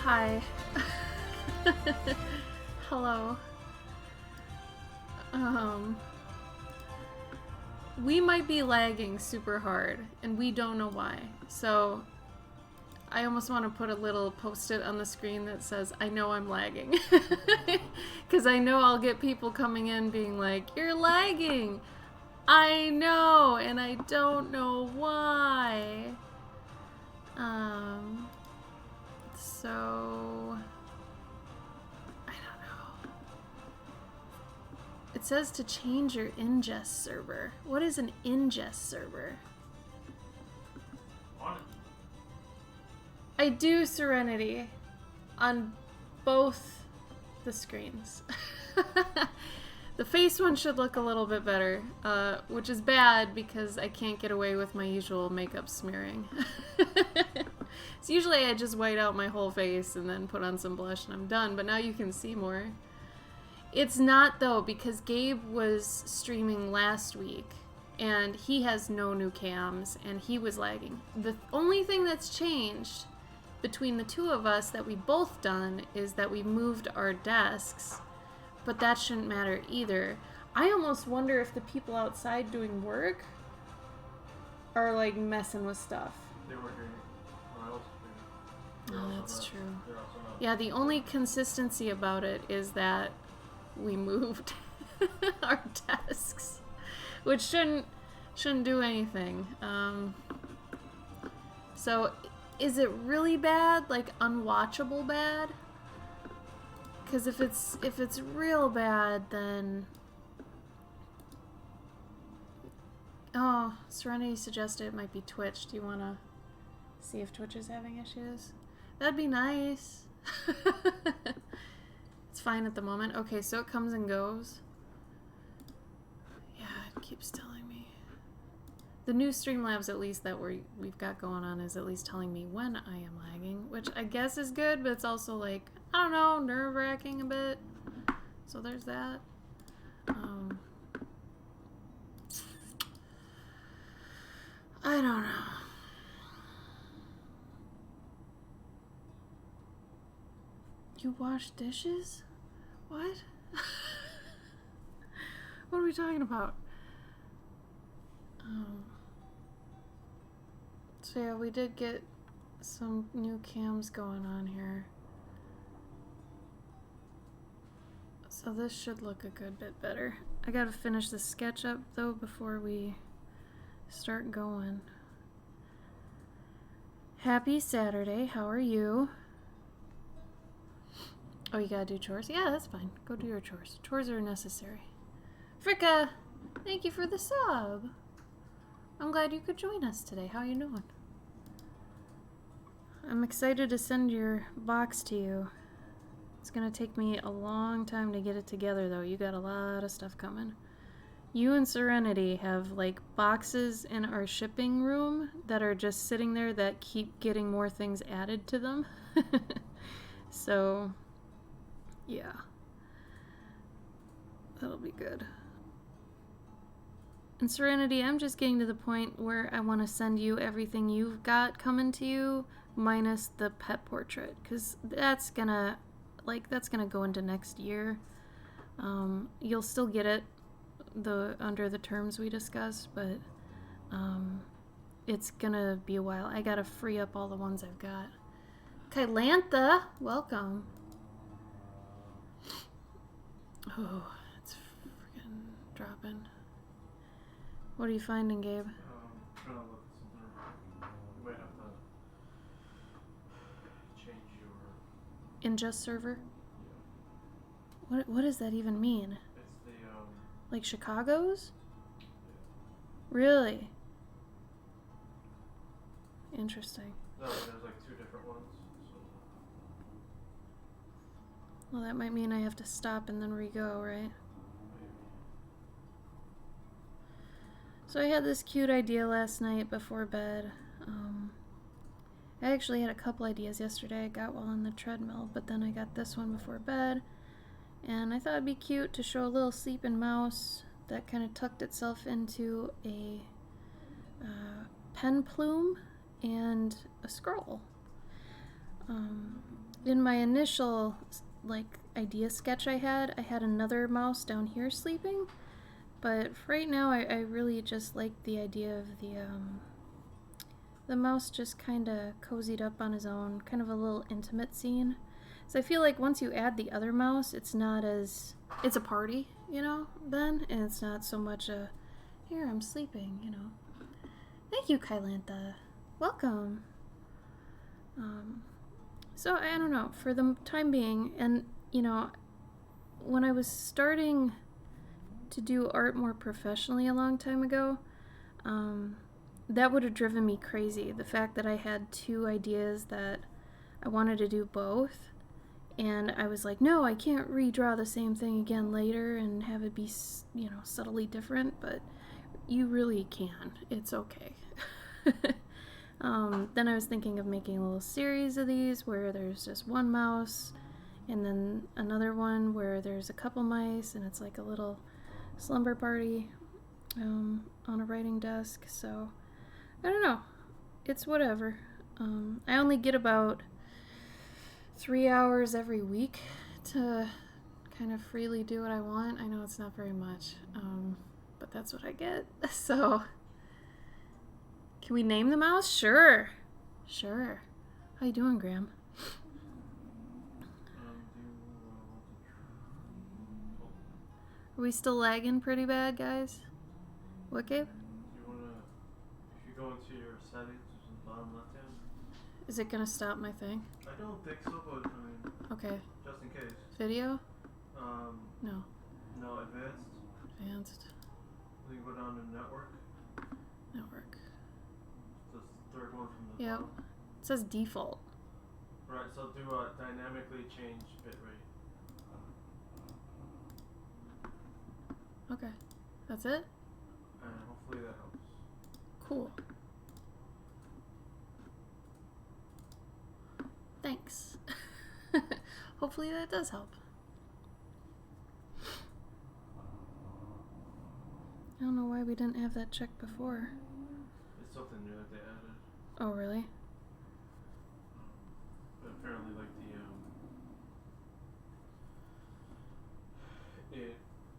Hi. Hello. We might be lagging super hard, and we don't know why. So, I almost want to put a little post-it on the screen that says, I know I'm lagging. Because I know I'll get people coming in being like, you're lagging! I know, and I don't know why. So... I don't know. It says to change your ingest server. What is an ingest server? On it. I do Serenity on both the screens. The face one should look a little bit better, which is bad because I can't get away with my usual makeup smearing. So usually I just white out my whole face and then put on some blush and I'm done, but now you can see more. It's not though, because Gabe was streaming last week and he has no new cams and he was lagging. The only thing that's changed between the two of us that we both done is that we moved our desks, but that shouldn't matter either. I almost wonder if the people outside doing work are like messing with stuff. They were here. Or else Oh, that's true. Yeah, the only consistency about it is that we moved our desks, which shouldn't do anything. So is it really bad, like unwatchable bad? Because if it's real bad, then oh, Serenity suggested it might be Twitch. Do you want to see if Twitch is having issues? That'd be nice. It's fine at the moment. Okay, so it comes and goes. Yeah, it keeps telling me. The new Streamlabs, at least that we've got going on, is at least telling me when I am lagging, which I guess is good, but it's also like, I don't know, nerve-wracking a bit. So there's that. I don't know. You wash dishes? What? What are we talking about? So yeah, we did get some new cams going on here. So this should look a good bit better. I gotta finish the sketch up though before we start going. Happy Saturday, how are you? Oh, you gotta do chores? Yeah, that's fine. Go do your chores. Chores are necessary. Fricka, thank you for the sub. I'm glad you could join us today. How are you doing? I'm excited to send your box to you. It's gonna take me a long time to get it together though. You got a lot of stuff coming. You and Serenity have like boxes in our shipping room that are just sitting there that keep getting more things added to them. So yeah, that'll be good. And Serenity, I'm just getting to the point where I want to send you everything you've got coming to you, minus the pet portrait, because that's gonna go into next year. You'll still get it under the terms we discussed, but it's gonna be a while. I gotta free up all the ones I've got. Kylantha, welcome. Oh, it's freaking dropping. What are you finding, Gabe? Trying to look at something. You might have to change your Ingest server? Yeah. What does that even mean? It's the like Chicago's? Yeah. Really? Interesting. No, there's like two different ones. So. Well, that might mean I have to stop and then re-go, right? Maybe. So I had this cute idea last night before bed. I actually had a couple ideas yesterday I got while on the treadmill, but then I got this one before bed. And I thought it'd be cute to show a little sleeping mouse that kind of tucked itself into a pen plume and a scroll. in my initial like idea sketch I had another mouse down here sleeping, but for right now I really just like the idea of the mouse just kind of cozied up on his own, kind of a little intimate scene. So I feel like once you add the other mouse, it's not as, it's a party, you know, then, and it's not so much a, here, I'm sleeping, you know. Thank you, Kylantha. Welcome. So I don't know, for the time being, and, you know, when I was starting to do art more professionally a long time ago, that would have driven me crazy. The fact that I had two ideas that I wanted to do both, and I was like, no, I can't redraw the same thing again later and have it be, you know, subtly different, but you really can. It's okay. Then I was thinking of making a little series of these where there's just one mouse, and then another one where there's a couple mice, and it's like a little slumber party on a writing desk. So I don't know. It's whatever. I only get about 3 hours every week to kind of freely do what I want. I know it's not very much, but that's what I get. So, can we name the mouse? Sure. Sure. How you doing, Graham? Are we still lagging pretty bad, guys? What, Gabe? You wanna, if you go into your settings, bottom left hand. Is it gonna stop my thing? I don't think so, but I mean, Okay. just in case. Video? No. No. No, advanced. Advanced. Then you go down to network. Network. The third one from the Yep. bottom. It says default. Right, so do dynamically change bitrate. Okay. That's it? And hopefully that helps. Cool. Thanks. Hopefully that does help. I don't know why we didn't have that checked before. It's something new that they added. Oh, really? But apparently, like it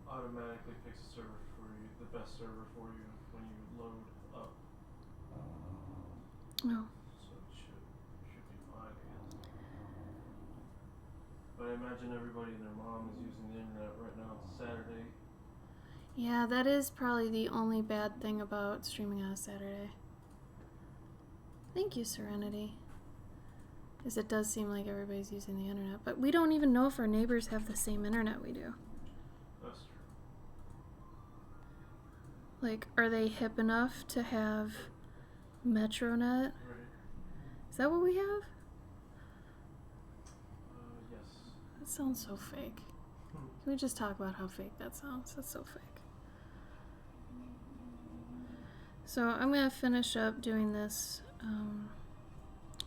automatically picks a server for you, the best server for you when you load up. Oh. So it should be fine, I guess. But I imagine everybody and their mom is using the internet right now. It's Saturday. Yeah, that is probably the only bad thing about streaming on a Saturday. Thank you, Serenity. Is it does seem like everybody's using the internet, but we don't even know if our neighbors have the same internet we do. That's true. Like, are they hip enough to have Metronet? Right. Is that what we have? Yes. That sounds so fake. Can we just talk about how fake that sounds? That's so fake. So I'm going to finish up doing this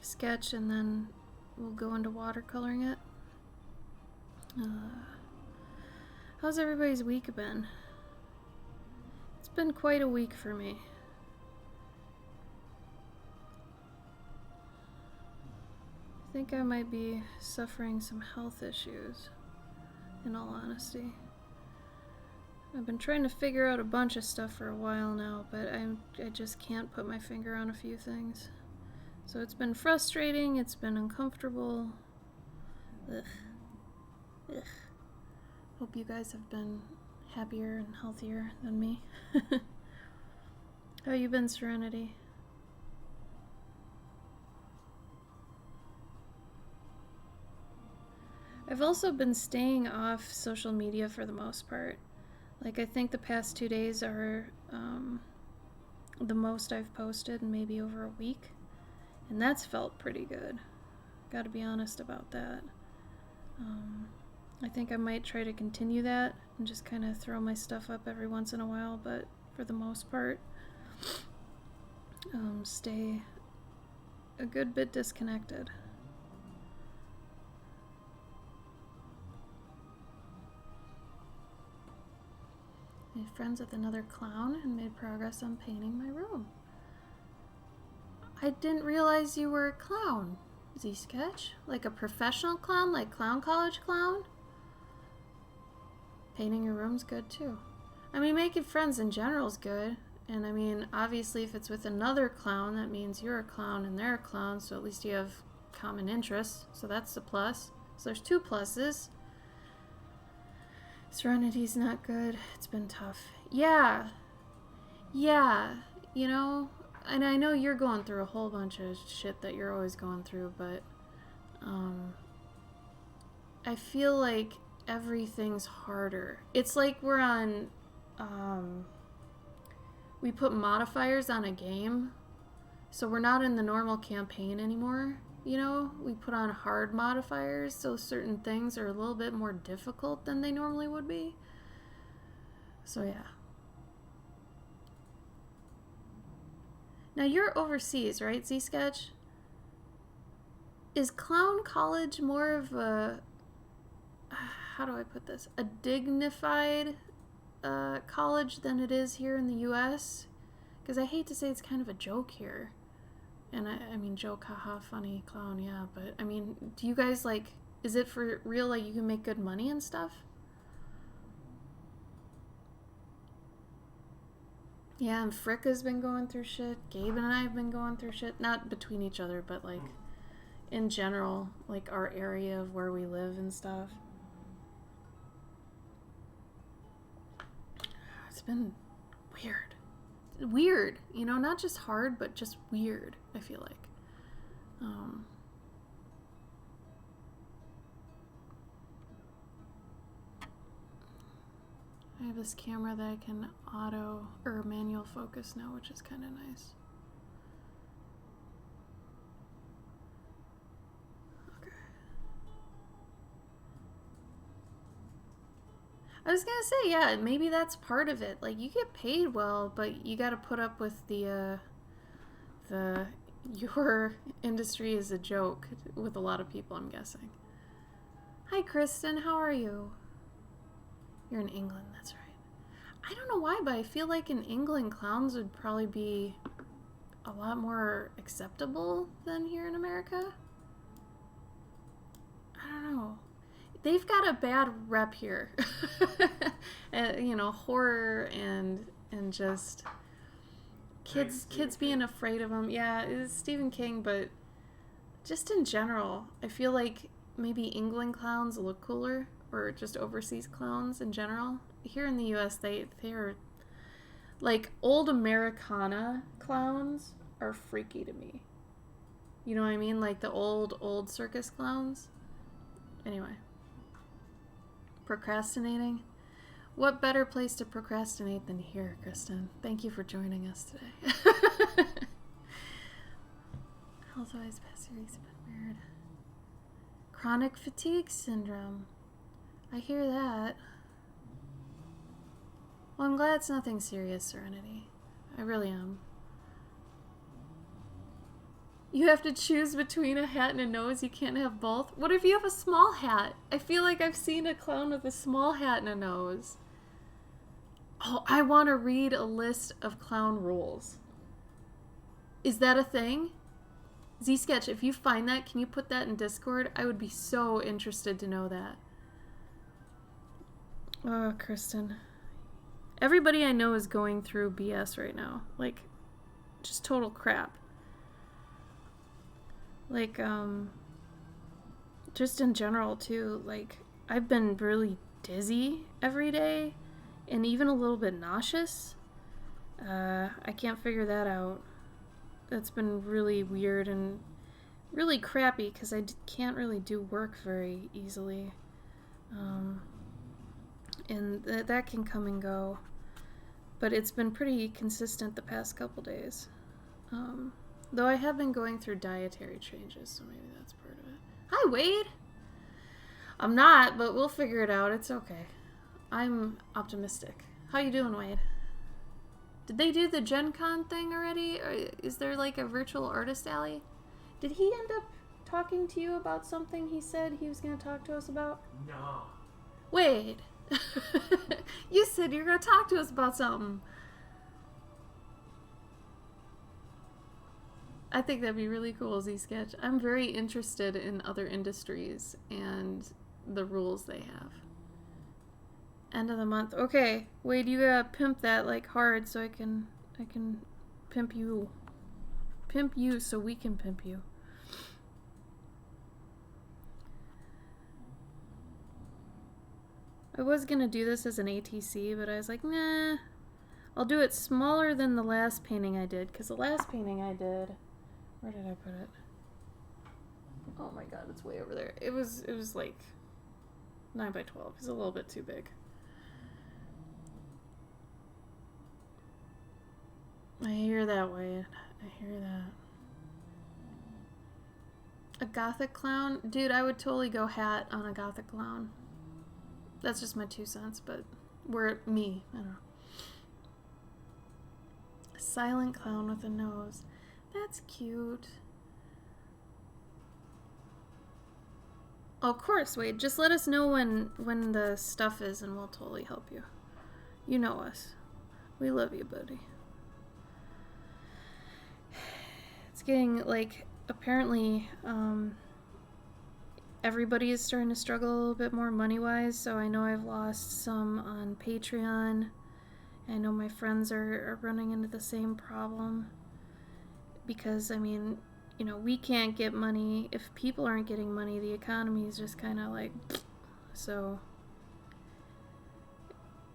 sketch, and then we'll go into watercoloring it. How's everybody's week been? It's been quite a week for me. I think I might be suffering some health issues, in all honesty. I've been trying to figure out a bunch of stuff for a while now, but I just can't put my finger on a few things. So it's been frustrating, it's been uncomfortable. Ugh. Ugh. Hope you guys have been happier and healthier than me. How you been, Serenity? I've also been staying off social media for the most part. Like, I think the past 2 days are the most I've posted in maybe over a week. And that's felt pretty good. Gotta be honest about that. I think I might try to continue that and just kind of throw my stuff up every once in a while, but for the most part, stay a good bit disconnected. Made friends with another clown and made progress on painting my room. I didn't realize you were a clown. Z-Sketch? Like a professional clown? Like Clown College clown? Painting your room's good too. I mean, making friends in general is good. And I mean, obviously if it's with another clown, that means you're a clown and they're a clown, so at least you have common interests. So that's a plus. So there's 2 pluses. Serenity's not good. It's been tough. Yeah. Yeah. You know, and I know you're going through a whole bunch of shit that you're always going through, but I feel like everything's harder. It's like we're on, we put modifiers on a game, so we're not in the normal campaign anymore. You know, we put on hard modifiers, so certain things are a little bit more difficult than they normally would be. So yeah. Now you're overseas, right, Z-Sketch? Is Clown College more of a, how do I put this, a dignified college than it is here in the US? Because I hate to say it's kind of a joke here. And I mean, joke, haha, funny, clown, yeah. But, I mean, do you guys, like, is it for real, like, you can make good money and stuff? Yeah, and Fricka's been going through shit. Gabe and I have been going through shit. Not between each other, but, like, in general, like, our area of where we live and stuff. It's been weird. Weird, you know, not just hard, but just weird, I feel like. I have this camera that I can auto or manual focus now, which is kind of nice. Okay. I was gonna say, yeah, maybe that's part of it. Like, you get paid well, but you gotta put up with the your industry is a joke with a lot of people, I'm guessing. Hi, Kristen, how are you? You're in England, that's right. I don't know why, but I feel like in England, clowns would probably be a lot more acceptable than here in America. I don't know. They've got a bad rep here. You know, horror and just kids being afraid of them. Yeah, it's Stephen King, but just in general, I feel like maybe England clowns look cooler, or just overseas clowns in general. Here in the US, they're like old Americana clowns are freaky to me. You know what I mean? Like the old circus clowns. Anyway. Procrastinating. What better place to procrastinate than here, Kristen? Thank you for joining us today. Health-wise, past series have been weird. Chronic fatigue syndrome. I hear that. Well, I'm glad it's nothing serious, Serenity. I really am. You have to choose between a hat and a nose. You can't have both. What if you have a small hat? I feel like I've seen a clown with a small hat and a nose. Oh, I want to read a list of clown rules. Is that a thing? Z-Sketch, if you find that, can you put that in Discord? I would be so interested to know that. Oh, Kristen. Everybody I know is going through BS right now. Like, just total crap. Like, just in general, too. Like, I've been really dizzy every day and even a little bit nauseous. I can't figure that out. That's been really weird and really crappy because I can't really do work very easily. And that can come and go. But it's been pretty consistent the past couple days. Though I have been going through dietary changes, so maybe that's part of it. Hi, Wade! I'm not, but we'll figure it out. It's okay. I'm optimistic. How you doing, Wade? Did they do the Gen Con thing already? Or is there like a virtual artist alley? Did he end up talking to you about something he said he was going to talk to us about? No. Wade! You said you were going to talk to us about something. I think that'd be really cool, Z-Sketch. I'm very interested in other industries and the rules they have. End of the month. Okay, Wade, you gotta pimp that like hard so I can pimp you. Pimp you so we can pimp you. I was gonna do this as an ATC, but I was like, nah. I'll do it smaller than the last painting I did, because the last painting I did... Where did I put it? Oh my god, it's way over there. It was like 9 by 12. It's a little bit too big. I hear that, Wade. I hear that. A gothic clown? Dude, I would totally go hat on a gothic clown. That's just my 2 cents, but we're me. I don't know. A silent clown with a nose. That's cute. Oh, of course, Wade. Just let us know when the stuff is and we'll totally help you. You know us. We love you, buddy. It's getting, like, apparently, everybody is starting to struggle a little bit more money-wise, so I know I've lost some on Patreon. I know my friends are running into the same problem. Because, I mean, you know, we can't get money. If people aren't getting money, the economy is just kind of like, so.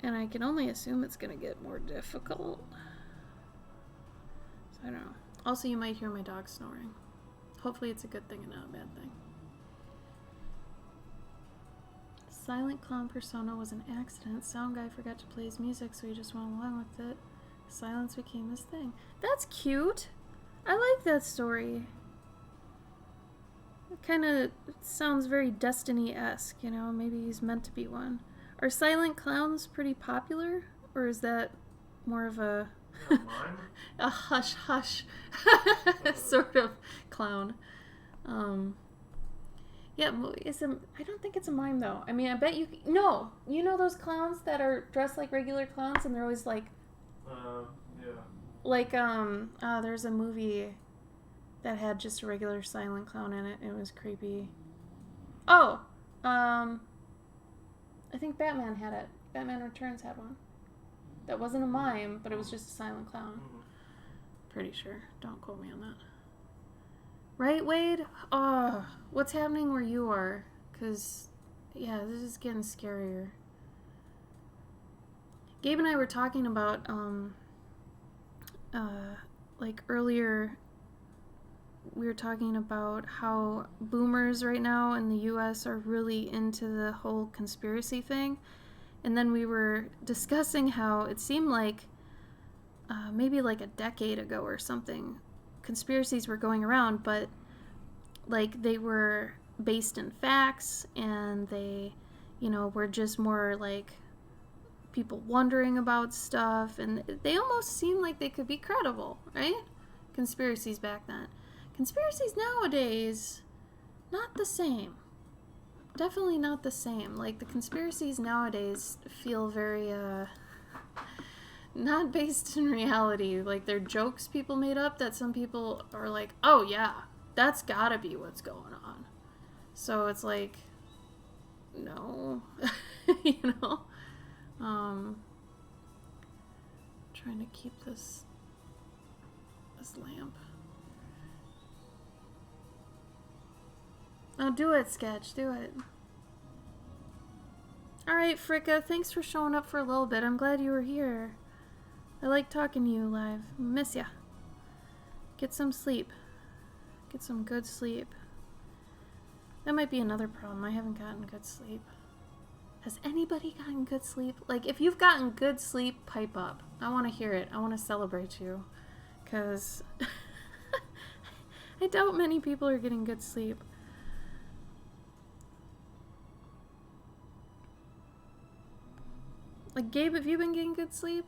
And I can only assume it's going to get more difficult. So I don't know. Also, you might hear my dog snoring. Hopefully it's a good thing and not a bad thing. Silent clown persona was an accident. Sound guy forgot to play his music, so he just went along with it. Silence became his thing. That's cute! I like that story. It kind of sounds very Destiny-esque, you know? Maybe he's meant to be one. Are silent clowns pretty popular? Or is that more of a... a hush-hush sort of clown? Yeah, I don't think it's a mime, though. I mean, I bet you... No! You know those clowns that are dressed like regular clowns and they're always like... yeah. Like, there's a movie that had just a regular silent clown in it. It was creepy. Oh! I think Batman had it. Batman Returns had one. That wasn't a mime, but it was just a silent clown. Pretty sure. Don't quote me on that. Right, Wade? Oh, what's happening where you are? Because, yeah, this is getting scarier. Gabe and I were talking about, like earlier, we were talking about how boomers right now in the US are really into the whole conspiracy thing. And then we were discussing how it seemed like maybe like a decade ago or something, conspiracies were going around, but like they were based in facts and they, you know, were just more like people wondering about stuff, and they almost seemed like they could be credible, right? Conspiracies back then. Conspiracies nowadays, not the same. Definitely not the same. Like, the conspiracies nowadays feel very, not based in reality. Like, they're jokes people made up that some people are like, oh yeah, that's gotta be what's going on. So it's like, no. You know? Trying to keep this lamp. Oh, do it, Sketch. Do it. Alright, Fricka. Thanks for showing up for a little bit. I'm glad you were here. I like talking to you live. Miss ya. Get some sleep. Get some good sleep. That might be another problem. I haven't gotten good sleep. Has anybody gotten good sleep? Like, if you've gotten good sleep, pipe up. I want to hear it. I want to celebrate you. Because I doubt many people are getting good sleep. Like, Gabe, have you been getting good sleep?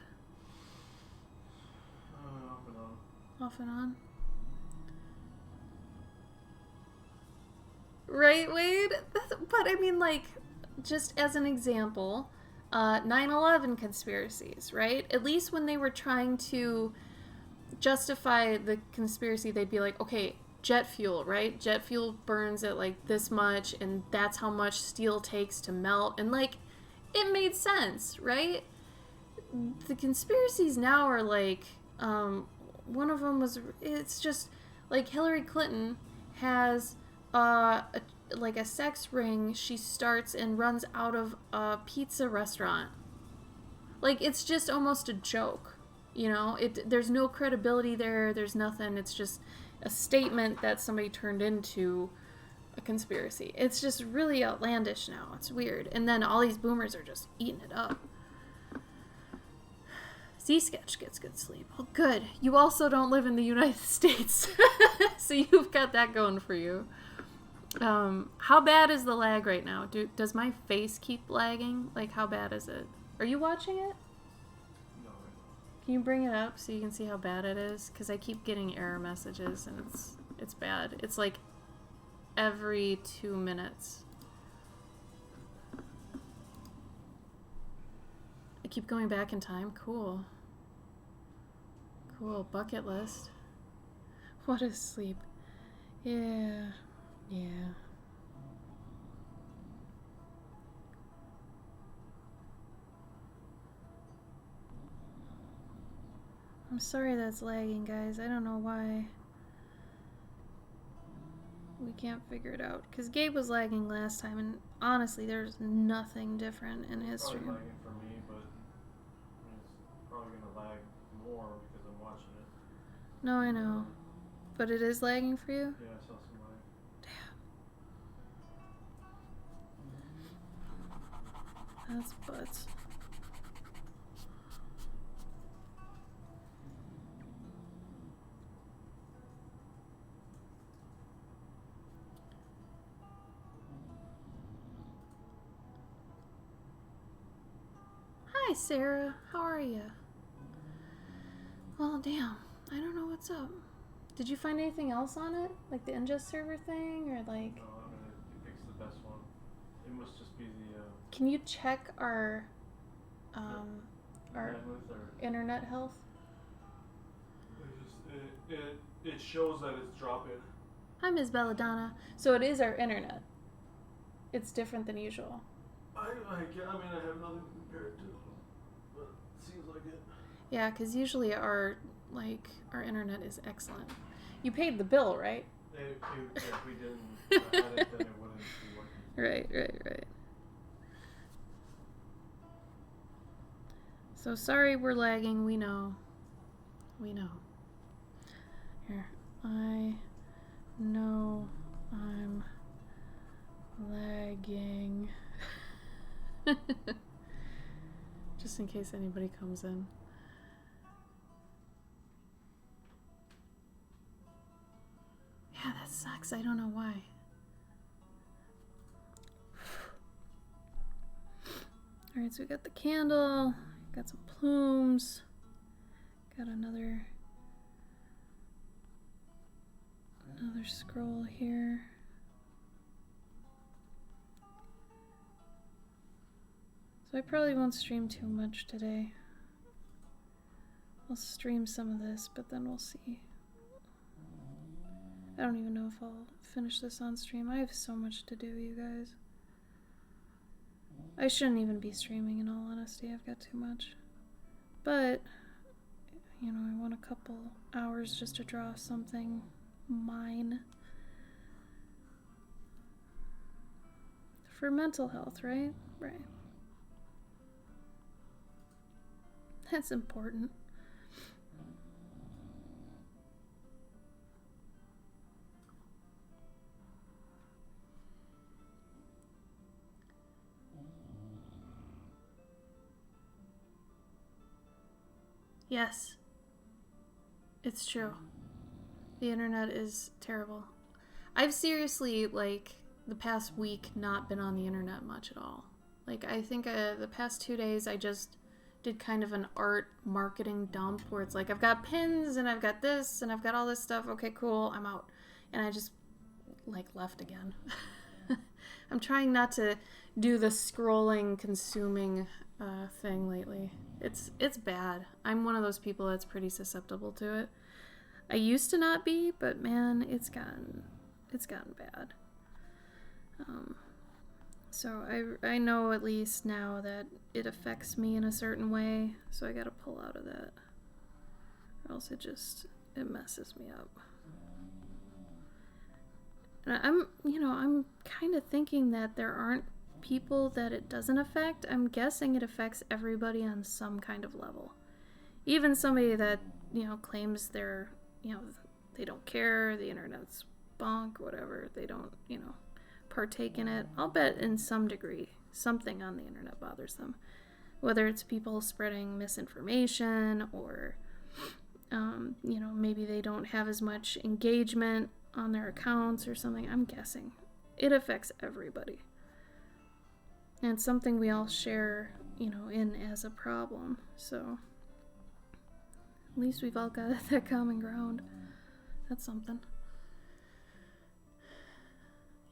Off and on. Off and on? Right, Wade? But, I mean, like, just as an example, 9/11 conspiracies, right? At least when they were trying to, justify the conspiracy, they'd be like, okay, jet fuel, right? Jet fuel burns at like this much, and that's how much steel takes to melt. And like, it made sense, right? The conspiracies now are like, one of them was, it's just like Hillary Clinton has like a sex ring she starts and runs out of a pizza restaurant. Like, it's just almost a joke, you know? There's no credibility there. There's nothing. It's just a statement that somebody turned into a conspiracy. It's just really outlandish now. It's weird. And then all these boomers are just eating it up. Z-Sketch gets good sleep. Oh, good. You also don't live in the United States. So you've got that going for you. How bad is the lag right now? Does my face keep lagging? Like, how bad is it? Are you watching it? No. Can you bring it up so you can see how bad it is? Because I keep getting error messages and it's bad. It's like every 2 minutes. I keep going back in time. Cool. Cool. Bucket list. What is sleep? Yeah. Yeah. I'm sorry that's lagging, guys. I don't know why. We can't figure it out. Because Gabe was lagging last time, and honestly, there's nothing different in his stream. Probably lagging for me, but I mean, it's probably going to lag more because I'm watching it. No, I know. But it is lagging for you? Yeah, I saw some lag. Damn. That's butts. Hi, Sarah. How are you? Well, damn. I don't know what's up. Did you find anything else on it? Like the ingest server thing? Or like... No, I mean, it picks the best one. It must just be the... Can you check our bandwidth or... internet health? It shows that it's dropping. Hi, Ms. Belladonna. So it is our internet. It's different than usual. I mean, I have nothing compared to, but it seems like it. Yeah, because usually our internet is excellent. You paid the bill, right? If we didn't have it, then it wouldn't be working. Right. So sorry we're lagging, we know. Here, I know I'm lagging. Just in case anybody comes in. Yeah, that sucks. I don't know why. Alright, so we got the candle, got some plumes, got another scroll here. So I probably won't stream too much today. I'll stream some of this, but then we'll see. I don't even know if I'll finish this on stream. I have so much to do, you guys. I shouldn't even be streaming, in all honesty. I've got too much. But, you know, I want a couple hours just to draw something mine. For mental health, right? Right. That's important. Yes. It's true. The internet is terrible. I've seriously, like, the past week not been on the internet much at all. Like, I think the past 2 days I just did kind of an art marketing dump where it's like, I've got pins and I've got this and I've got all this stuff. Okay, cool, I'm out. And I just, like, left again. I'm trying not to do the scrolling, consuming thing lately. It's bad. I'm one of those people that's pretty susceptible to it. I used to not be, but man, it's gotten bad. So I know at least now that it affects me in a certain way, so I gotta pull out of that. Or else it messes me up. And I'm kind of thinking that there aren't people that it doesn't affect. I'm guessing it affects everybody on some kind of level. Even somebody that, claims they're, they don't care, the internet's bunk, whatever, they don't, partake in it. I'll bet in some degree something on the internet bothers them. Whether it's people spreading misinformation or, maybe they don't have as much engagement on their accounts or something. I'm guessing it affects everybody. And it's something we all share, in as a problem. So at least we've all got that common ground. That's something.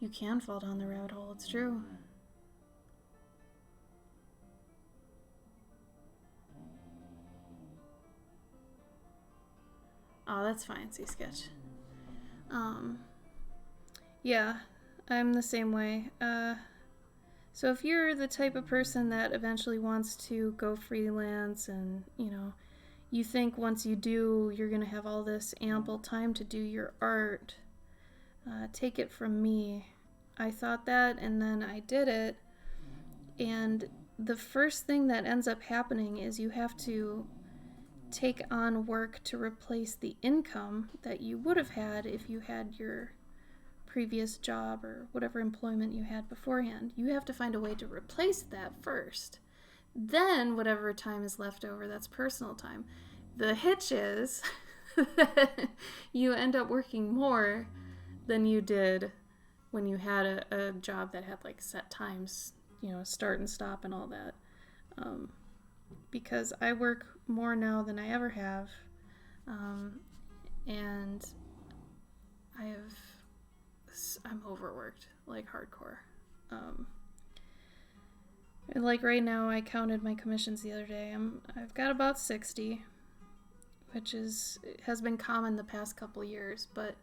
You can fall down the rabbit hole, it's true. Oh, that's fine, C-Sketch. Yeah, I'm the same way. So if you're the type of person that eventually wants to go freelance and, you think once you do, you're going to have all this ample time to do your art, take it from me. I thought that, and then I did it, and the first thing that ends up happening is you have to take on work to replace the income that you would have had if you had your previous job or whatever employment you had beforehand. You have to find a way to replace that first. Then whatever time is left over, that's personal time. The hitch is that you end up working more than you did when you had a job that had like set times, start and stop and all that. Because I work more now than I ever have, and I'm overworked, like hardcore. And like right now, I counted my commissions the other day. I've got about 60, which has been common the past couple years. But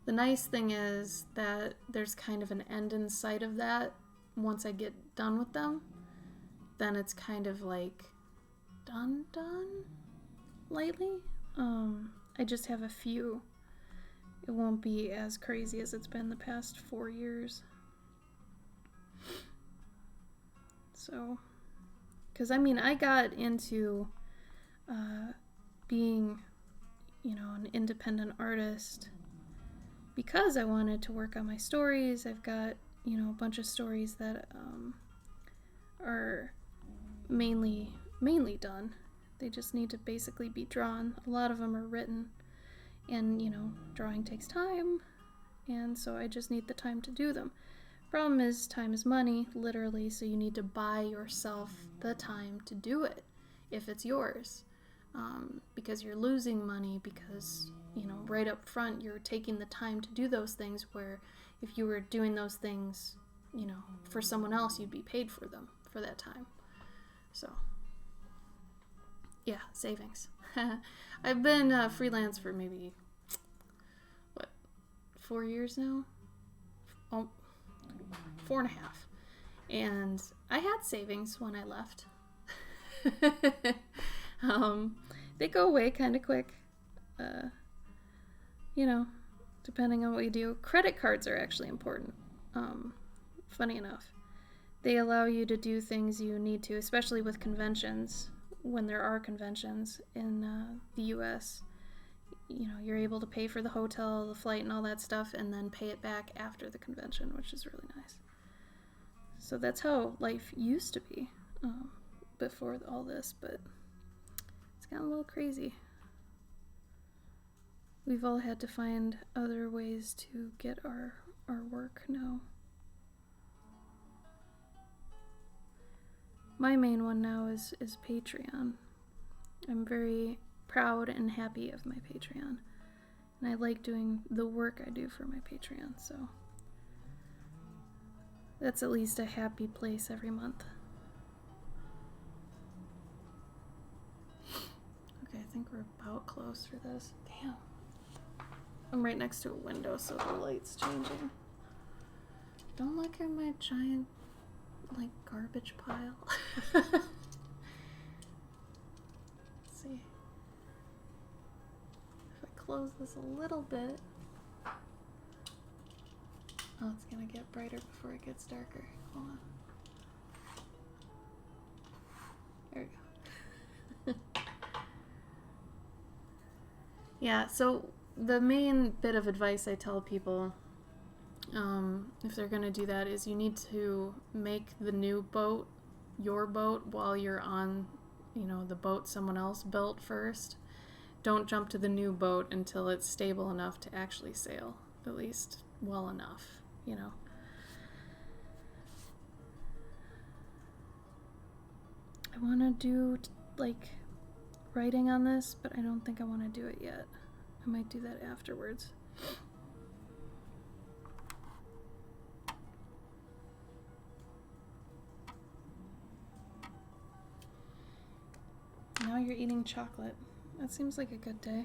the nice thing is that there's kind of an end in sight of that. Once I get done with them, then it's kind of like done lately. I just have a few. It won't be as crazy as it's been the past 4 years. So, because I got into being, an independent artist because I wanted to work on my stories. I've got, a bunch of stories that are mainly done. They just need to basically be drawn. A lot of them are written, and drawing takes time, and so I just need the time to do them. Problem is, time is money, literally, so you need to buy yourself the time to do it if it's yours, because you're losing money because right up front you're taking the time to do those things, where if you were doing those things for someone else, you'd be paid for them for that time. So yeah, savings. I've been freelance for maybe 4 years now? 4.5. And I had savings when I left. They go away kind of quick. Depending on what you do. Credit cards are actually important. Funny enough. They allow you to do things you need to, especially with conventions. When there are conventions in the US, you're able to pay for the hotel, the flight, and all that stuff, and then pay it back after the convention, which is really nice. So that's how life used to be before all this, but it's gotten a little crazy. We've all had to find other ways to get our work now. My main one now is Patreon. I'm very proud and happy of my Patreon. And I like doing the work I do for my Patreon, so that's at least a happy place every month. Okay, I think we're about close for this. Damn. I'm right next to a window, so the light's changing. Don't look at my giant, like, garbage pile. Let's see. If I close this a little bit. Oh, it's gonna get brighter before it gets darker. Hold on. There we go. Yeah, so the main bit of advice I tell people, if they're gonna do that, is you need to make the new boat your boat while you're on, you know, the boat someone else built first. Don't jump to the new boat until it's stable enough to actually sail, at least well enough, you know. I want to do, like, writing on this, but I don't think I want to do it yet. I might do that afterwards. Now you're eating chocolate. That seems like a good day.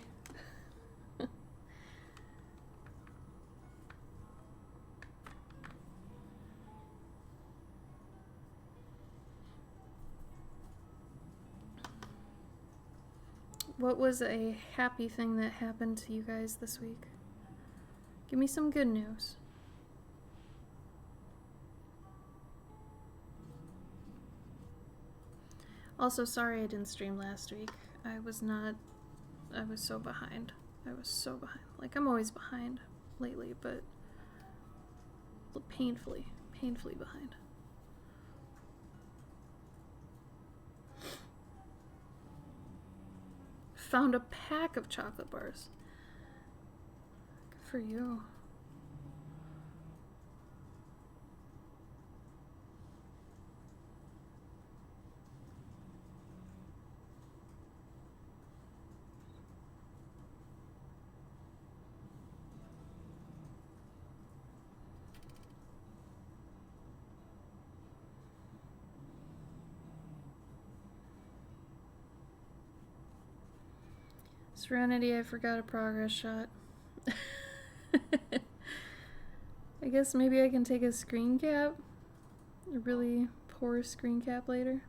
What was a happy thing that happened to you guys this week? Give me some good news. Also, sorry I didn't stream last week. I was so behind. Like, I'm always behind lately, but painfully behind. Found a pack of chocolate bars. Good for you. Serenity, I forgot a progress shot. I guess maybe I can take a screen cap. A really poor screen cap later.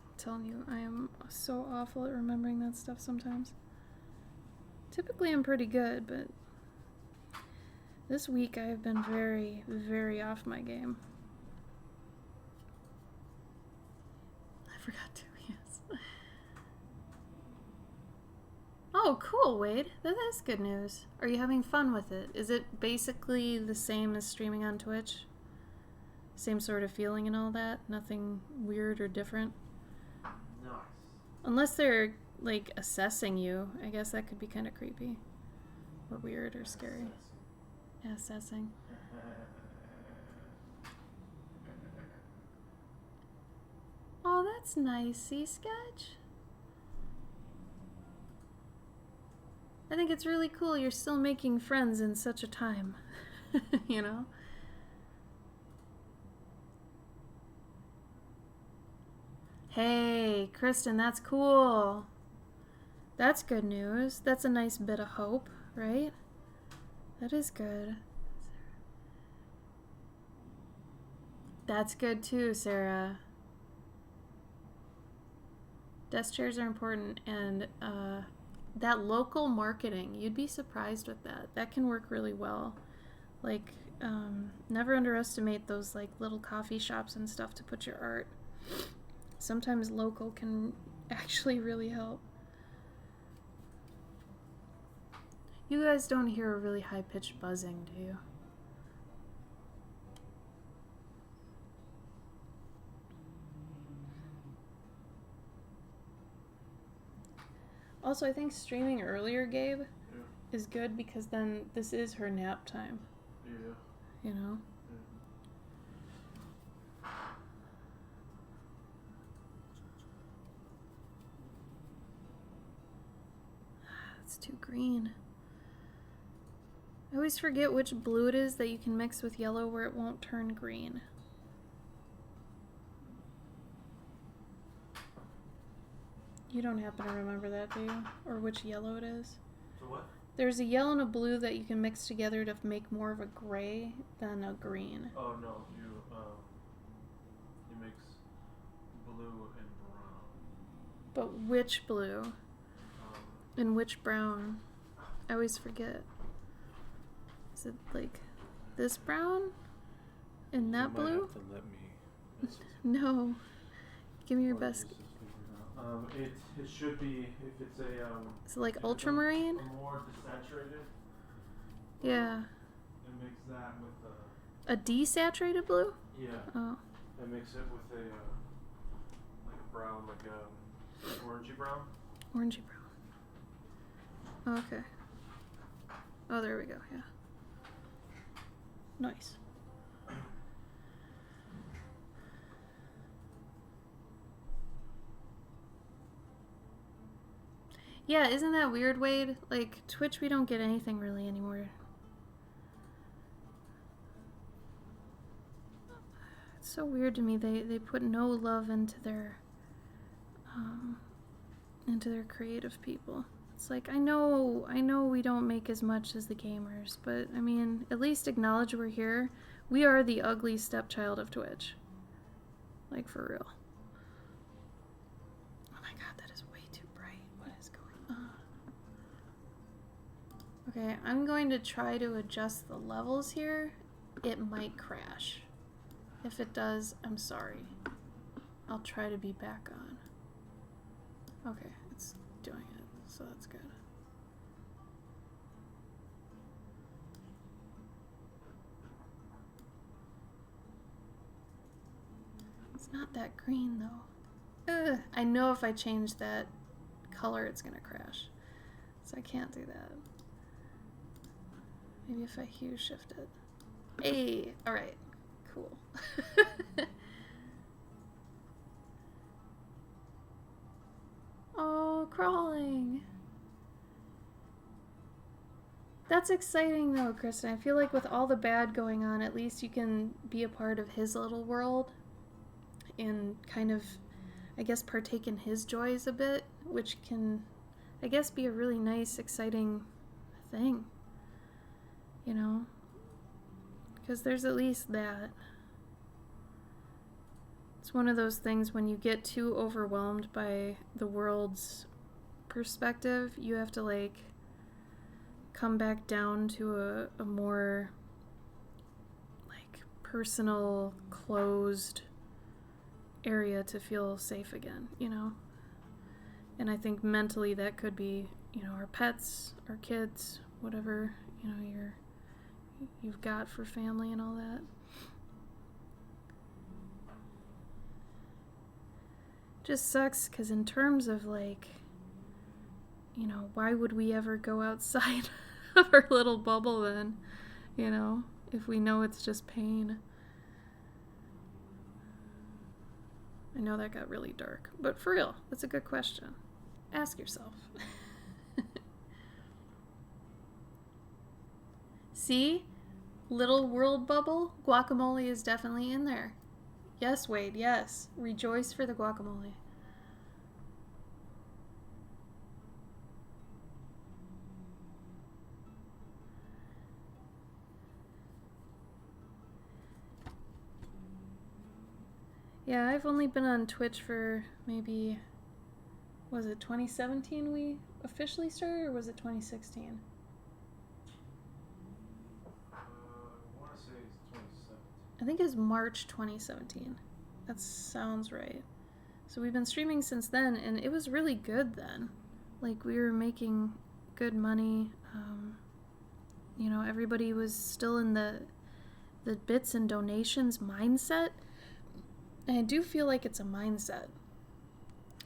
I'm telling you, I am so awful at remembering that stuff sometimes. Typically I'm pretty good, but this week I have been very, very off my game. Forgot to, yes. Oh, cool, Wade. That's good news. Are you having fun with it? Is it basically the same as streaming on Twitch? Same sort of feeling and all that? Nothing weird or different? Nice. Unless they're, like, assessing you. I guess that could be kind of creepy. Or weird or scary. Yeah, assessing. Oh, that's nice. See, Sketch? I think it's really cool you're still making friends in such a time. You know? Hey, Kristen, that's cool. That's good news. That's a nice bit of hope, right? That is good. That's good too, Sarah. Desk chairs are important, and that local marketing, you'd be surprised with that. That can work really well. Like, never underestimate those, like, little coffee shops and stuff to put your art. Sometimes local can actually really help. You guys don't hear a really high-pitched buzzing, do you? Also, I think streaming earlier, Gabe, is good because then this is her nap time. Yeah. You know? Yeah. It's too green. I always forget which blue it is that you can mix with yellow where it won't turn green. You don't happen to remember that, do you? Or which yellow it is? So what? There's a yellow and a blue that you can mix together to make more of a gray than a green. Oh no, you mix blue and brown. But which blue? And which brown? I always forget. Is it like this brown? And that blue? You might have to let me. No. Give me your best. It should be, if it's a Is it like ultramarine? a more desaturated. Yeah. And mix that with A desaturated blue? yeah. Oh. And mix it with a like a brown, like a orangey brown. Orangey brown. Okay. Oh, there we go, yeah. Nice. Yeah, isn't that weird, Wade? Like, Twitch, we don't get anything really anymore. It's so weird to me. They put no love into their creative people. It's like, I know we don't make as much as the gamers, but I mean, at least acknowledge we're here. We are the ugly stepchild of Twitch. Like, for real. Oh my god, that is way too bright. What is going on? Okay, I'm going to try to adjust the levels here. It might crash. If it does, I'm sorry. I'll try to be back on. Okay, it's doing it, so that's good. It's not that green though. Ugh, I know if I change that color it's gonna crash. So I can't do that. Maybe if I hue shift it. Hey, alright, cool. Oh, crawling. That's exciting though, Kristen. I feel like with all the bad going on, at least you can be a part of his little world and kind of, I guess, partake in his joys a bit, which can, I guess, be a really nice, exciting thing. You know? Because there's at least that. It's one of those things when you get too overwhelmed by the world's perspective, you have to, like, come back down to a more, like, personal, closed area to feel safe again, you know? And I think mentally that could be, you know, our pets, our kids, whatever, you know, you've got for family and all that. Just sucks because in terms of, like, you know, why would we ever go outside of our little bubble then, you know, if we know it's just pain? I know that got really dark, but for real, that's a good question. Ask yourself. See? Little world bubble? Guacamole is definitely in there. Yes, Wade, yes. Rejoice for the guacamole. Yeah, I've only been on Twitch for maybe, was it 2017 we officially started, or was it 2016? I want to say it's 2017. I think it was March 2017. That sounds right. So we've been streaming since then, and it was really good then. Like, we were making good money. You know, everybody was still in the bits and donations mindset. And I do feel like it's a mindset.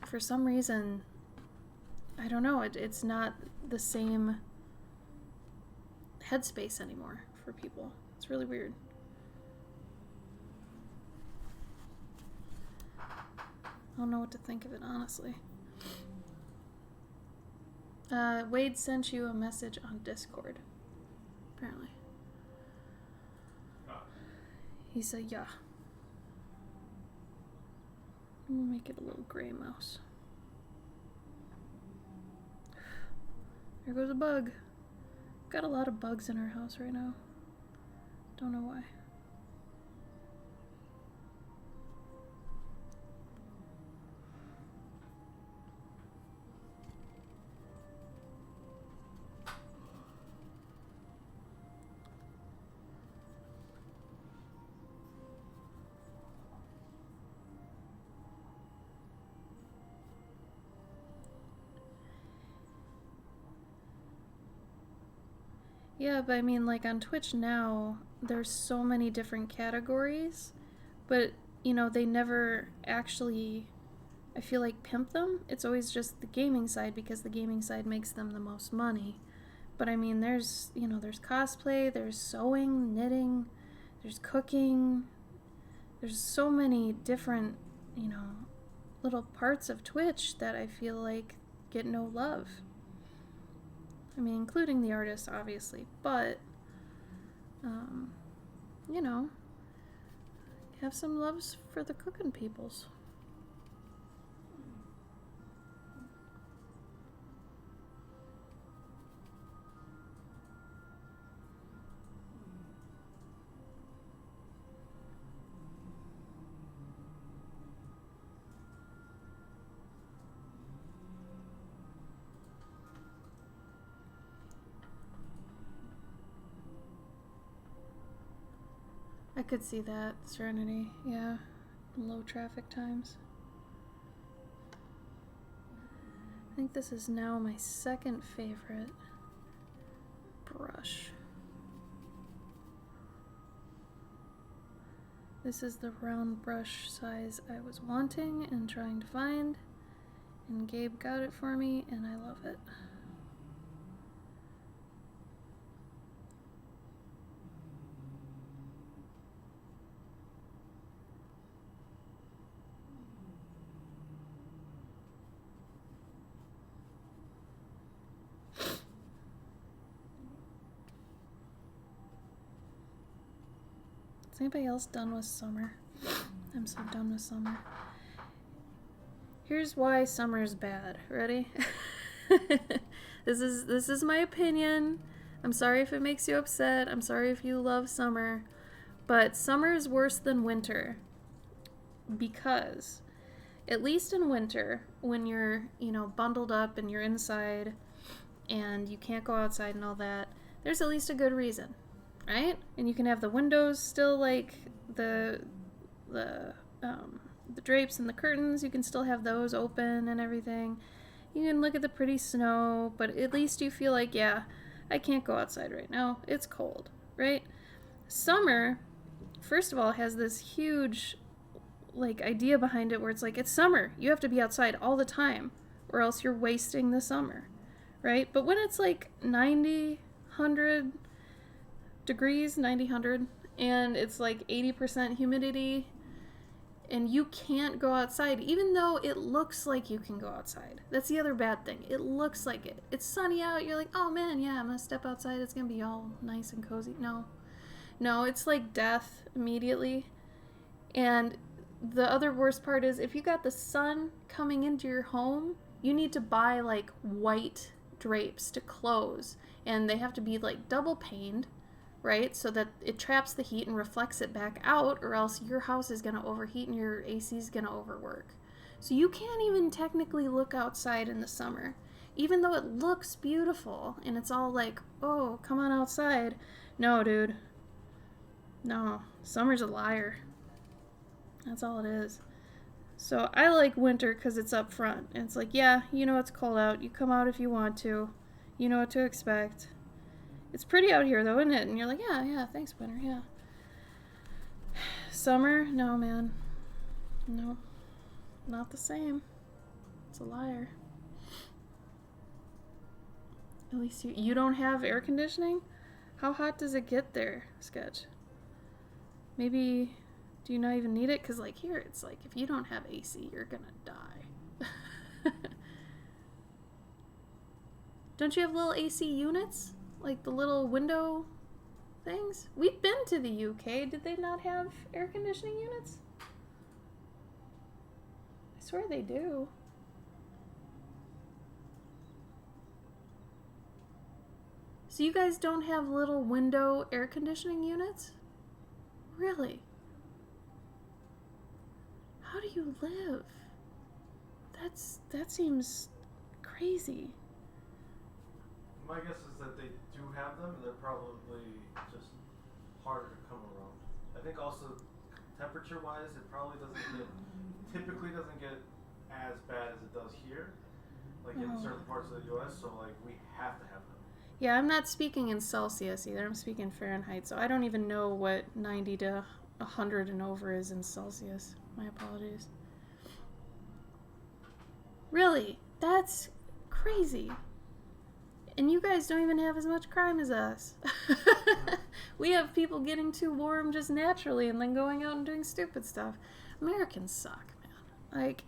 For some reason, I don't know, it's not the same headspace anymore for people. It's really weird. I don't know what to think of it, honestly. Wade sent you a message on Discord, apparently. He said, yeah. We'll make it a little gray mouse. There goes a bug. Got a lot of bugs in our house right now. Don't know why. Yeah, but I mean, like on Twitch now, there's so many different categories, but you know, they never actually, I feel like, pimp them. It's always just the gaming side because the gaming side makes them the most money. But I mean, there's, you know, there's cosplay, there's sewing, knitting, there's cooking. There's so many different, you know, little parts of Twitch that I feel like get no love. I mean, including the artists, obviously, but, you know, have some loves for the cooking peoples. I could see that, Serenity, yeah. Low traffic times. I think this is now my second favorite brush. This is the round brush size I was wanting and trying to find, and Gabe got it for me, and I love it. Is anybody else done with summer? I'm so done with summer. Here's why summer's bad. Ready? This is my opinion. I'm sorry if it makes you upset. I'm sorry if you love summer. But summer is worse than winter. Because at least in winter, when you're, you know, bundled up and you're inside and you can't go outside and all that, there's at least a good reason. Right? And you can have the windows still, like the drapes and the curtains, you can still have those open and everything. You can look at the pretty snow, but at least you feel like, yeah, I can't go outside right now. It's cold, right? Summer, first of all, has this huge, like, idea behind it where it's like, it's summer. You have to be outside all the time or else you're wasting the summer, right? But when it's like 90, 100 degrees, 90, 100, and it's like 80% humidity, and you can't go outside, even though it looks like you can go outside. That's the other bad thing. It looks like it. It's sunny out. You're like, oh man, yeah, I'm gonna step outside. It's gonna be all nice and cozy. No, it's like death immediately. And the other worst part is if you got the sun coming into your home, you need to buy like white drapes to close, and they have to be like double paned, right? So that it traps the heat and reflects it back out, or else your house is going to overheat and your AC is going to overwork. So you can't even technically look outside in the summer, even though it looks beautiful and it's all like, oh, come on outside. No, dude. No, summer's a liar. That's all it is. So I like winter because it's up front. And it's like, yeah, you know it's cold out. You come out if you want to. You know what to expect. It's pretty out here, though, isn't it? And you're like, yeah, thanks, winter, yeah. Summer? No, man. No. Not the same. It's a liar. At least you don't have air conditioning? How hot does it get there, Sketch? Maybe, do you not even need it? Because, like, here, it's like, if you don't have AC, you're gonna die. Don't you have little AC units? Like the little window things? We've been to the UK. Did they not have air conditioning units? I swear they do. So you guys don't have little window air conditioning units? Really? How do you live? That seems crazy. My guess is that they do have them, and they're probably just harder to come around. I think also temperature-wise, it probably typically doesn't get as bad as it does here, like in certain parts of the U.S. So like we have to have them. Yeah, I'm not speaking in Celsius either. I'm speaking Fahrenheit, so I don't even know what 90 to 100 and over is in Celsius. My apologies. Really? That's crazy. And you guys don't even have as much crime as us. We have people getting too warm just naturally and then going out and doing stupid stuff. Americans suck, man. Like,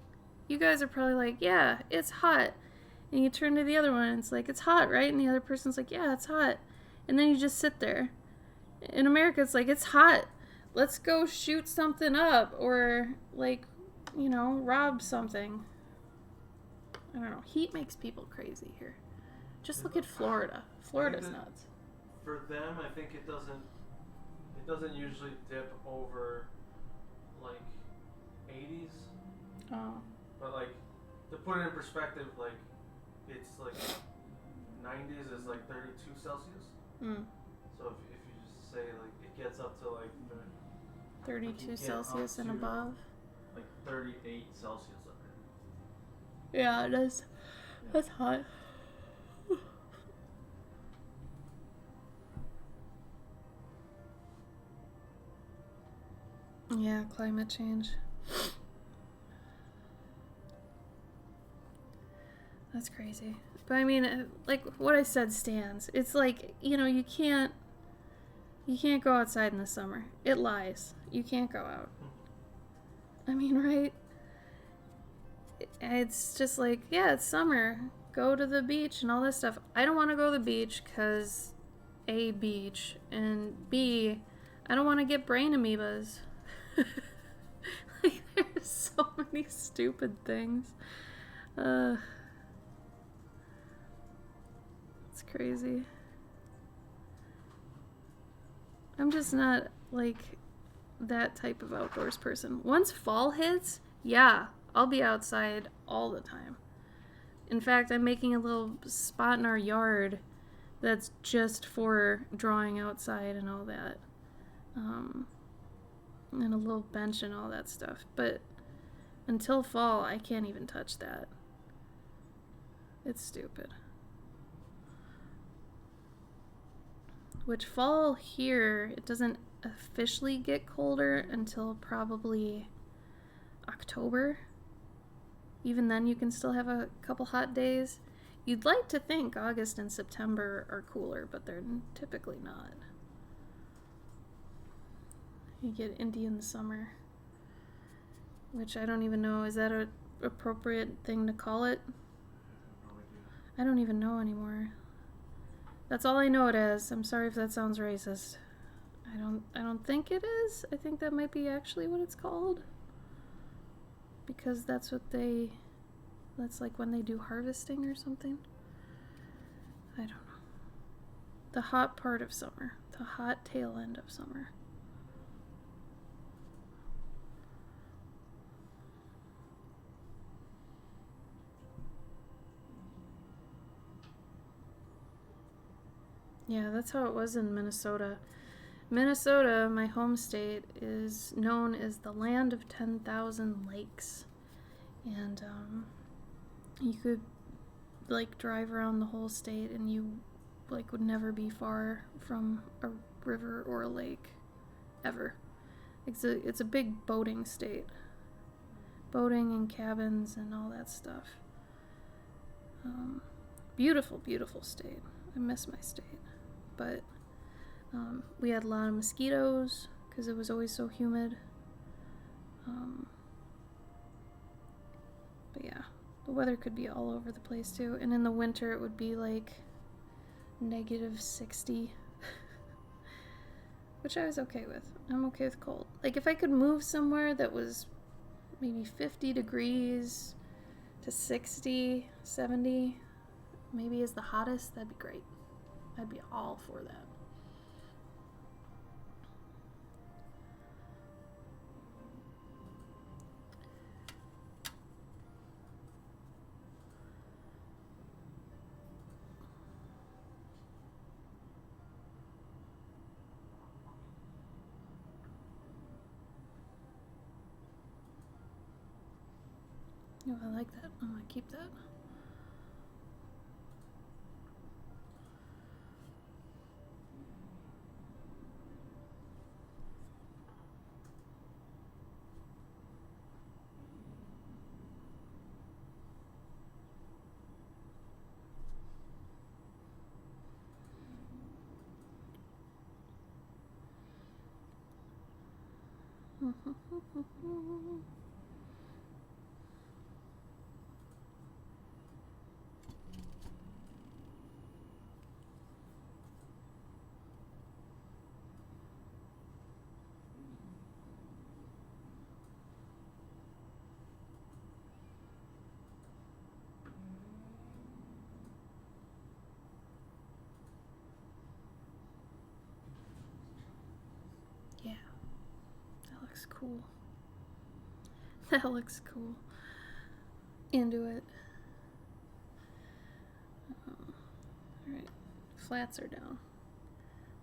you guys are probably like, yeah, it's hot. And you turn to the other one and it's like, it's hot, right? And the other person's like, yeah, it's hot. And then you just sit there. In America, it's like, it's hot. Let's go shoot something up or, like, you know, rob something. I don't know. Heat makes people crazy here. Just look at Florida. Florida's nuts. For them, I think it doesn't usually dip over like 80s. Oh. But like to put it in perspective, like it's like 90s is like 32 Celsius. Mm. So if you just say like it gets up to like 32 Celsius and above. Like 38 Celsius up there. Yeah, it is. Yeah. That's hot. Yeah, climate change. That's crazy. But I mean, like what I said stands. It's like, you know, you can't go outside in the summer. It lies. You can't go out. I mean, right? It's just like, yeah, it's summer. Go to the beach and all this stuff. I don't want to go to the beach because A, beach, and B, I don't want to get brain amoebas. Like, there's so many stupid things. It's crazy. I'm just not, like, that type of outdoors person. Once fall hits, yeah, I'll be outside all the time. In fact, I'm making a little spot in our yard that's just for drawing outside and all that. And a little bench and all that stuff. But until fall, I can't even touch that. It's stupid. Which fall here, it doesn't officially get colder until probably October. Even then, you can still have a couple hot days. You'd like to think August and September are cooler, but they're typically not. You get Indian summer, which I don't even know. Is that an appropriate thing to call it? I don't even know anymore. That's all I know it as. I'm sorry if that sounds racist. I don't think it is. I think that might be actually what it's called. Because that's like when they do harvesting or something. I don't know. The hot part of summer. The hot tail end of summer. Yeah, that's how it was in Minnesota. Minnesota, my home state, is known as the land of 10,000 lakes. And you could like drive around the whole state and you like would never be far from a river or a lake ever. It's a big boating state. Boating and cabins and all that stuff. Beautiful, beautiful state. I miss my state. But we had a lot of mosquitoes because it was always so humid. But yeah, the weather could be all over the place too. And in the winter it would be like -60, which I was okay with. I'm okay with cold. Like if I could move somewhere that was maybe 50 degrees to 60, 70, maybe is the hottest, that'd be great. I'd be all for that. Oh, I like that. I'm gonna keep that. Yeah, that looks cool. That looks cool. Into it. Alright, flats are down.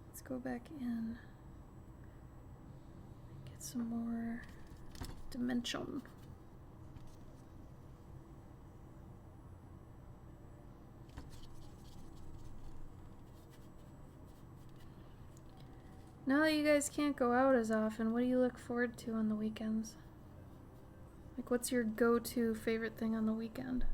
Let's go back in. Get some more dimension. Now that you guys can't go out as often, what do you look forward to on the weekends? Like, what's your go-to favorite thing on the weekend?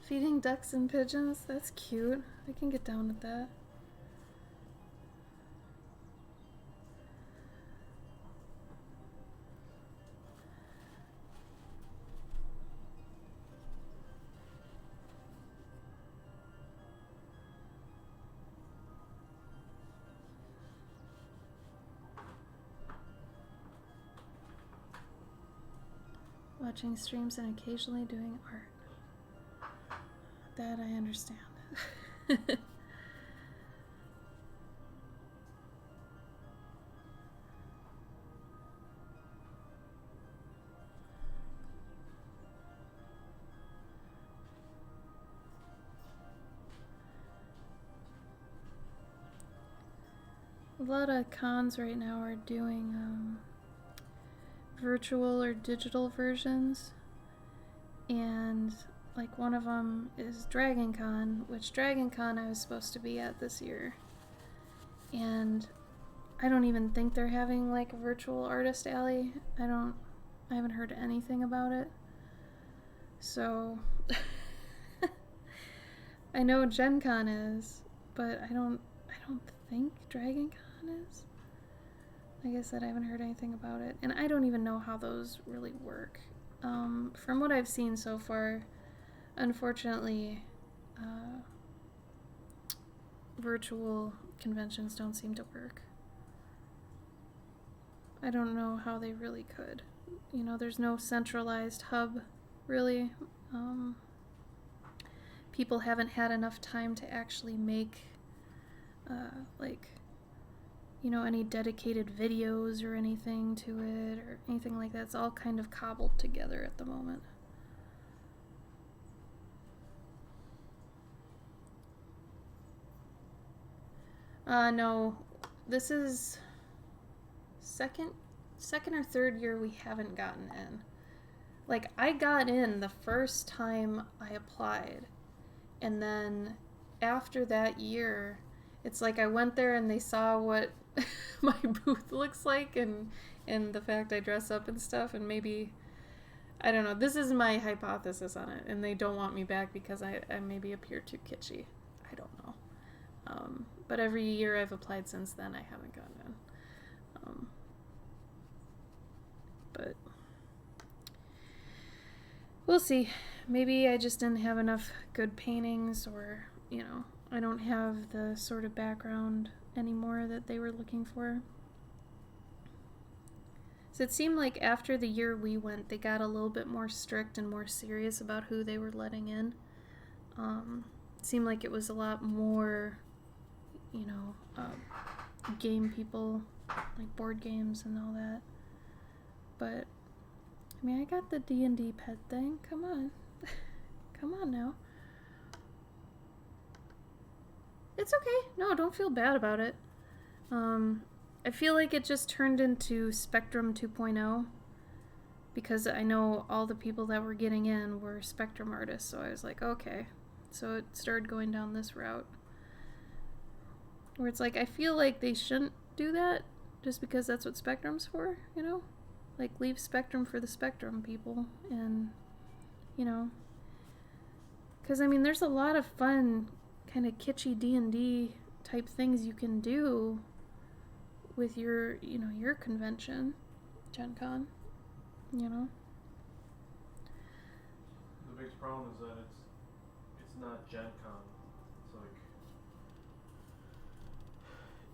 Feeding ducks and pigeons? That's cute. I can get down with that. Watching streams and occasionally doing art. That I understand. A lot of cons right now are doing virtual or digital versions, and like one of them is Dragon Con, which Dragon Con I was supposed to be at this year, and I don't even think they're having like a virtual artist alley. I haven't heard anything about it, so I know Gen Con is, but I don't think Dragon Con is. Like I said, I haven't heard anything about it, and I don't even know how those really work. From what I've seen so far, unfortunately, virtual conventions don't seem to work. I don't know how they really could. You know, there's no centralized hub, really. People haven't had enough time to actually make, like, you know, any dedicated videos or anything to it or anything like that. It's all kind of cobbled together at the moment. No, this is second or third year we haven't gotten in. Like, I got in the first time I applied, and then after that year, it's like I went there and they saw what my booth looks like and the fact I dress up and stuff, and maybe I don't know. This is my hypothesis on it, and they don't want me back because I maybe appear too kitschy. I don't know. But every year I've applied since then, I haven't gotten in. But we'll see. Maybe I just didn't have enough good paintings, or, you know, I don't have the sort of background anymore that they were looking for. So it seemed like after the year we went, they got a little bit more strict and more serious about who they were letting in. It seemed like it was a lot more, you know, game people, like board games and all that. But, I mean, I got the D&D pet thing. Come on. Come on now. It's okay. No, don't feel bad about it. I feel like it just turned into Spectrum 2.0 because I know all the people that were getting in were Spectrum artists, so I was like, okay. So it started going down this route. Where it's like, I feel like they shouldn't do that just because that's what Spectrum's for, you know? Like, leave Spectrum for the Spectrum people, and, you know. Because, I mean, there's a lot of fun, kind of kitschy D&D type things you can do with your, you know, your convention, Gen Con, you know. The biggest problem is that it's not Gen Con. It's like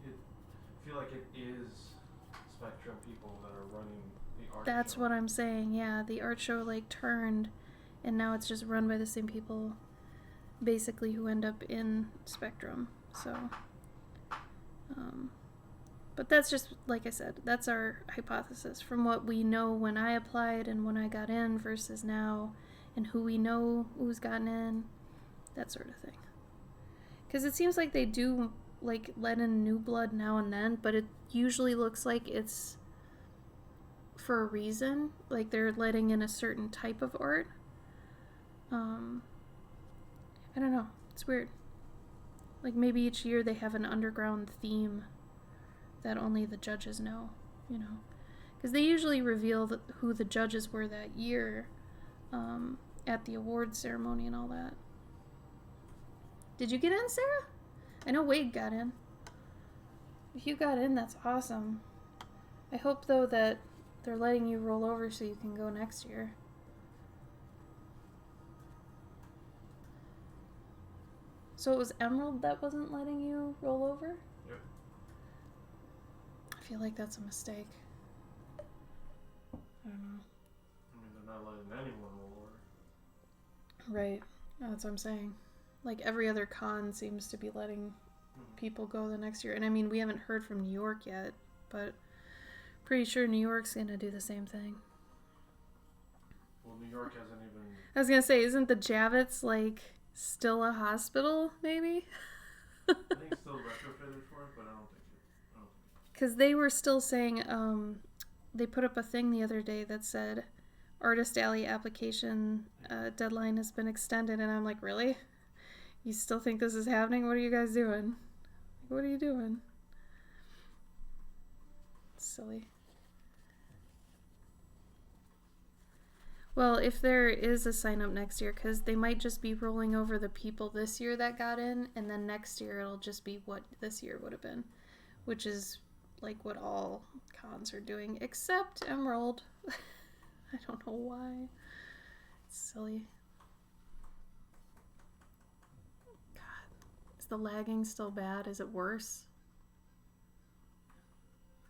I feel like it is Spectrum people that are running the art That's show. what I'm saying. Yeah, the art show like turned, and now it's just run by the same people, basically, who end up in Spectrum. So, but that's just, like I said, that's our hypothesis from what we know when I applied and when I got in versus now, and who we know who's gotten in, that sort of thing. Because it seems like they do like let in new blood now and then, but it usually looks like it's for a reason. Like they're letting in a certain type of art. I don't know. It's weird. Like maybe each year they have an underground theme that only the judges know, you know. Because they usually reveal who the judges were that year at the awards ceremony and all that. Did you get in, Sarah? I know Wade got in. If you got in, that's awesome. I hope, though, that they're letting you roll over so you can go next year. So it was Emerald that wasn't letting you roll over? Yep. I feel like that's a mistake. I don't know. I mean, they're not letting anyone roll over. Right. That's what I'm saying. Like every other con seems to be letting people go the next year. And I mean, we haven't heard from New York yet, but pretty sure New York's going to do the same thing. Well, New York hasn't even... I was going to say, isn't the Javits, like, still a hospital, maybe? I think it's still retrofitted for it, but I don't think it... Because they were still saying, they put up a thing the other day that said, Artist Alley application deadline has been extended, and I'm like, really? You still think this is happening? What are you guys doing? What are you doing? It's silly. Well, if there is a sign up next year, because they might just be rolling over the people this year that got in, and then next year it'll just be what this year would have been, which is like what all cons are doing, except Emerald. I don't know why. It's silly. God, is the lagging still bad? Is it worse?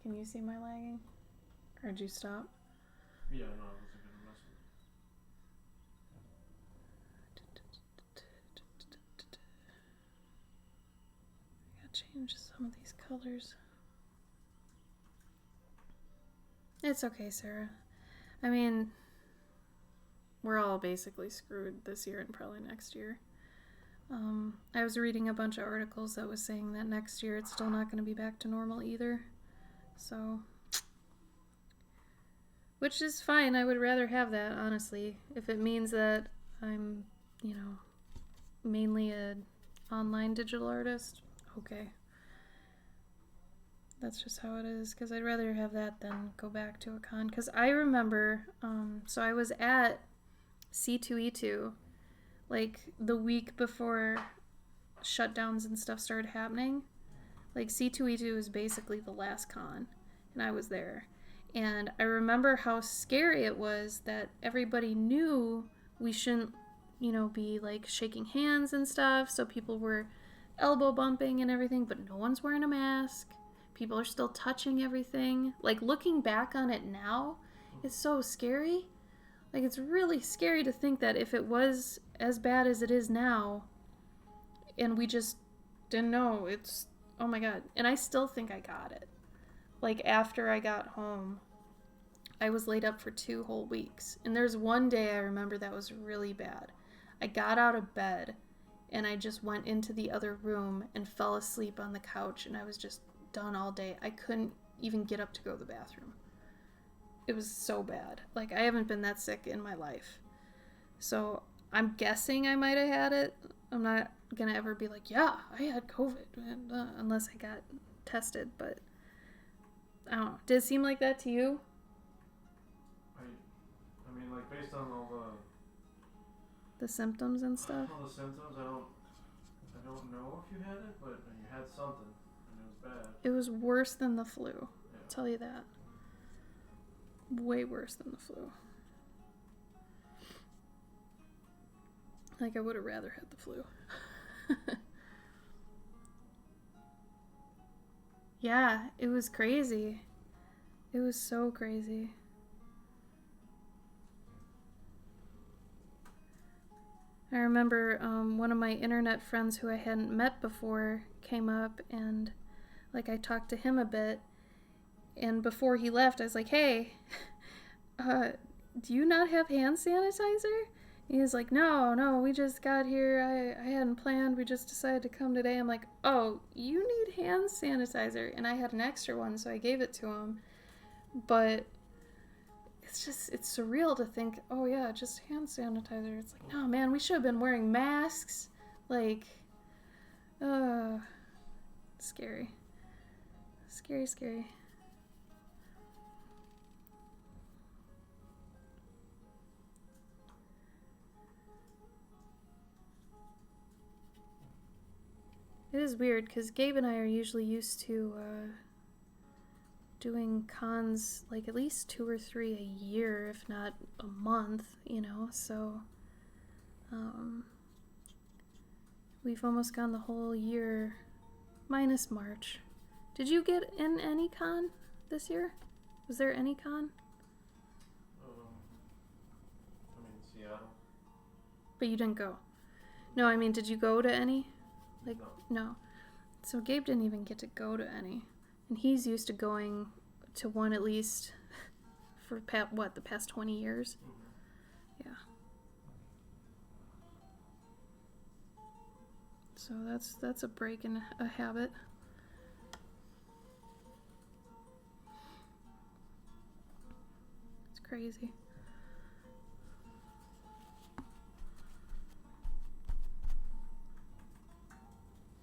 Can you see my lagging? Or did you stop? Yeah, no, I wasn't going to mess with it. I gotta change some of these colors. It's okay, Sarah. I mean, we're all basically screwed this year and probably next year. I was reading a bunch of articles that was saying that next year it's still not going to be back to normal either. So, which is fine. I would rather have that, honestly. If it means that I'm, you know, mainly an online digital artist, okay. That's just how it is, because I'd rather have that than go back to a con. Because I remember, so I was at C2E2 like the week before shutdowns and stuff started happening. Like C2E2 was basically the last con, and I was there. And I remember how scary it was that everybody knew we shouldn't, be like shaking hands and stuff. So people were elbow bumping and everything, but no one's wearing a mask. People are still touching everything. Like, looking back on it now, it's so scary. Like, it's really scary to think that if it was as bad as it is now, and we just didn't know, it's, oh my God. And I still think I got it. Like, after I got home, I was laid up for 2 whole weeks. And there's one day I remember that was really bad. I got out of bed, and I just went into the other room and fell asleep on the couch, and I was just done all day. I couldn't even get up to go to the bathroom. It was so bad. Like, I haven't been that sick in my life. So I'm guessing I might have had it. I'm not gonna ever be like, yeah, I had COVID, unless I got tested. But I don't know. Did it seem like that to you? I mean, like, based on all the symptoms and stuff. All the symptoms, I don't know if you had it, but you had something, and it was bad. It was worse than the flu. Yeah. I'll tell you that. Way worse than the flu. Like, I would have rather had the flu. Yeah, it was crazy. It was so crazy. I remember one of my internet friends who I hadn't met before came up, and like I talked to him a bit, and before he left I was like, hey, do you not have hand sanitizer? And he was like, no, we just got here, I hadn't planned, we just decided to come today. I'm like, oh, you need hand sanitizer. And I had an extra one, so I gave it to him. But it's surreal to think, oh yeah, just hand sanitizer. It's like, no man, we should have been wearing masks. Like, scary. Scary. It is weird, because Gabe and I are usually used to doing cons like at least 2 or 3 a year, if not a month, so we've almost gone the whole year, minus March. Did you get in any con this year? Was there any con? Seattle. But you didn't go? No, I mean, did you go to any? Like, no. So Gabe didn't even get to go to any. And he's used to going to one at least for the past 20 years? Mm-hmm. Yeah. So that's a break in a habit. It's crazy.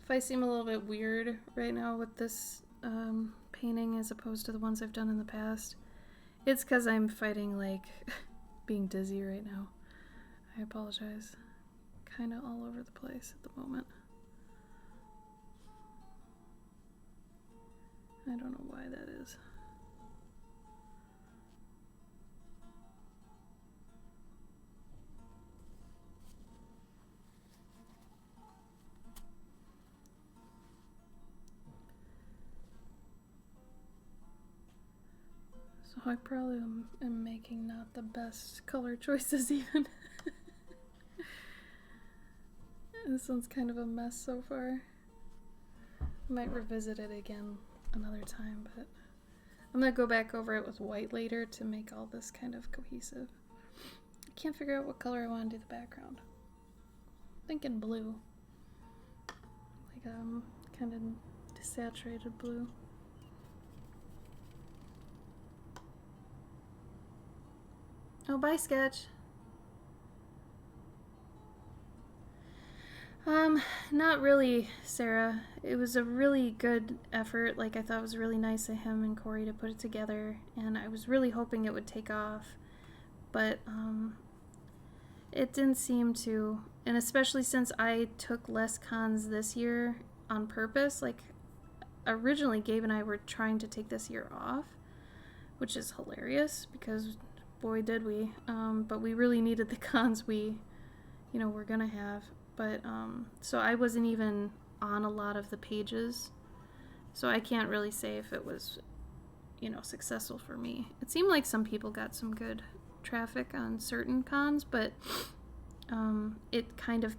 If I seem a little bit weird right now with this painting as opposed to the ones I've done in the past, it's because I'm fighting like being dizzy right now. I apologize. Kind of all over the place at the moment. I don't know why that is. So I probably am making not the best color choices even. This one's kind of a mess so far. I might revisit it again another time, but I'm gonna go back over it with white later to make all this kind of cohesive. I can't figure out what color I want to do the background. I'm thinking blue. Like kind of desaturated blue. Oh, bye, Sketch. Not really, Sarah. It was a really good effort. Like, I thought it was really nice of him and Corey to put it together, and I was really hoping it would take off. But, it didn't seem to. And especially since I took less cons this year on purpose, like, originally Gabe and I were trying to take this year off, which is hilarious because boy did we. But we really needed the cons we, were gonna have. But, so I wasn't even on a lot of the pages. So I can't really say if it was, successful for me. It seemed like some people got some good traffic on certain cons, but it kind of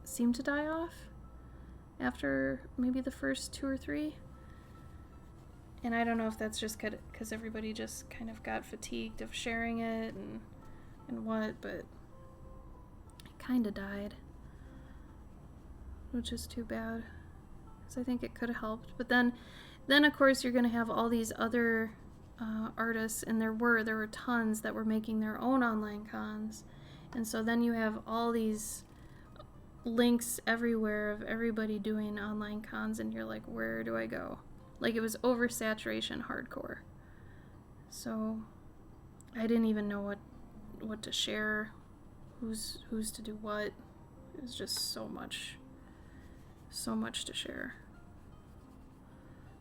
seemed to die off after maybe the first 2 or 3. And I don't know if that's just because everybody just kind of got fatigued of sharing it and what, but kind of died, which is too bad because I think it could have helped. But then of course you're going to have all these other artists, and there were tons that were making their own online cons, and so then you have all these links everywhere of everybody doing online cons, and you're like, where do I go? Like, it was oversaturation hardcore. So I didn't even know what to share, who's to do what. It was just so much to share,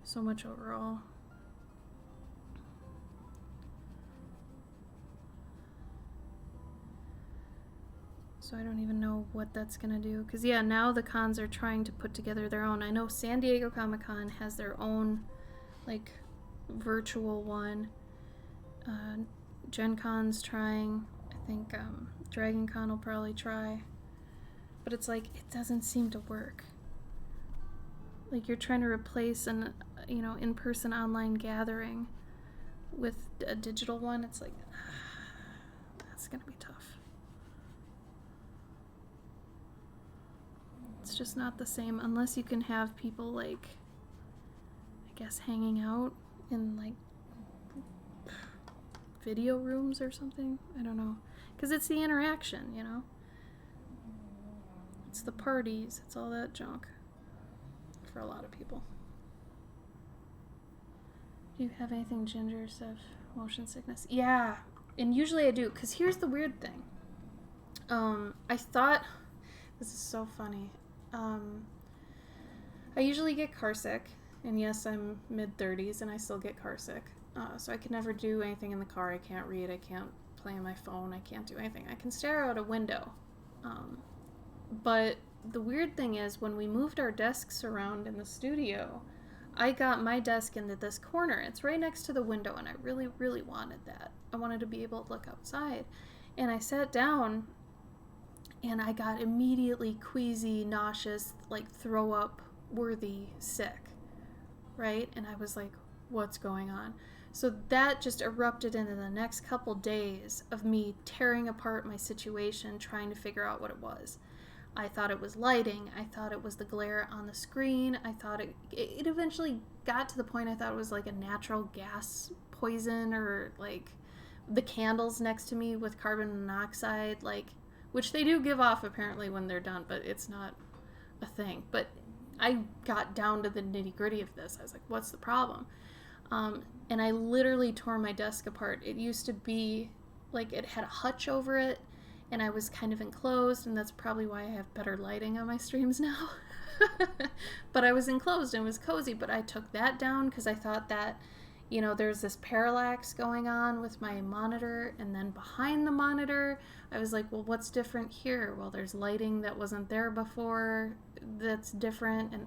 so much overall. So I don't even know what that's gonna do, because now the cons are trying to put together their own. I know San Diego Comic-Con has their own like virtual one. Gen Con's trying. I think Dragon Con will probably try. But it's like, it doesn't seem to work. Like, you're trying to replace an in-person online gathering with a digital one. It's like, that's gonna be tough. It's just not the same unless you can have people, like, I guess, hanging out in like video rooms or something. I don't know, because it's the interaction, it's the parties, it's all that junk for a lot of people. Do you have anything, Ginger? Stuff, motion sickness? Yeah, and usually I do, because here's the weird thing. I thought, this is so funny. I usually get car sick, and yes, I'm mid-30s and I still get car sick. So I can never do anything in the car. I can't read, I can't play on my phone, I can't do anything. I can stare out a window. But the weird thing is, when we moved our desks around in the studio, I got my desk into this corner. It's right next to the window, and I really, really wanted that. I wanted to be able to look outside. And I sat down, and I got immediately queasy, nauseous, like throw-up worthy sick, right? And I was like, what's going on? So that just erupted into the next couple days of me tearing apart my situation, trying to figure out what it was. I thought it was lighting. I thought it was the glare on the screen. I thought it eventually got to the point I thought it was like a natural gas poison, or like the candles next to me with carbon monoxide, like, which they do give off apparently when they're done, but it's not a thing. But I got down to the nitty-gritty of this. I was like, what's the problem? And I literally tore my desk apart. It used to be like it had a hutch over it, and I was kind of enclosed, and that's probably why I have better lighting on my streams now. But I was enclosed and it was cozy, but I took that down because I thought that, there's this parallax going on with my monitor, and then behind the monitor, I was like, well, what's different here? Well, there's lighting that wasn't there before that's different, and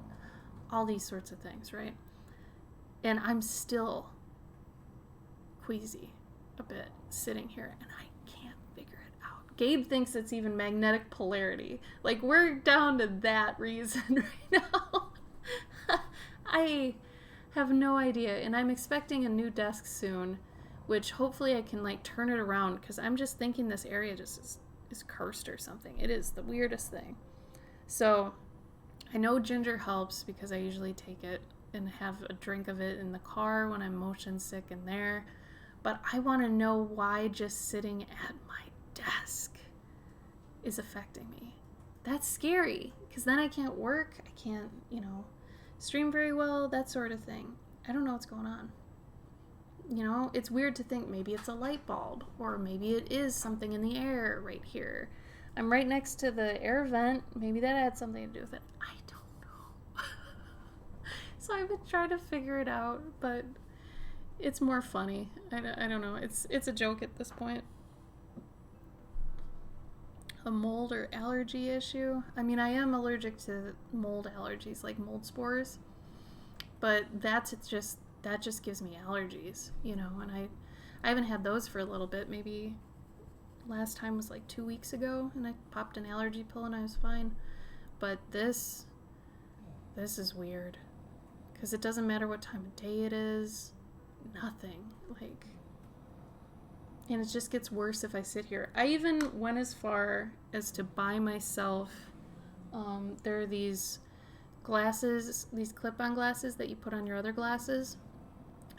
all these sorts of things, right? And I'm still queasy a bit sitting here, and I can't figure it out. Gabe thinks it's even magnetic polarity. Like, we're down to that reason right now. I have no idea, and I'm expecting a new desk soon, which hopefully I can like turn it around, because I'm just thinking this area just is cursed or something. It is the weirdest thing. So I know ginger helps because I usually take it and have a drink of it in the car when I'm motion sick in there, but I want to know why just sitting at my desk is affecting me. that's scary, because then I can't work, I can't, stream very well, that sort of thing. I don't know what's going on. It's weird to think maybe it's a light bulb, or maybe it is something in the air right here. I'm right next to the air vent. Maybe that had something to do with it. I don't know. So I've been trying to figure it out, but it's more funny. I don't know. It's a joke at this point. A mold or allergy issue. I mean, I am allergic to mold allergies, like mold spores, but that just gives me allergies, and I haven't had those for a little bit. Maybe last time was like 2 weeks ago, and I popped an allergy pill and I was fine. But this is weird, because it doesn't matter what time of day it is, nothing, and it just gets worse if I sit here. I even went as far as to buy myself, there are these glasses, these clip-on glasses that you put on your other glasses,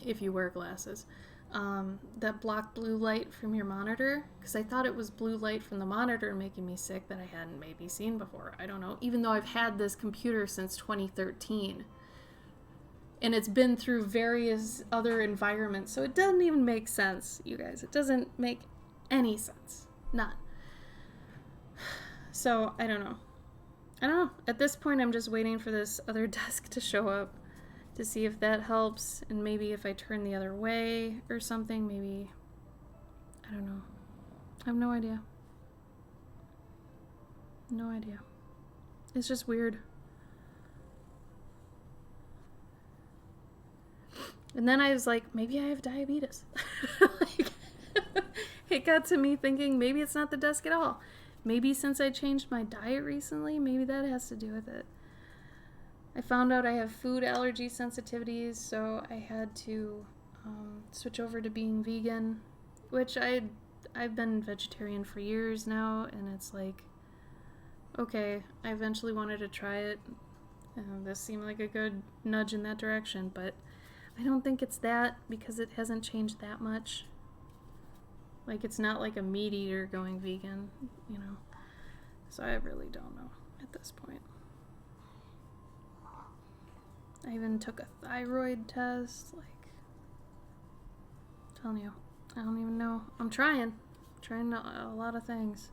if you wear glasses, that block blue light from your monitor, because I thought it was blue light from the monitor making me sick that I hadn't maybe seen before. I don't know, even though I've had this computer since 2013. And it's been through various other environments, so it doesn't even make sense, you guys. It doesn't make any sense. None. So, I don't know. At this point, I'm just waiting for this other desk to show up to see if that helps, and maybe if I turn the other way or something, maybe, I don't know. I have no idea. No idea. It's just weird. And then I was like, maybe I have diabetes. It got to me thinking maybe it's not the desk at all. Maybe since I changed my diet recently, maybe that has to do with it. I found out I have food allergy sensitivities, so I had to switch over to being vegan, which I've been vegetarian for years now, and it's like, okay, I eventually wanted to try it. This seemed like a good nudge in that direction, but I don't think it's that, because it hasn't changed that much. Like, it's not like a meat eater going vegan, So I really don't know at this point. I even took a thyroid test, I'm telling you, I don't even know. I'm trying a lot of things.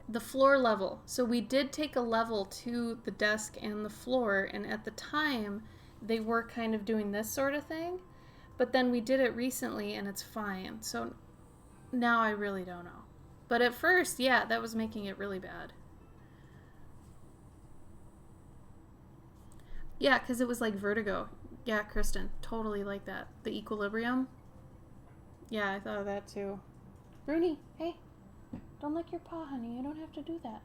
The floor level. So we did take a level to the desk and the floor, and at the time they were kind of doing this sort of thing, but then we did it recently and it's fine. So now I really don't know. But at first, yeah, that was making it really bad. Yeah, because it was like vertigo. Yeah, Kristen, totally like that. The equilibrium. Yeah, I thought of that too. Rooney, hey. Don't lick your paw, honey. You don't have to do that.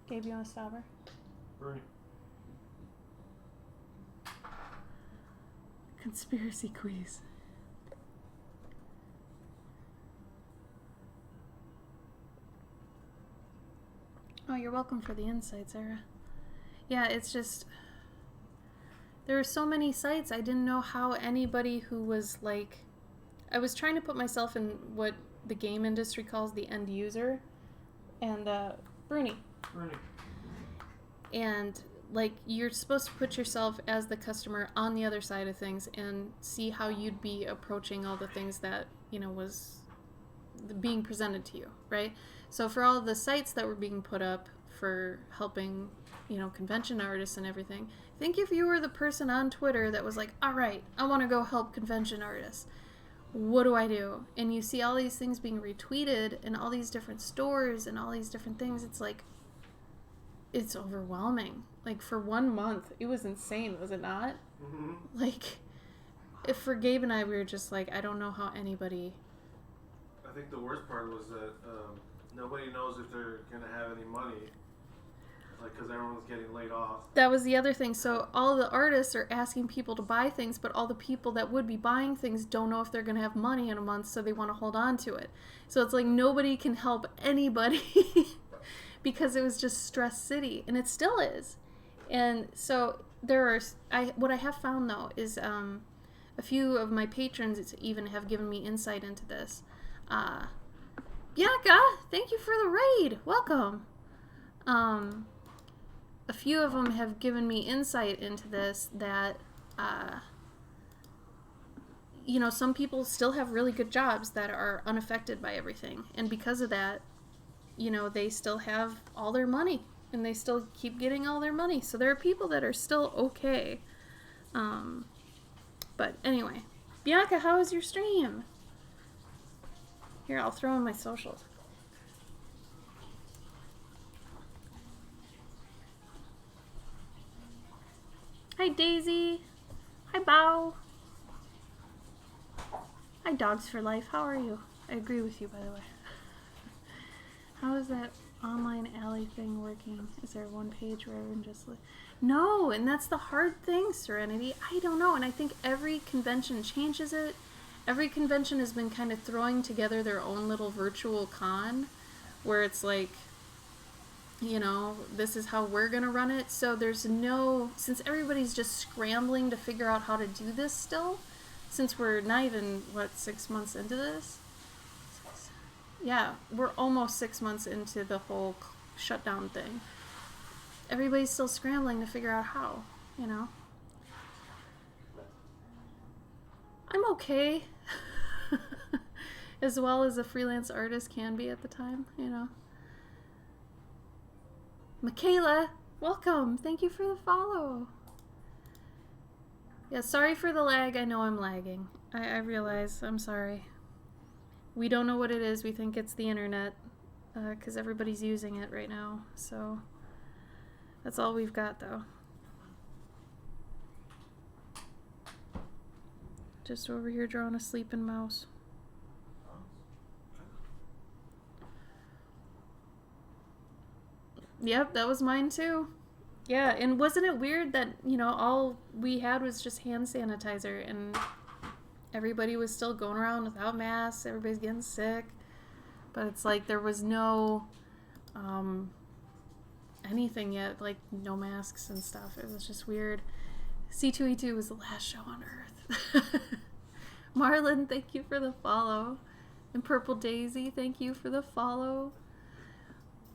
Gabe, you want to stop her? Bernie. Conspiracy quiz. Oh, you're welcome for the insight, Sarah. Yeah, it's just... There are so many sites, I didn't know how anybody who was like... I was trying to put myself in what the game industry calls the end user. And, Bruni. And, like, you're supposed to put yourself as the customer on the other side of things and see how you'd be approaching all the things that, was being presented to you, right? So for all the sites that were being put up for helping, convention artists and everything, think if you were the person on Twitter that was like, all right, I want to go help convention artists. What do I do? And you see all these things being retweeted and all these different stores and all these different things. It's like, it's overwhelming. Like, for 1 month, it was insane, was it not? Mm-hmm. Like, if for Gabe and I, we were just like, I don't know how anybody... I think the worst part was that nobody knows if they're going to have any money. Like, because everyone's getting laid off. That was the other thing. So all the artists are asking people to buy things, but all the people that would be buying things don't know if they're going to have money in a month, so they want to hold on to it. So it's like nobody can help anybody because it was just stress city, and it still is. And so what I have found though is a few of my patrons even have given me insight into this. Bianca, thank you for the raid. Welcome. A few of them have given me insight into this that, you know, some people still have really good jobs that are unaffected by everything. And because of that, you know, they still have all their money and they still keep getting all their money. So there are people that are still okay. But anyway, Bianca, how was your stream? Here, I'll throw in my socials. Hi, Daisy. Hi, Bao. Hi, Dogs for Life. How are you? I agree with you, by the way. How is that online alley thing working? Is there one page where everyone just... No, and that's the hard thing, Serenity. I don't know, and I think every convention changes it. Every convention has been kind of throwing together their own little virtual con, where it's like, you know, this is how we're going to run it. So there's no... Since everybody's just scrambling to figure out how to do this still, since we're not even, 6 months into this? Yeah, we're almost 6 months into the whole shutdown thing. Everybody's still scrambling to figure out how, you know? I'm okay. As well as a freelance artist can be at the time, you know? Michaela, welcome. Thank you for the follow. Yeah, sorry for the lag. I know I'm lagging. I realize. I'm sorry. We don't know what it is. We think it's the internet because everybody's using it right now. So that's all we've got, though. Just over here drawing a sleeping mouse. Yep, that was mine too. Yeah, and wasn't it weird that, you know, all we had was just hand sanitizer and everybody was still going around without masks, everybody's getting sick. But it's like there was no anything yet, like no masks and stuff. It was just weird. C2E2 was the last show on Earth. Marlon, thank you for the follow. And Purple Daisy, thank you for the follow.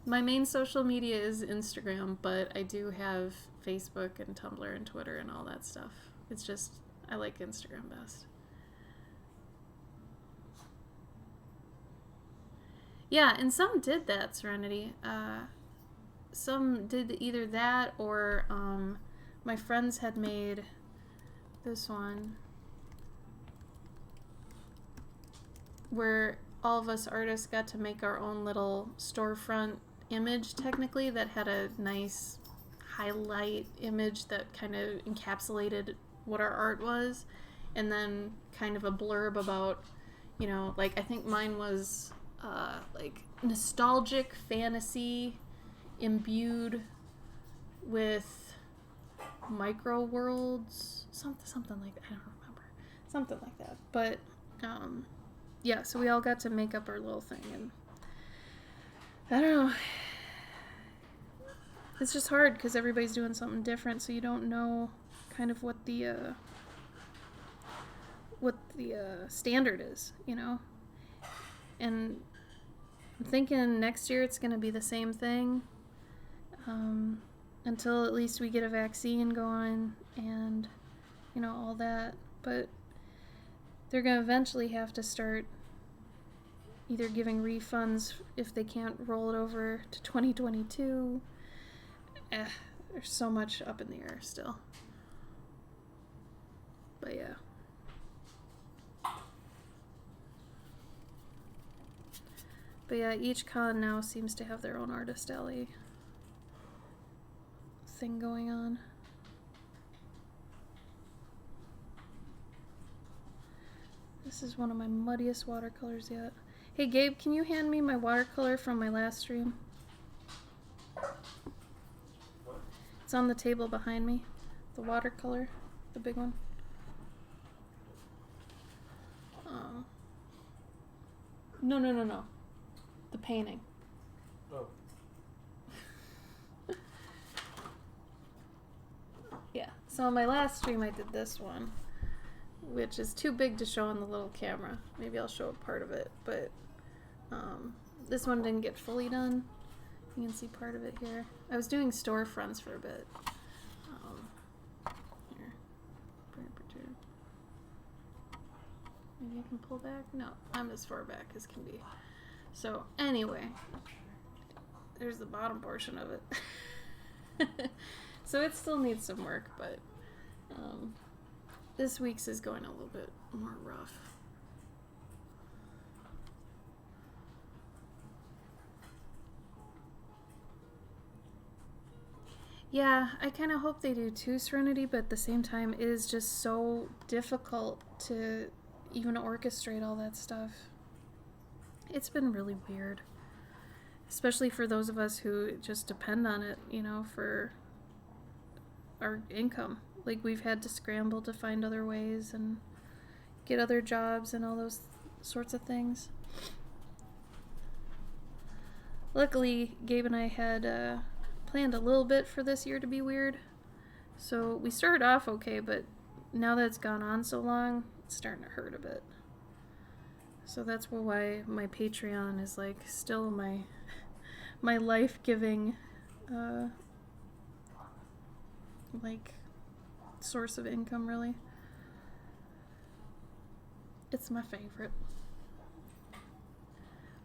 My main social media is Instagram, but I do have Facebook and Tumblr and Twitter and all that stuff. It's just, I like Instagram best. Yeah, and some did that, Serenity. Some did either that or my friends had made this one where all of us artists got to make our own little storefront image, technically, that had a nice highlight image that kind of encapsulated what our art was, and then kind of a blurb about, you know, like, I think mine was like nostalgic fantasy imbued with micro worlds, something like that. I don't remember, something like that. But yeah, so we all got to make up our little thing, and I don't know. It's just hard because everybody's doing something different, so you don't know kind of what the standard is, you know. And I'm thinking next year it's going to be the same thing until at least we get a vaccine going and, you know, all that. But they're going to eventually have to start either giving refunds if they can't roll it over to 2022. There's so much up in the air still. But yeah. But yeah, each con now seems to have their own artist alley thing going on. This is one of my muddiest watercolors yet. Hey Gabe, can you hand me my watercolor from my last stream? What? It's on the table behind me. The watercolor, the big one. No. The painting. Oh. Yeah. So on my last stream I did this one, which is too big to show on the little camera. Maybe I'll show a part of it, but this one didn't get fully done. You can see part of it here. I was doing storefronts for a bit. Here. Maybe I can pull back? No, I'm as far back as can be. So anyway, there's the bottom portion of it. So it still needs some work, but this week's is going a little bit more rough. Yeah, I kind of hope they do too, Serenity, but at the same time, it is just so difficult to even orchestrate all that stuff. It's been really weird, especially for those of us who just depend on it, you know, for our income. Like, we've had to scramble to find other ways and get other jobs and all those sorts of things. Luckily, Gabe and I had planned a little bit for this year to be weird. So we started off okay, but now that it's gone on so long, it's starting to hurt a bit. So that's why my Patreon is like still my life-giving like source of income, really. It's my favorite.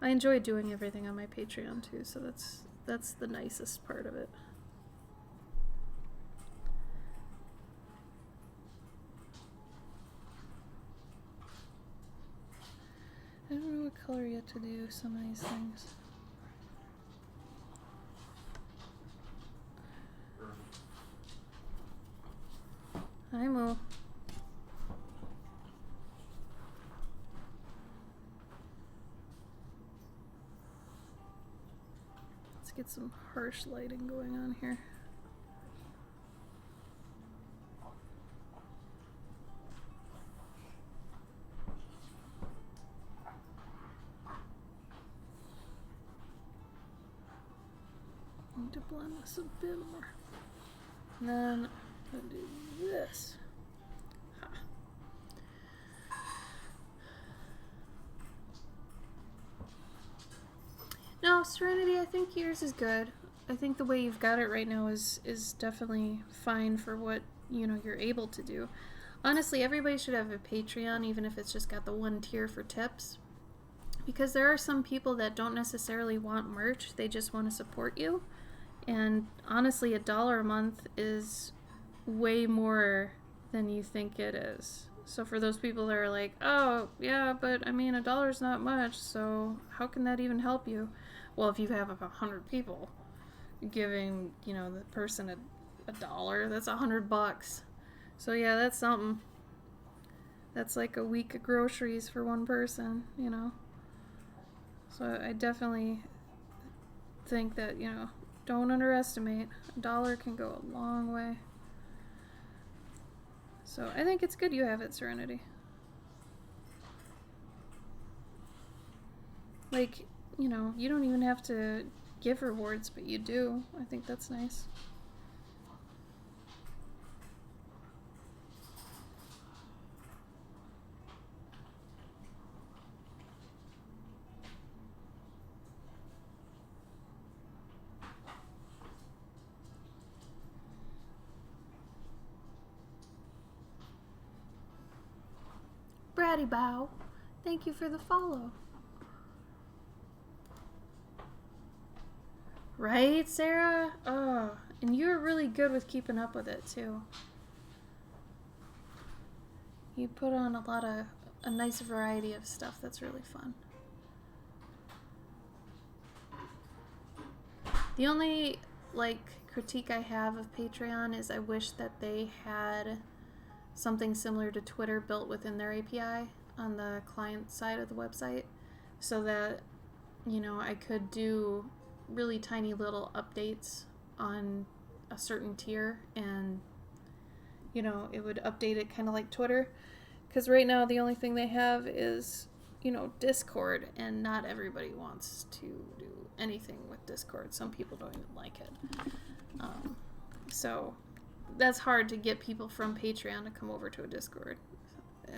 I enjoy doing everything on my Patreon too, so that's the nicest part of it. I don't know what color yet to do some of these things. Hi, Mo. Let's get some harsh lighting going on here. Need to blend this a bit more. And then I'm gonna do this. Ha. No, Serenity, I think yours is good. I think the way you've got it right now is definitely fine for what, you know, you're able to do. Honestly, everybody should have a Patreon, even if it's just got the one tier for tips. Because there are some people that don't necessarily want merch, they just want to support you. And honestly, $1 a month is way more than you think it is. So for those people that are like, oh, yeah, but I mean, $1 is not much, so how can that even help you? Well, if you have 100 people giving, you know, the person a dollar, that's $100. So yeah, that's something. That's like a week of groceries for one person, you know. So I definitely think that, you know, don't underestimate. $1 can go a long way. So I think it's good you have it, Serenity. Like, you know, you don't even have to give rewards, but you do. I think that's nice. Bratty Bow, thank you for the follow. Right, Sarah? Oh, and you're really good with keeping up with it, too. You put on a nice variety of stuff that's really fun. The only, like, critique I have of Patreon is I wish that they had something similar to Twitter built within their API on the client side of the website, so that, you know, I could do really tiny little updates on a certain tier, and, you know, it would update it kind of like Twitter, because right now the only thing they have is, you know, Discord, and not everybody wants to do anything with Discord. Some people don't even like it. So that's hard to get people from Patreon to come over to a Discord. So,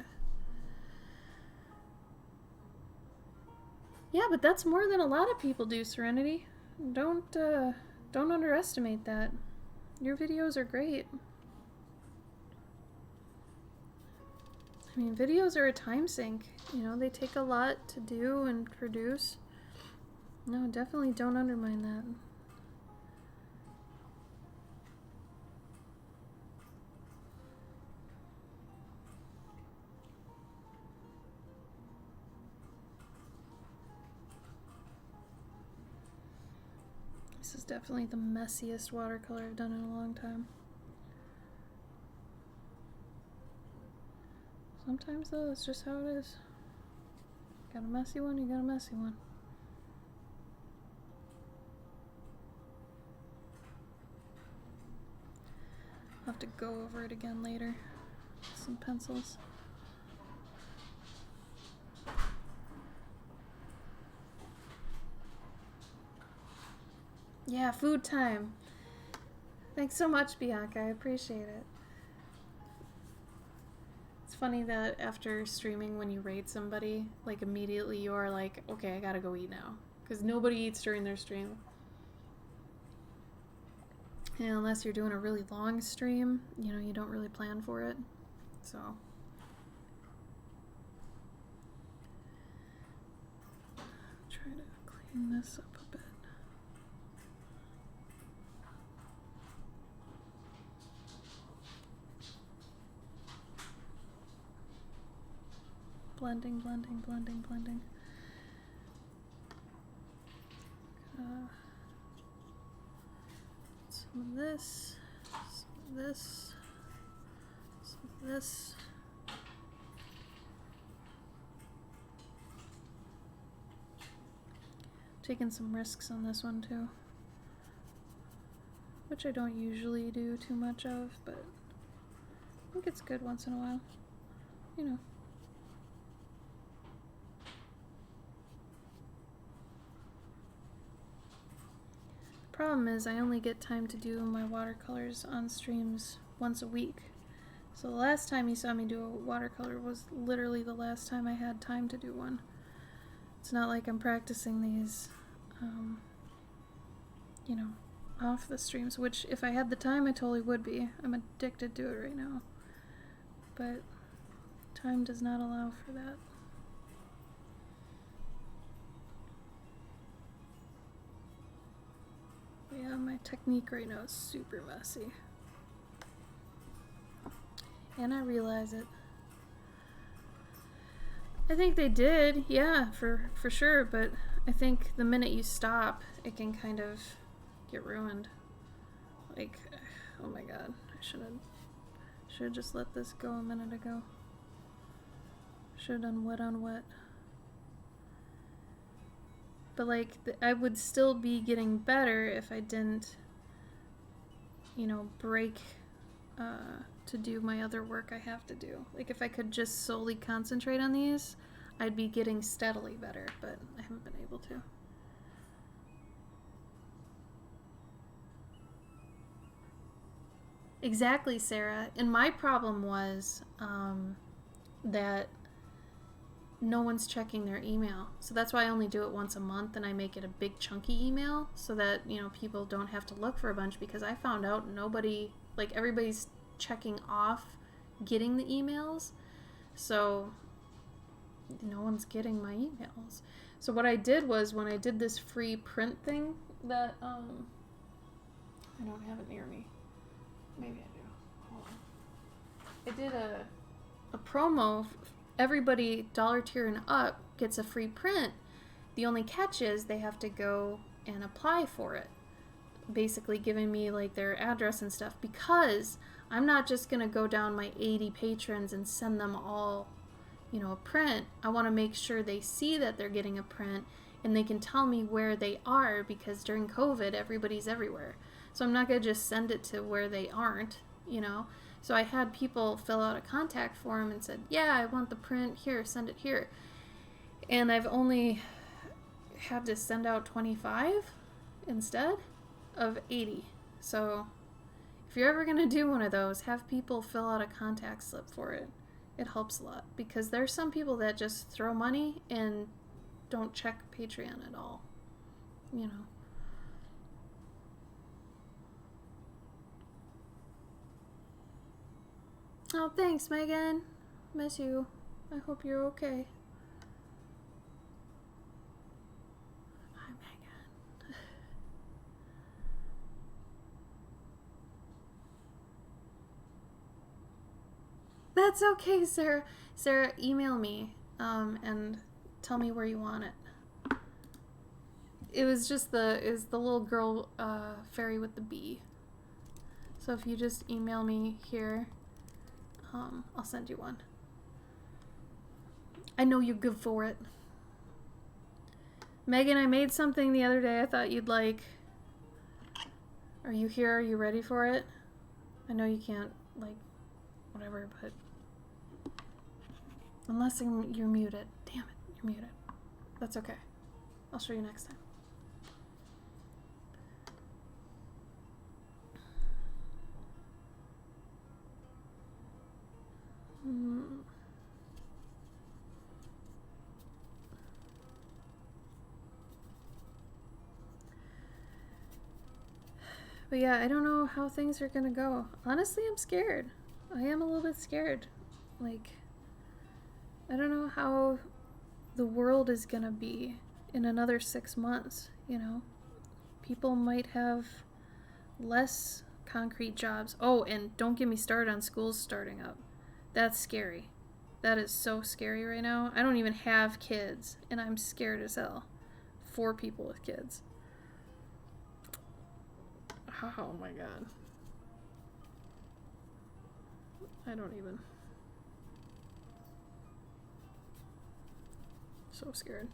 yeah, but that's more than a lot of people do, Serenity. Don't underestimate that. Your videos are great. I mean, videos are a time sink. You know, they take a lot to do and produce. No, definitely don't undermine that. This is definitely the messiest watercolor I've done in a long time. Sometimes, though, that's just how it is. Got a messy one, you got a messy one. I'll have to go over it again later with some pencils. Yeah, food time. Thanks so much, Bianca. I appreciate it. It's funny that after streaming, when you raid somebody, like immediately you're like, okay, I gotta go eat now. Because nobody eats during their stream. And unless you're doing a really long stream, you know, you don't really plan for it. So. Try to clean this up a bit. Blending, blending, blending, blending. Some of this, some of this, some of this. Taking some risks on this one too, which I don't usually do too much of, but I think it's good once in a while, you know. Problem is I only get time to do my watercolors on streams once a week. So the last time you saw me do a watercolor was literally the last time I had time to do one. It's not like I'm practicing these, you know, off the streams, which if I had the time I totally would be. I'm addicted to it right now. But time does not allow for that. Yeah, my technique right now is super messy. And I realize it. I think they did, yeah, for sure, but I think the minute you stop, it can kind of get ruined. Like, oh my god, I should have just let this go a minute ago. Should have done wet on wet. But like, I would still be getting better if I didn't, you know, break to do my other work I have to do. Like, if I could just solely concentrate on these, I'd be getting steadily better, but I haven't been able to. Exactly, Sarah. And my problem was that no one's checking their email. So that's why I only do it once a month, and I make it a big chunky email so that, you know, people don't have to look for a bunch, because I found out nobody, like, everybody's checking off getting the emails. So no one's getting my emails. So what I did was, when I did this free print thing that I don't have it near me. Maybe I do. Hold on. I did a promo. Everybody dollar tier and up gets a free print. The only catch is they have to go and apply for it, basically giving me like their address and stuff, because I'm not just gonna go down my 80 patrons and send them all, you know, a print. I want to make sure they see that they're getting a print and they can tell me where they are, because during COVID everybody's everywhere. So I'm not gonna just send it to where they aren't, you know. So I had people fill out a contact form and said, yeah, I want the print here, send it here. And I've only had to send out 25 instead of 80. So If you're ever going to do one of those, have people fill out a contact slip for it. It helps a lot, because there's some people that just throw money and don't check Patreon at all. You know. Oh, thanks, Megan. Miss you. I hope you're okay. Hi, Megan. That's okay, Sarah. Sarah, email me and tell me where you want it. It was just the little girl fairy with the bee. So if you just email me here, I'll send you one. I know you're good for it. Megan, I made something the other day I thought you'd like. Are you here? Are you ready for it? I know you can't, like, whatever, but... Unless you're muted. Damn it, you're muted. That's okay. I'll show you next time. But yeah, I don't know how things are gonna go. Honestly, I'm scared. I am a little bit scared. Like, I don't know how the world is gonna be in another 6 months, you know? People might have less concrete jobs. Oh, and don't get me started on schools starting up. That's scary. That is so scary right now. I don't even have kids, and I'm scared as hell for people with kids. Oh my god. I don't even. So scared.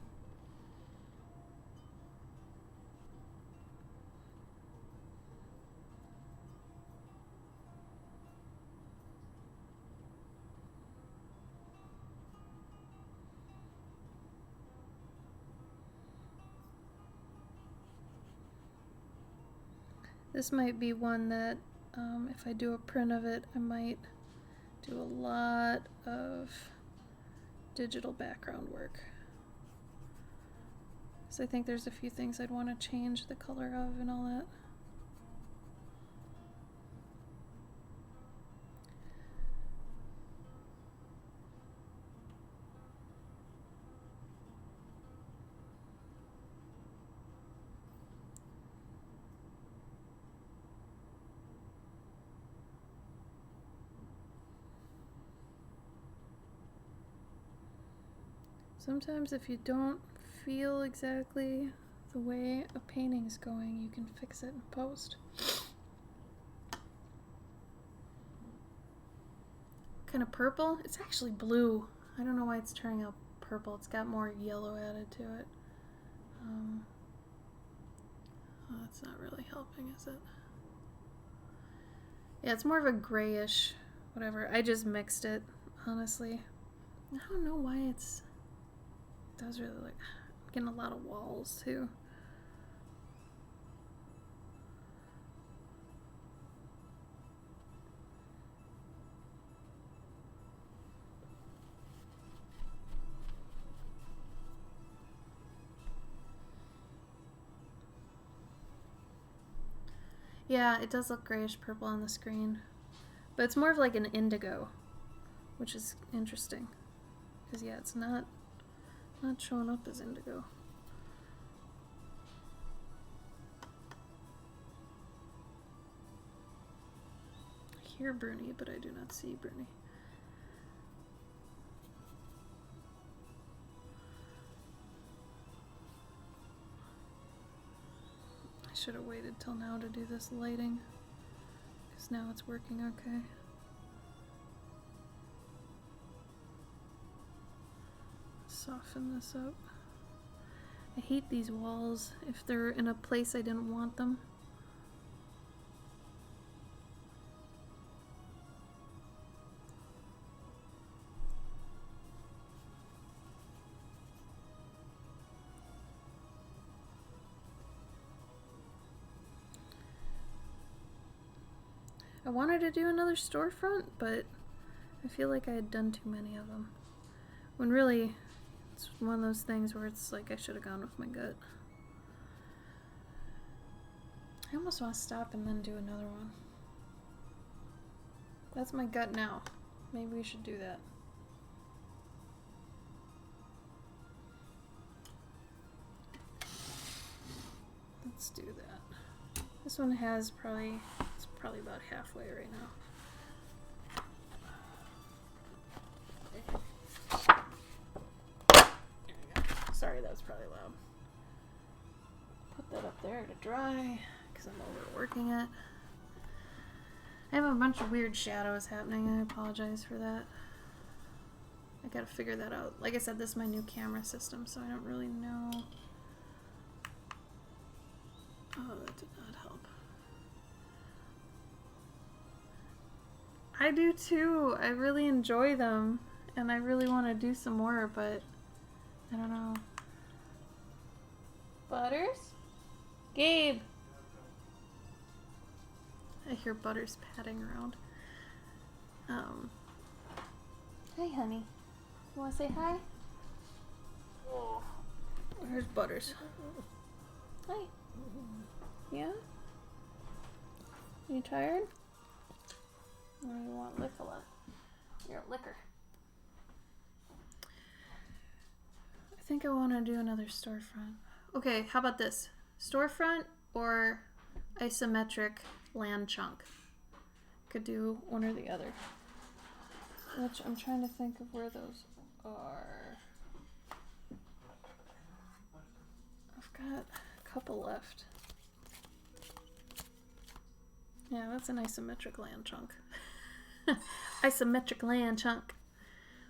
This might be one that, if I do a print of it, I might do a lot of digital background work. So I think there's a few things I'd want to change the color of and all that. Sometimes if you don't feel exactly the way a painting's going, you can fix it in post. Kind of purple? It's actually blue. I don't know why it's turning out purple. It's got more yellow added to it. Oh, that's not really helping, is it? Yeah, it's more of a grayish, whatever. I just mixed it, honestly. I don't know why it does really look... I'm getting a lot of walls, too. Yeah, it does look grayish purple on the screen. But it's more of like an indigo, which is interesting. Because yeah, it's not showing up as indigo. I hear Bruni, but I do not see Bruni. I should have waited till now to do this lighting, because now it's working okay. Soften this up. I hate these walls if they're in a place I didn't want them. I wanted to do another storefront, but I feel like I had done too many of them. When really, it's one of those things where it's like I should have gone with my gut. I almost want to stop and then do another one. That's my gut now. Maybe we should do that. Let's do that. This one has it's probably about halfway right now. There we go. Sorry, that was probably loud. Put that up there to dry because I'm overworking it. I have a bunch of weird shadows happening. I apologize for that. I gotta figure that out. Like I said, this is my new camera system, so I don't really know. Oh, that did not help. I do too. I really enjoy them, and I really want to do some more, but I don't know. Butters? Gabe! I hear Butters padding around. Hi, honey. You want to say hi? Oh. Here's Butters. Hi. Yeah? You tired? Or you want lick a lot? You're a licker. I think I want to do another storefront. Okay, how about this? Storefront or isometric land chunk? Could do one or the other. Which I'm trying to think of where those are. I've got a couple left. Yeah, that's an isometric land chunk. Isometric land chunk.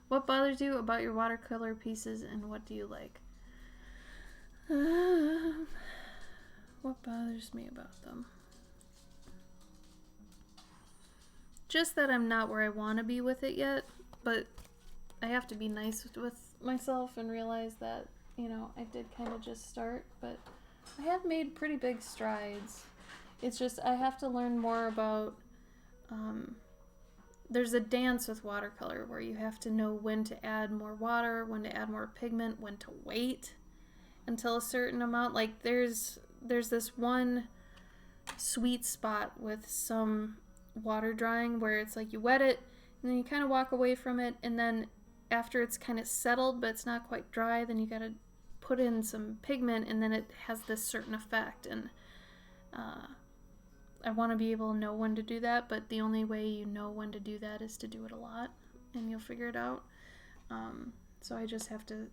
What bothers you about your watercolor pieces and what do you like? What bothers me about them? Just that I'm not where I want to be with it yet, but I have to be nice with myself and realize that, you know, I did kind of just start, but I have made pretty big strides. It's just I have to learn more about, there's a dance with watercolor where you have to know when to add more water, when to add more pigment, when to wait until a certain amount. Like there's this one sweet spot with some water drying where it's like you wet it and then you kind of walk away from it, and then after it's kind of settled but it's not quite dry, then you got to put in some pigment and then it has this certain effect. And I want to be able to know when to do that, but the only way you know when to do that is to do it a lot and you'll figure it out. So I just have to,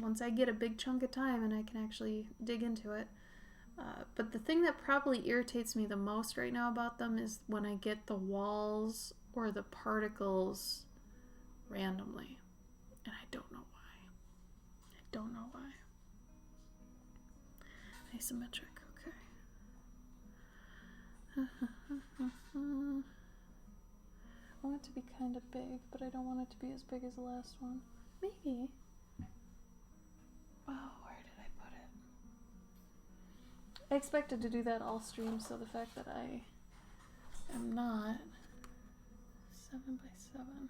once I get a big chunk of time and I can actually dig into it. But the thing that probably irritates me the most right now about them is when I get the walls or the particles randomly. And I don't know why. I don't know why. Isometric, okay. I want it to be kind of big, but I don't want it to be as big as the last one. Maybe. Oh, where did I put it? I expected to do that all stream, so the fact that I am not. 7x7.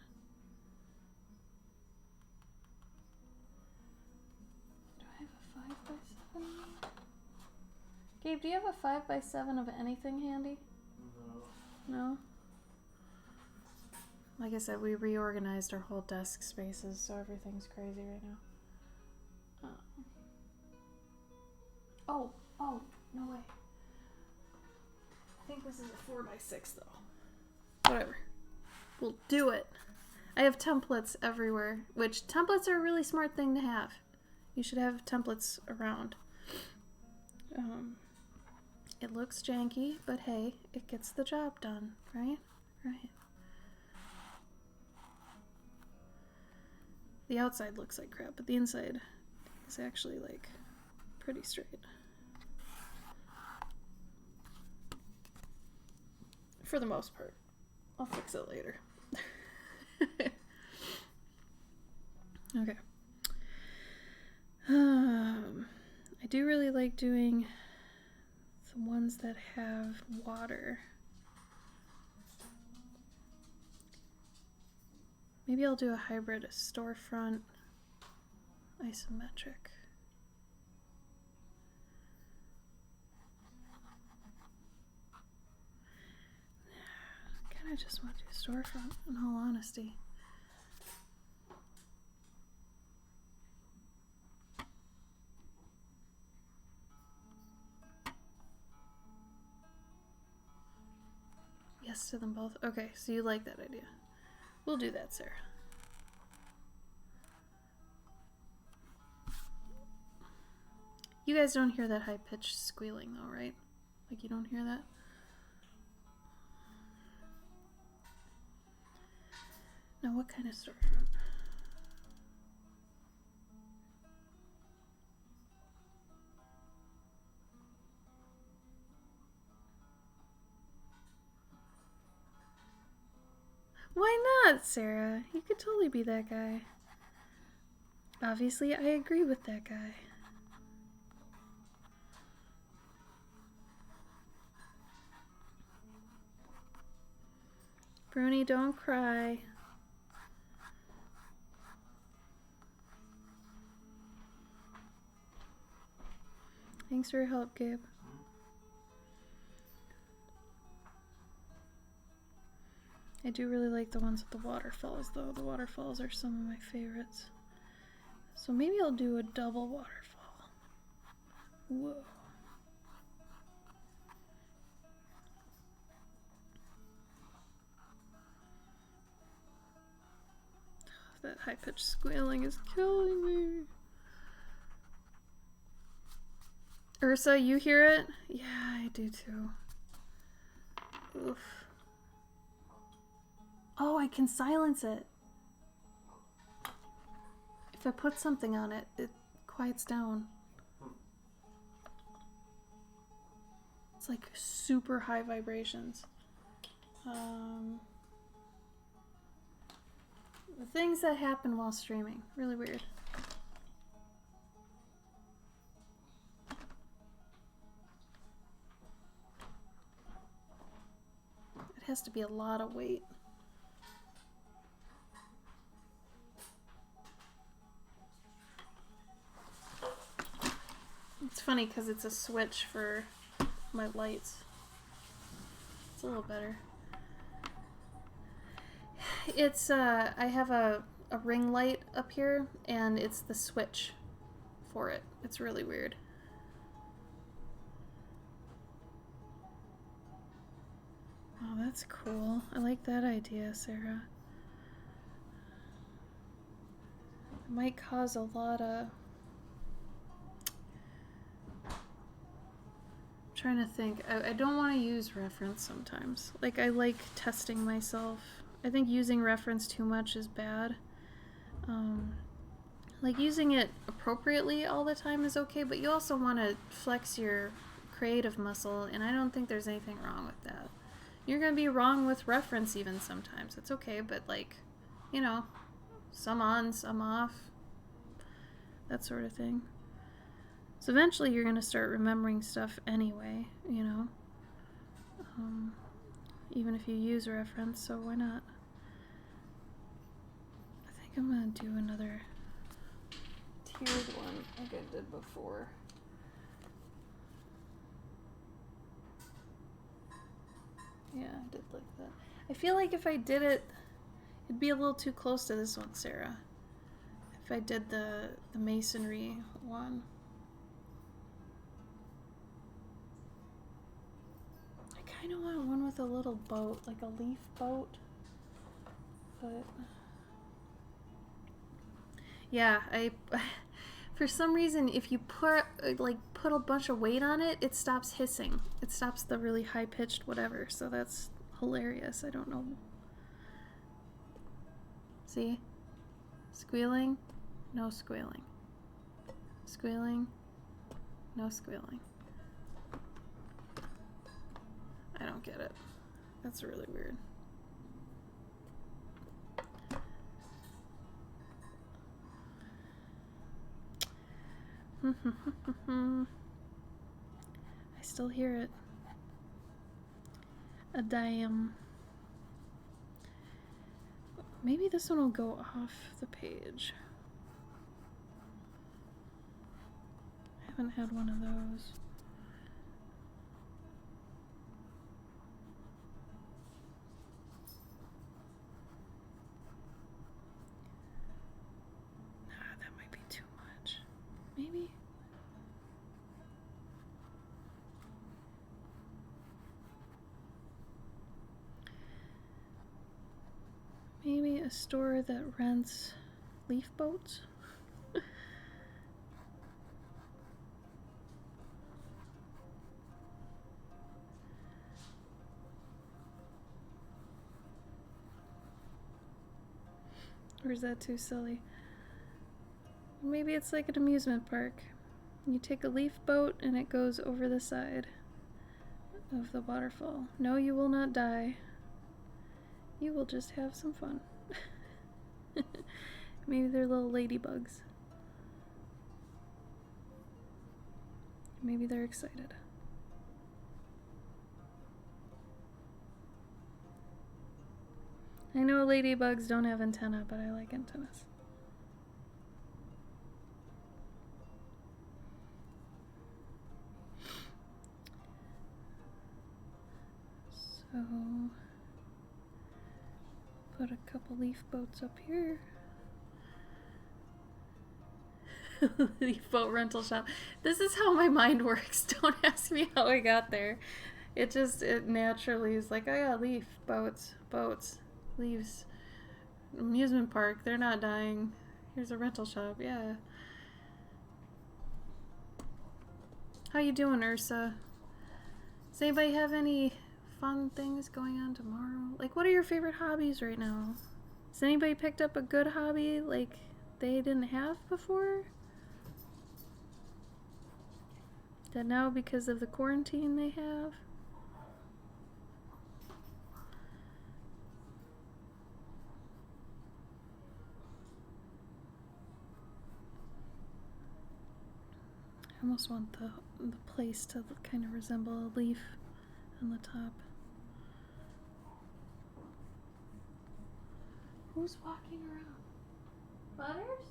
Do I have a 5x7? Gabe, do you have a 5x7 of anything handy? No. No? Like I said, we reorganized our whole desk spaces, so everything's crazy right now. Oh, no way. I think this is a 4x6 though. Whatever. We'll do it. I have templates everywhere, which templates are a really smart thing to have. You should have templates around. It looks janky, but hey, it gets the job done, right? Right. The outside looks like crap, but the inside is actually like pretty straight. For the most part. I'll fix it later. Okay. I do really like doing the ones that have water. Maybe I'll do a hybrid storefront isometric. I kind of just want to do storefront, in all honesty. Yes to them both. Okay, so you like that idea. We'll do that, Sarah. You guys don't hear that high-pitched squealing though, right? Like you don't hear that? Now what kind of storefront? Why not, Sarah? You could totally be that guy. Obviously, I agree with that guy. Bruni, don't cry. Thanks for your help, Gabe. I do really like the ones with the waterfalls, though. The waterfalls are some of my favorites. So maybe I'll do a double waterfall. Whoa. That high-pitched squealing is killing me. Ursa, you hear it? Yeah, I do too. Oof. Oh, I can silence it. If I put something on it, it quiets down. It's like super high vibrations. The things that happen while streaming. Really weird. It has to be a lot of weight. It's funny because it's a switch for my lights. It's a little better. It's I have a ring light up here and it's the switch for it. It's really weird. Oh, that's cool. I like that idea, Sarah. It might cause a lot of... I'm trying to think. I don't want to use reference sometimes. Like, I like testing myself. I think using reference too much is bad. Like, using it appropriately all the time is okay, but you also want to flex your creative muscle, and I don't think there's anything wrong with that. You're going to be wrong with reference even sometimes. It's okay, but like, you know, some on, some off. That sort of thing. So eventually you're going to start remembering stuff anyway, you know. Even if you use reference, so why not? I think I'm going to do another tiered one like I did before. Yeah, I did like that. I feel like if I did it, it'd be a little too close to this one, Sarah. If I did the masonry one. I kind of want one with a little boat, like a leaf boat. But yeah, for some reason, if you put a bunch of weight on it, it stops hissing. It stops the really high-pitched whatever. So that's hilarious. I don't know. See? Squealing, no squealing. Squealing, no squealing. I don't get it. That's really weird. I still hear it. A damn. Maybe this one will go off the page. I haven't had one of those. That might be too much. Maybe? Maybe a store that rents Leafboats? Or is that too silly? Maybe it's like an amusement park. You take a leaf boat and it goes over the side of the waterfall. No, you will not die. You will just have some fun. Maybe they're little ladybugs. Maybe they're excited. I know ladybugs don't have antennae, but I like antennas. So, put a couple leaf boats up here. Leafboat rental shop. This is how my mind works. Don't ask me how I got there. It naturally is like, oh yeah, leaf, boats, leaves, amusement park, they're not dying. Here's a rental shop, yeah. How you doing, Ursa? Does anybody have any fun things going on tomorrow? Like, what are your favorite hobbies right now? Has anybody picked up a good hobby like they didn't have before? That now, because of the quarantine, they have? I almost want the place to kind of resemble a leaf on the top. Who's walking around? Butters?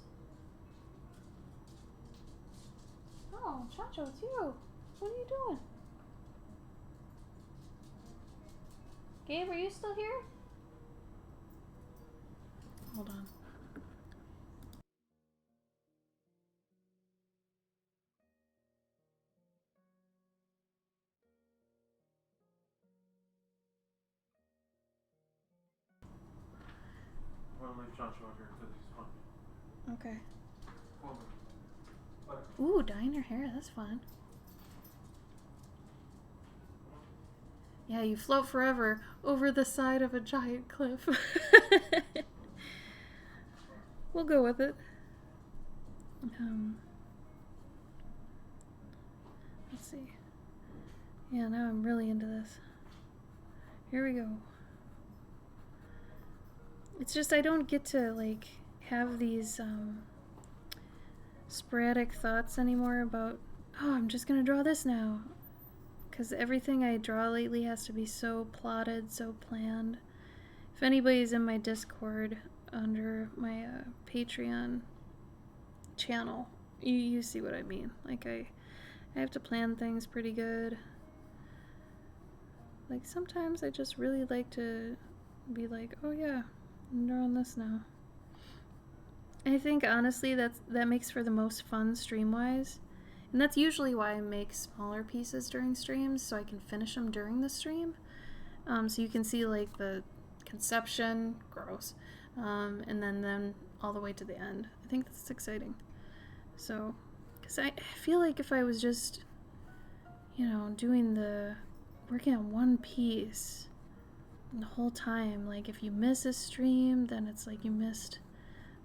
Oh, Chacho, it's you. What are you doing? Gabe, are you still here? Hold on. I'm gonna leave Chacho out here because he's fun. Okay. Well, Ooh, dyeing your hair, that's fun. Yeah, you float forever over the side of a giant cliff. We'll go with it. Let's see. Yeah, now I'm really into this. Here we go. It's just I don't get to like have these sporadic thoughts anymore about, oh, I'm just gonna draw this now. Because everything I draw lately has to be so plotted, so planned. If anybody's in my Discord under my Patreon channel, you see what I mean. Like I have to plan things pretty good. Like sometimes I just really like to be like, oh yeah, I'm drawing this now. I think honestly that makes for the most fun stream-wise. And that's usually why I make smaller pieces during streams, so I can finish them during the stream. So you can see like the conception, gross, and then all the way to the end. I think that's exciting. So, because I feel like if I was just, working on one piece the whole time, like if you miss a stream, then it's like you missed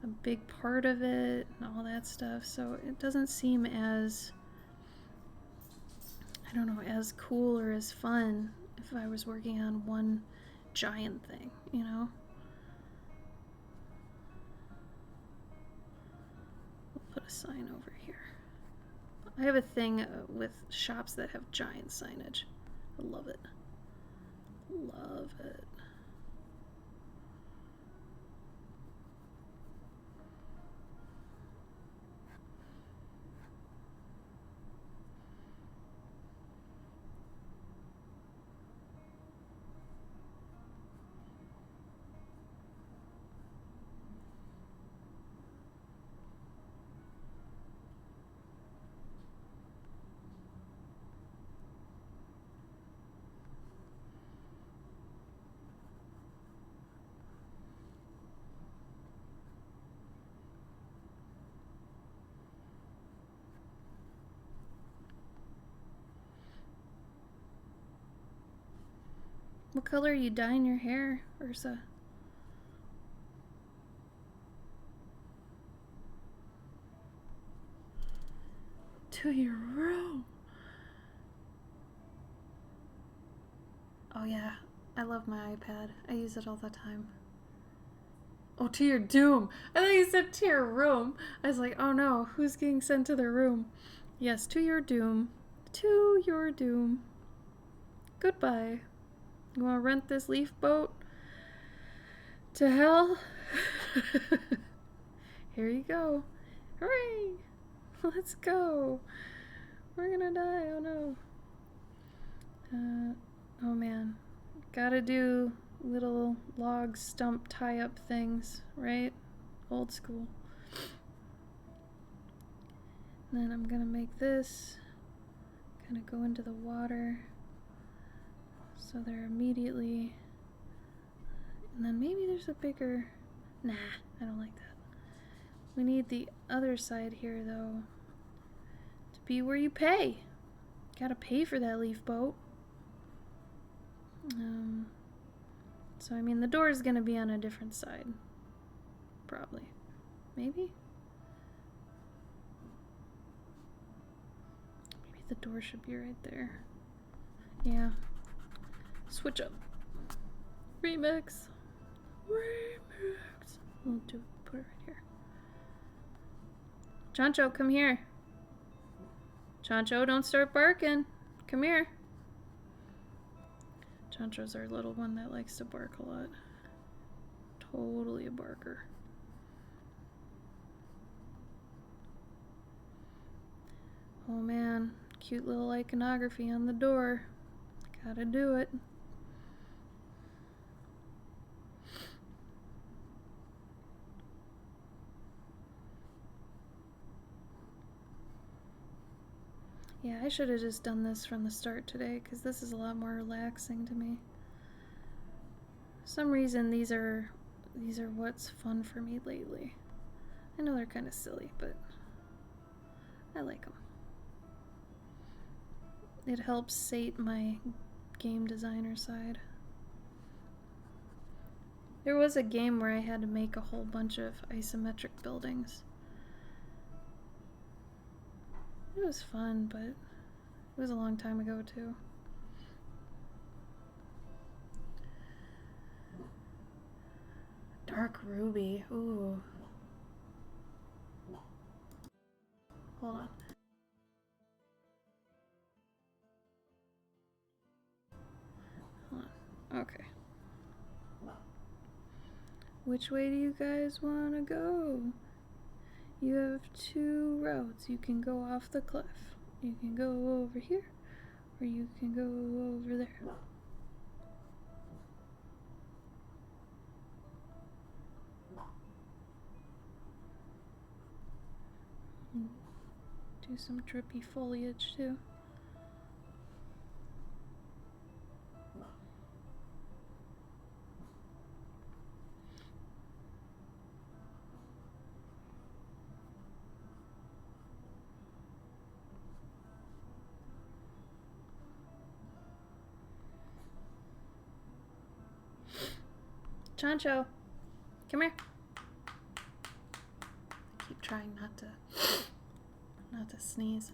a big part of it and all that stuff. So it doesn't seem as, I don't know, as cool or as fun if I was working on one giant thing, We'll put a sign over here. I have a thing with shops that have giant signage. I love it. Love it. What color are you dyeing your hair, Ursa? To your room. Oh yeah, I love my iPad. I use it all the time. Oh, to your doom. I thought you said to your room. I was like, oh no, who's getting sent to their room? Yes, to your doom. To your doom. Goodbye. You want to rent this Leafboat to hell? Here you go. Hooray! Let's go. We're gonna die. Oh no. Oh man. Gotta do little log stump tie-up things, right? Old school. And then I'm gonna make this kind of go into the water so they're immediately, and then maybe there's a bigger, nah, I don't like that. We need the other side here though to be where you pay. Gotta pay for that Leafboat. So I mean the door is gonna be on a different side, probably, maybe the door should be right there. Yeah. Switch up. Remix. Remix. We'll do put it right here. Chancho, come here. Chancho, don't start barking. Come here. Chancho's our little one that likes to bark a lot. Totally a barker. Oh man, cute little iconography on the door. Gotta do it. Yeah, I should have just done this from the start today because this is a lot more relaxing to me. For some reason these are what's fun for me lately. I know they're kind of silly, but I like them. It helps sate my game designer side. There was a game where I had to make a whole bunch of isometric buildings. It was fun, but it was a long time ago too. Dark ruby, ooh. Hold on. Hold on. Okay. Which way do you guys want to go? You have two routes. You can go off the cliff. You can go over here, or you can go over there. Do some drippy foliage too. Chancho, come here. I keep trying not to sneeze.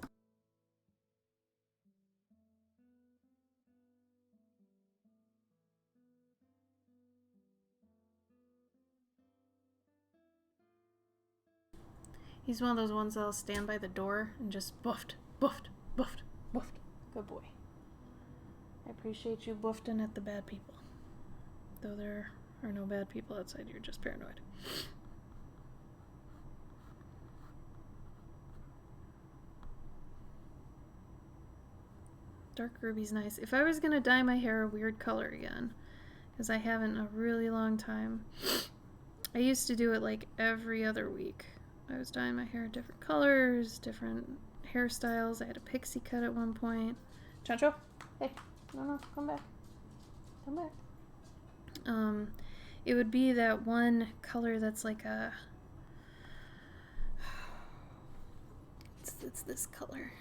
He's one of those ones that'll stand by the door and just buffed, buffed, buffed, buffed. Good boy. I appreciate you buffing at the bad people. Though there are no bad people outside, you're just paranoid. Dark ruby's nice. If I was gonna dye my hair a weird color again, because I haven't in a really long time, I used to do it like every other week. I was dyeing my hair different colors, different hairstyles. I had a pixie cut at one point. Chancho, hey, no, come back. Come back. It would be that one color that's like a... It's this color.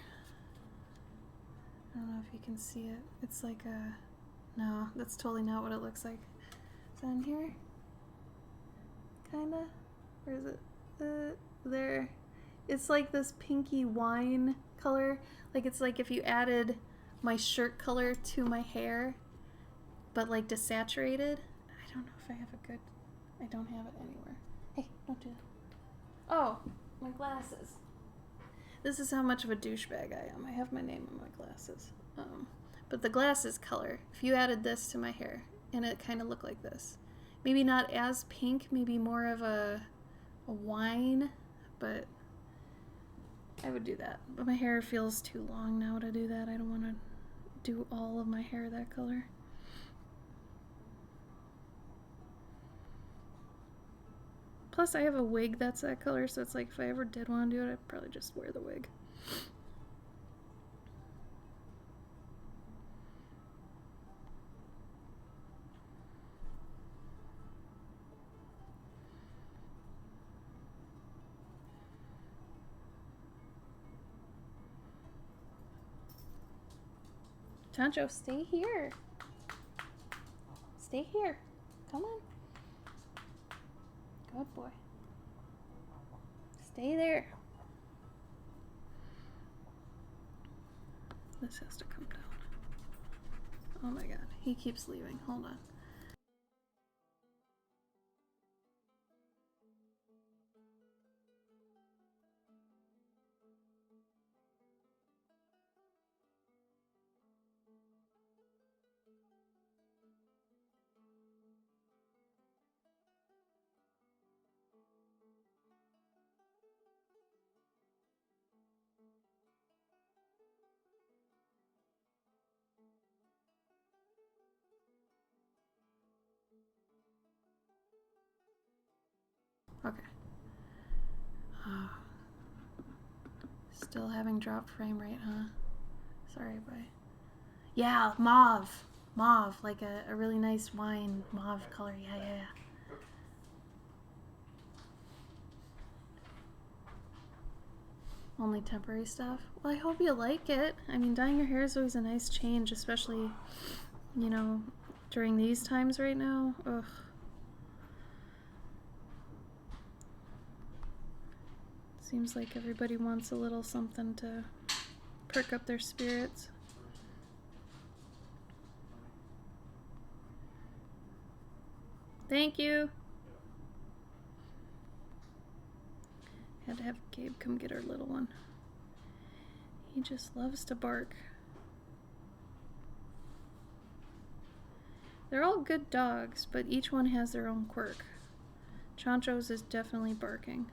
I don't know if you can see it. It's like a No, that's totally not what it looks like. Is that in here? Kinda? Where is it? There. It's like this pinky wine color. Like it's like if you added my shirt color to my hair, but like desaturated. I don't know if I have a good... I don't have it anywhere. Hey, don't do that. Oh, my glasses. This is how much of a douchebag I am. I have my name on my glasses. But the glasses color, if you added this to my hair, and it kind of looked like this. Maybe not as pink, maybe more of a wine, but I would do that. But my hair feels too long now to do that. I don't want to do all of my hair that color. Plus, I have a wig that's that color, so it's like if I ever did want to do it, I'd probably just wear the wig. Chancho, stay here. Stay here. Come on. Good boy. Stay there. This has to come down. Oh my god, he keeps leaving. Hold on. Okay. Still having drop frame rate, huh? Sorry, bye. Yeah, mauve. Mauve, like a really nice wine mauve color. Yeah. Only temporary stuff? Well, I hope you like it. I mean, dyeing your hair is always a nice change, especially, you know, during these times right now. Ugh. Seems like everybody wants a little something to perk up their spirits. Thank you. Had to have Gabe come get our little one. He just loves to bark. They're all good dogs, but each one has their own quirk. Chancho's is definitely barking.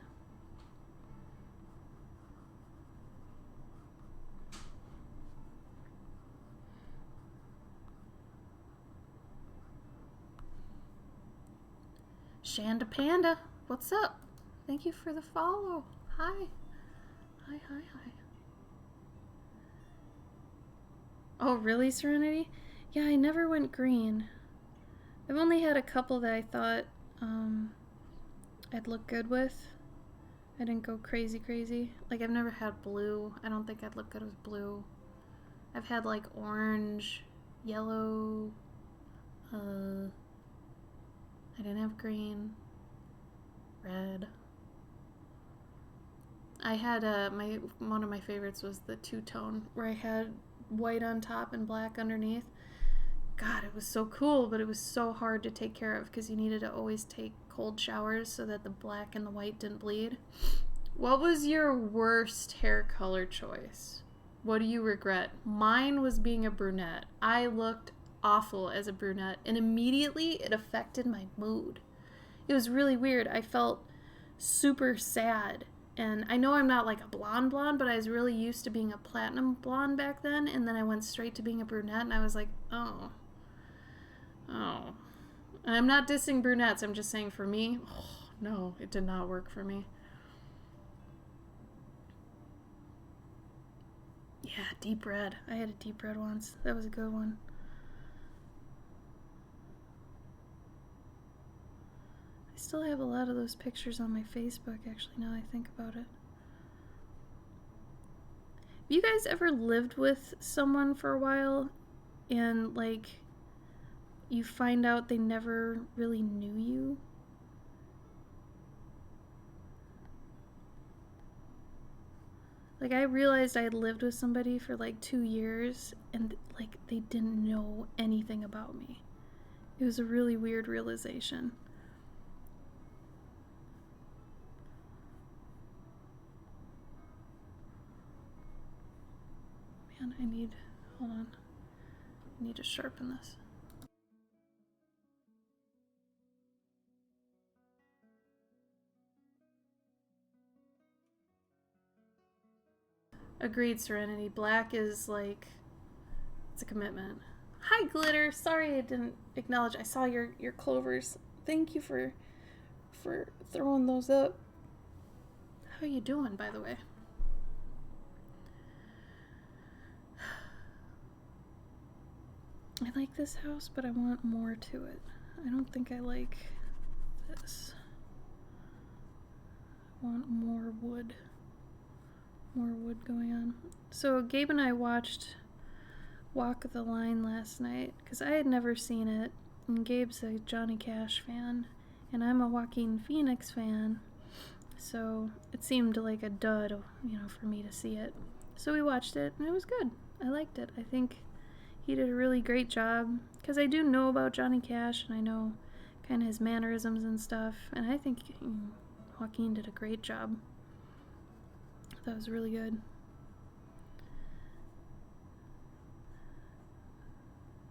Shanda Panda, what's up? Thank you for the follow. Hi. Hi. Oh, really, Serenity? Yeah, I never went green. I've only had a couple that I thought I'd look good with. I didn't go crazy. Like, I've never had blue. I don't think I'd look good with blue. I've had, like, orange, yellow, I didn't have green, red. I had one of my favorites was the two-tone where I had white on top and black underneath. God, it was so cool, but it was so hard to take care of because you needed to always take cold showers so that the black and the white didn't bleed. What was your worst hair color choice? What do you regret? Mine was being a brunette. I looked awful as a brunette, and immediately it affected my mood. It was really weird. I felt super sad, and I know I'm not like a blonde, but I was really used to being a platinum blonde back then, and then I went straight to being a brunette, and I was like, oh. And I'm not dissing brunettes, I'm just saying for me, oh, no, it did not work for me. Yeah, deep red. I had a deep red once. That was a good one. I still have a lot of those pictures on my Facebook, actually, now I think about it. Have you guys ever lived with someone for a while and, like, you find out they never really knew you. Like, I realized I had lived with somebody for like 2 years and like they didn't know anything about me. It was a really weird realization. Man, hold on. I need to sharpen this. Agreed, Serenity. Black is like, it's a commitment. Hi, Glitter. Sorry I didn't acknowledge. I saw your clovers. Thank you for throwing those up. How you doing, by the way? I like this house, but I want more to it. I don't think I like this. I want more wood. More wood going on. So Gabe and I watched Walk the Line last night because I had never seen it, and Gabe's a Johnny Cash fan and I'm a Joaquin Phoenix fan, so it seemed like a dud, you know, for me to see it. So we watched it and it was good. I liked it. I think he did a really great job because I do know about Johnny Cash and I know kind of his mannerisms and stuff, and I think Joaquin did a great job. That was really good.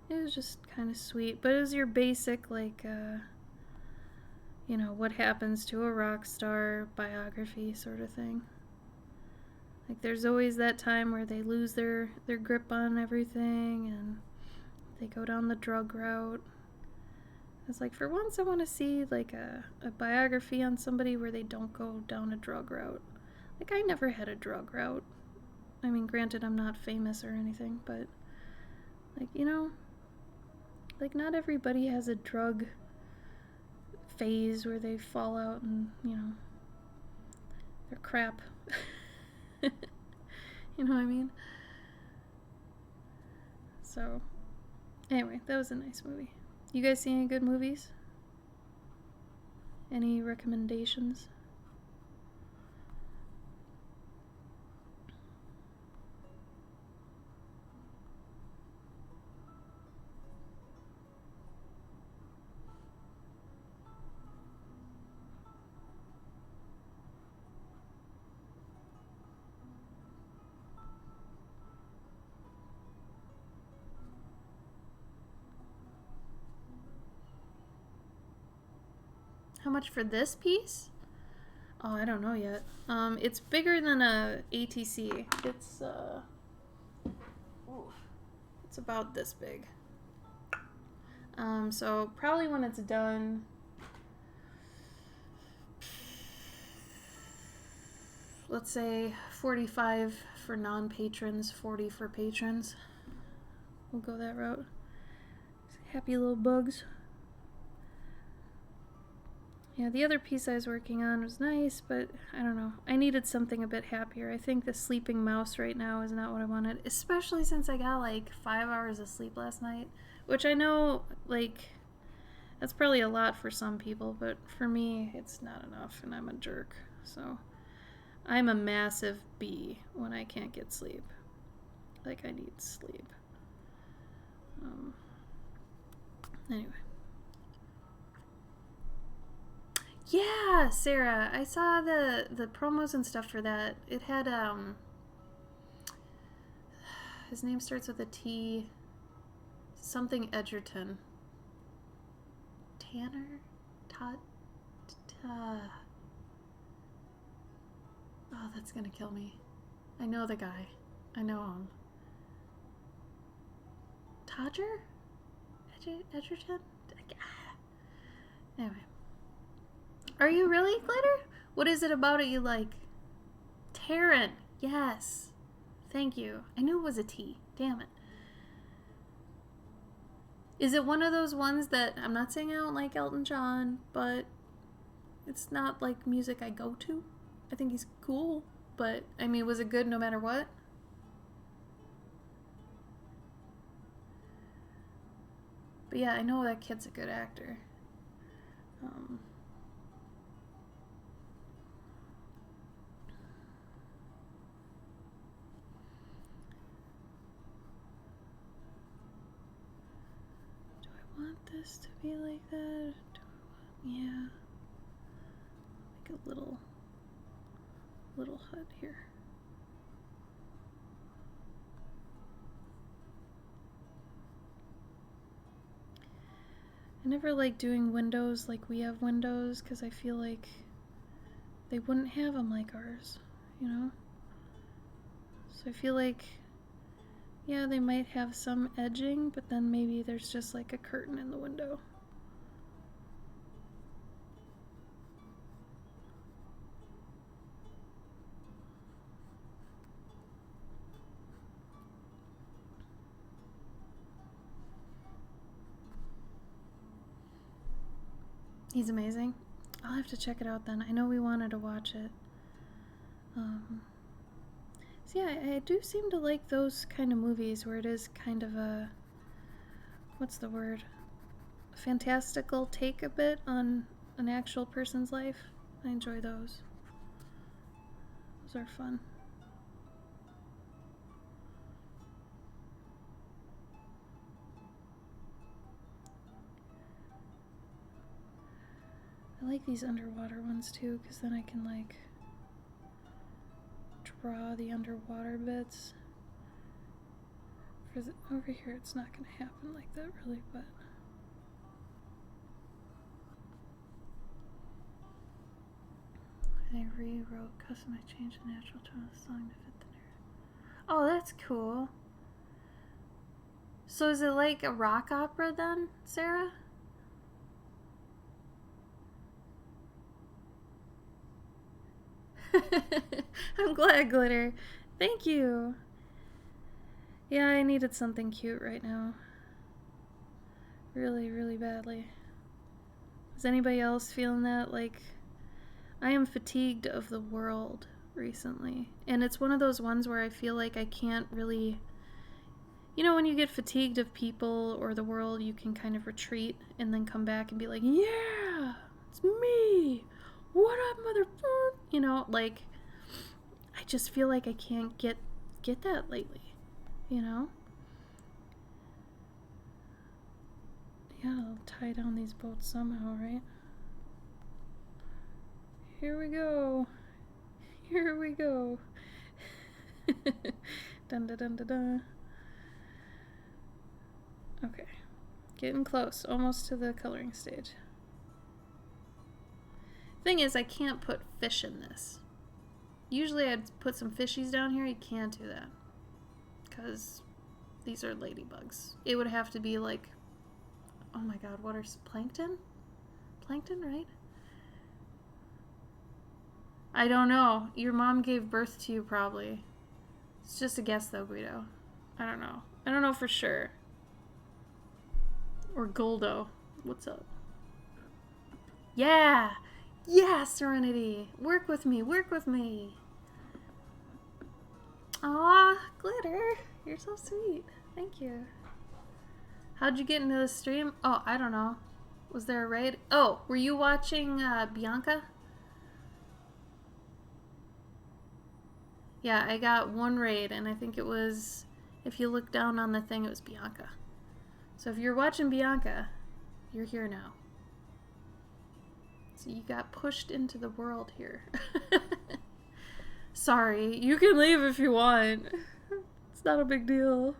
It was just kind of sweet, but it was your basic, like, you know, what happens to a rock star biography sort of thing. Like, there's always that time where they lose their grip on everything and they go down the drug route. It's like, for once I want to see, like, a biography on somebody where they don't go down a drug route. Like, I never had a drug route. I mean, granted, I'm not famous or anything, but, like, you know, like, not everybody has a drug phase where they fall out and, you know, they're crap. You know what I mean? So, anyway, that was a nice movie. You guys see any good movies? Any recommendations? How much for this piece? Oh, I don't know yet. It's bigger than a ATC. It's it's about this big. So probably when it's done, let's say 45 for non-patrons, 40 for patrons. We'll go that route. Happy little bugs. Yeah, the other piece I was working on was nice, but I don't know. I needed something a bit happier. I think the sleeping mouse right now is not what I wanted, especially since I got like 5 hours of sleep last night, which I know, like, that's probably a lot for some people, but for me, it's not enough, and I'm a jerk. So I'm a massive B when I can't get sleep. Like, I need sleep. Anyway. Yeah, Sarah, I saw the promos and stuff for that. It had his name starts with a T, something Edgerton. Tanner? Oh, that's gonna kill me. I know the guy. I know him. Todger? Edgerton? Anyway. Are you really, Glitter? What is it about it you like? Tarrant. Yes. Thank you. I knew it was a T. Damn it. Is it one of those ones that, I'm not saying I don't like Elton John, but it's not like music I go to? I think he's cool, but, I mean, was it good no matter what? But yeah, I know that kid's a good actor. Do I want this to be like that? Yeah. Like a little hut here. I never like doing windows like we have windows because I feel like they wouldn't have them like ours, you know? So I feel like, yeah, they might have some edging, but then maybe there's just like a curtain in the window. He's amazing. I'll have to check it out then. I know we wanted to watch it. So yeah, I do seem to like those kind of movies where it is kind of a, what's the word? Fantastical take a bit on an actual person's life. I enjoy those. Those are fun. I like these underwater ones too, because then I can like draw the underwater bits. Over here it's not going to happen like that really, but I rewrote, customized, changed the natural tone of the song to fit the narrative. Oh, that's cool. So is it like a rock opera then, Sarah? I'm glad, Glitter. Thank you. Yeah, I needed something cute right now. Really, really badly. Is anybody else feeling that? Like, I am fatigued of the world recently. And it's one of those ones where I feel like I can't really... You know, when you get fatigued of people or the world, you can kind of retreat and then come back and be like, yeah, it's me. What up, motherfucker? You know, like, I just feel like I can't get that lately, you know? Yeah, I'll tie down these boats somehow, right? Here we go. Here we go. Dun dun dun dun dun. Okay. Getting close. Almost to the coloring stage. Thing is, I can't put fish in this. Usually I'd put some fishies down here. You can't do that. Because these are ladybugs. It would have to be like... Oh my god, what are... Plankton? Plankton, right? I don't know. Your mom gave birth to you, probably. It's just a guess, though, Guido. I don't know. I don't know for sure. Or Goldo. What's up? Yeah! Yeah, Serenity! Work with me, work with me! Aw, Glitter! You're so sweet. Thank you. How'd you get into the stream? Oh, I don't know. Was there a raid? Oh, were you watching Bianca? Yeah, I got one raid, and I think it was, if you look down on the thing, it was Bianca. So if you're watching Bianca, you're here now. So you got pushed into the world here. Sorry, you can leave if you want. It's not a big deal.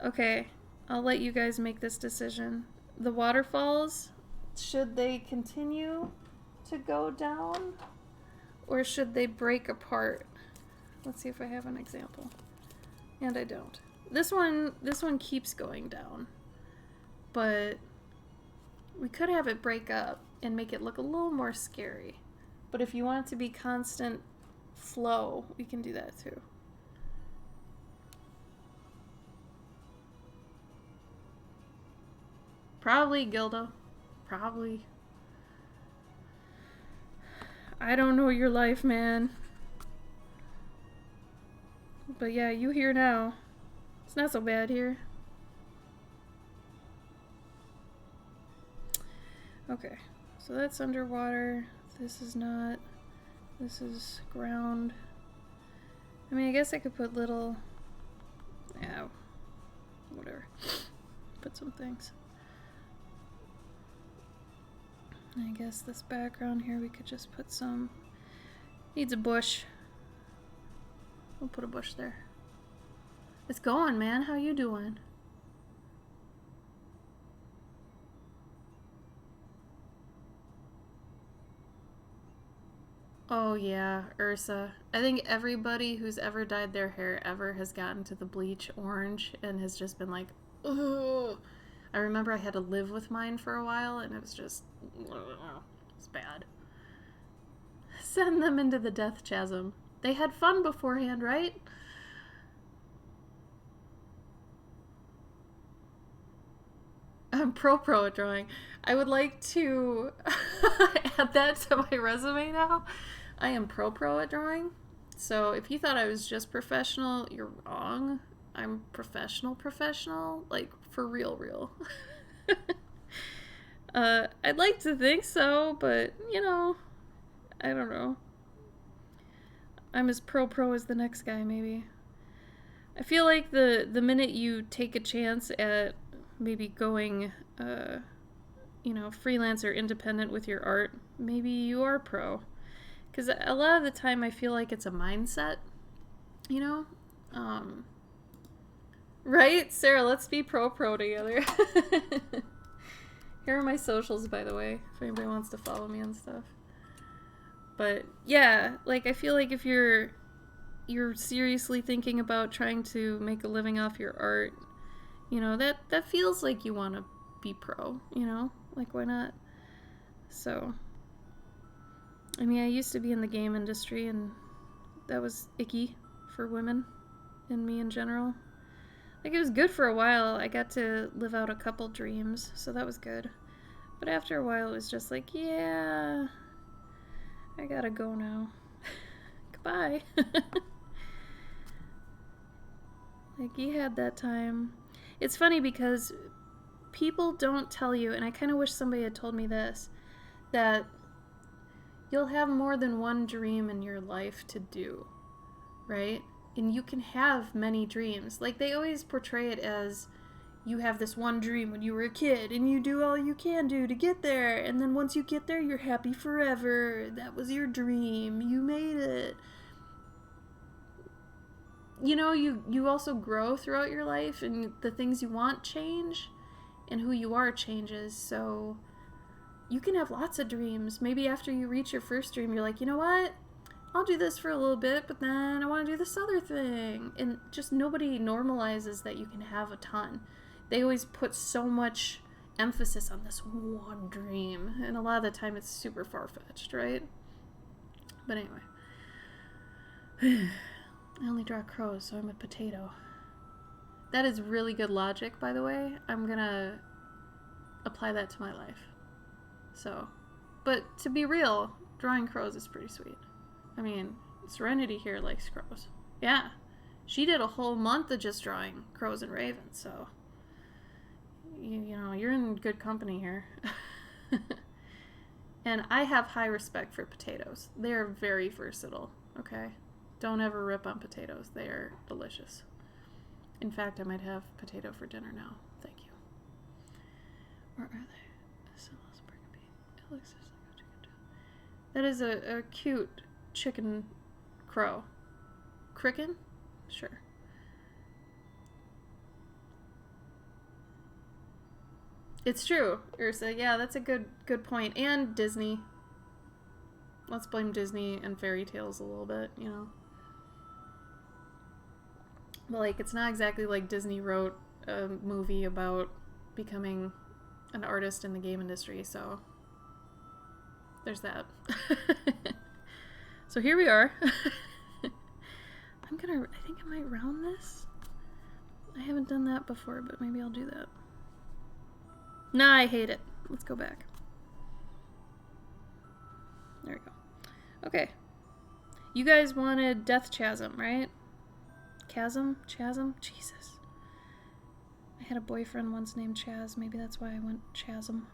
Okay, I'll let you guys make this decision. The waterfalls, should they continue to go down? Or should they break apart? Let's see if I have an example. And I don't. This one keeps going down. But we could have it break up and make it look a little more scary. But if you want it to be constant flow, we can do that too. Probably, Gilda. Probably. I don't know your life, man. But yeah, you here now. It's not so bad here. Okay, so that's underwater. This is not. This is ground. I mean, I guess I could put little... Yeah, whatever. Put some things. I guess this background here, we could just put some... Needs a bush. We'll put a bush there. It's going, man. How you doing? Oh yeah, Ursa. I think everybody who's ever dyed their hair ever has gotten to the bleach orange and has just been like, ugh. I remember I had to live with mine for a while and it was just, it's bad. Send them into the death chasm. They had fun beforehand, right? I'm pro at drawing. I would like to add that to my resume now. I am pro at drawing. So if you thought I was just professional, you're wrong. I'm professional, like for real. I'd like to think so, but you know, I don't know. I'm as pro as the next guy, maybe. I feel like the minute you take a chance at maybe going, you know, freelance or independent with your art, maybe you are pro. Because a lot of the time I feel like it's a mindset, you know? Right? Sarah, let's be pro together. Here are my socials, by the way, if anybody wants to follow me and stuff. But yeah, like I feel like if you're seriously thinking about trying to make a living off your art, you know, that feels like you want to be pro, you know? Like, why not? So, I mean, I used to be in the game industry, and that was icky for women and me in general. Like, it was good for a while. I got to live out a couple dreams, so that was good. But after a while, it was just like, yeah, I gotta go now. Goodbye. Like, you had that time. It's funny because people don't tell you, and I kind of wish somebody had told me this, that you'll have more than one dream in your life to do, right? And you can have many dreams. Like, they always portray it as you have this one dream when you were a kid and you do all you can do to get there, and then once you get there, you're happy forever. That was your dream. You made it. You know, you also grow throughout your life, and the things you want change, and who you are changes, so you can have lots of dreams. Maybe after you reach your first dream, you're like, you know what? I'll do this for a little bit, but then I want to do this other thing. And just nobody normalizes that you can have a ton. They always put so much emphasis on this one dream, and a lot of the time it's super far-fetched, right? But anyway. I only draw crows, so I'm a potato. That is really good logic, by the way. I'm gonna apply that to my life. So, but to be real, drawing crows is pretty sweet. I mean, Serenity here likes crows. Yeah, she did a whole month of just drawing crows and ravens, so you know, you're in good company here. And I have high respect for potatoes. They are very versatile, okay? Don't ever rip on potatoes. They are delicious. In fact, I might have potato for dinner now. Thank you. Where are they? It looks just like a chicken. That is a cute chicken crow. Cricken? Sure. It's true, Ursa. Yeah, that's a good point. And Disney. Let's blame Disney and fairy tales a little bit, you know. But, like, it's not exactly like Disney wrote a movie about becoming an artist in the game industry, so there's that. So here we are. I think I might round this. I haven't done that before, but maybe I'll do that. Nah, I hate it. Let's go back. There we go. Okay. You guys wanted Death Chasm, right? Chasm? Jesus. I had a boyfriend once named Chaz. Maybe that's why I went Chasm.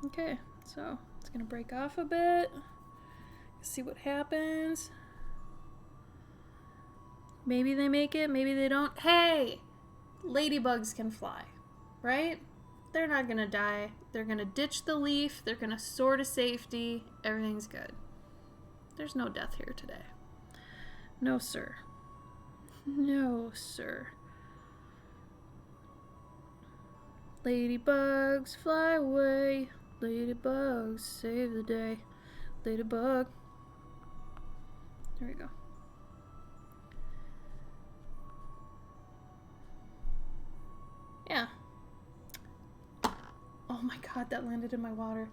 Okay, so it's gonna break off a bit. See what happens. Maybe they make it, maybe they don't. Hey! Ladybugs can fly, right? They're not gonna die. They're gonna ditch the leaf. They're gonna soar to safety. Everything's good. There's no death here today. No, sir. No, sir. Ladybugs, fly away. Ladybugs, save the day. Ladybug. There we go. Yeah. Oh my god, that landed in my water.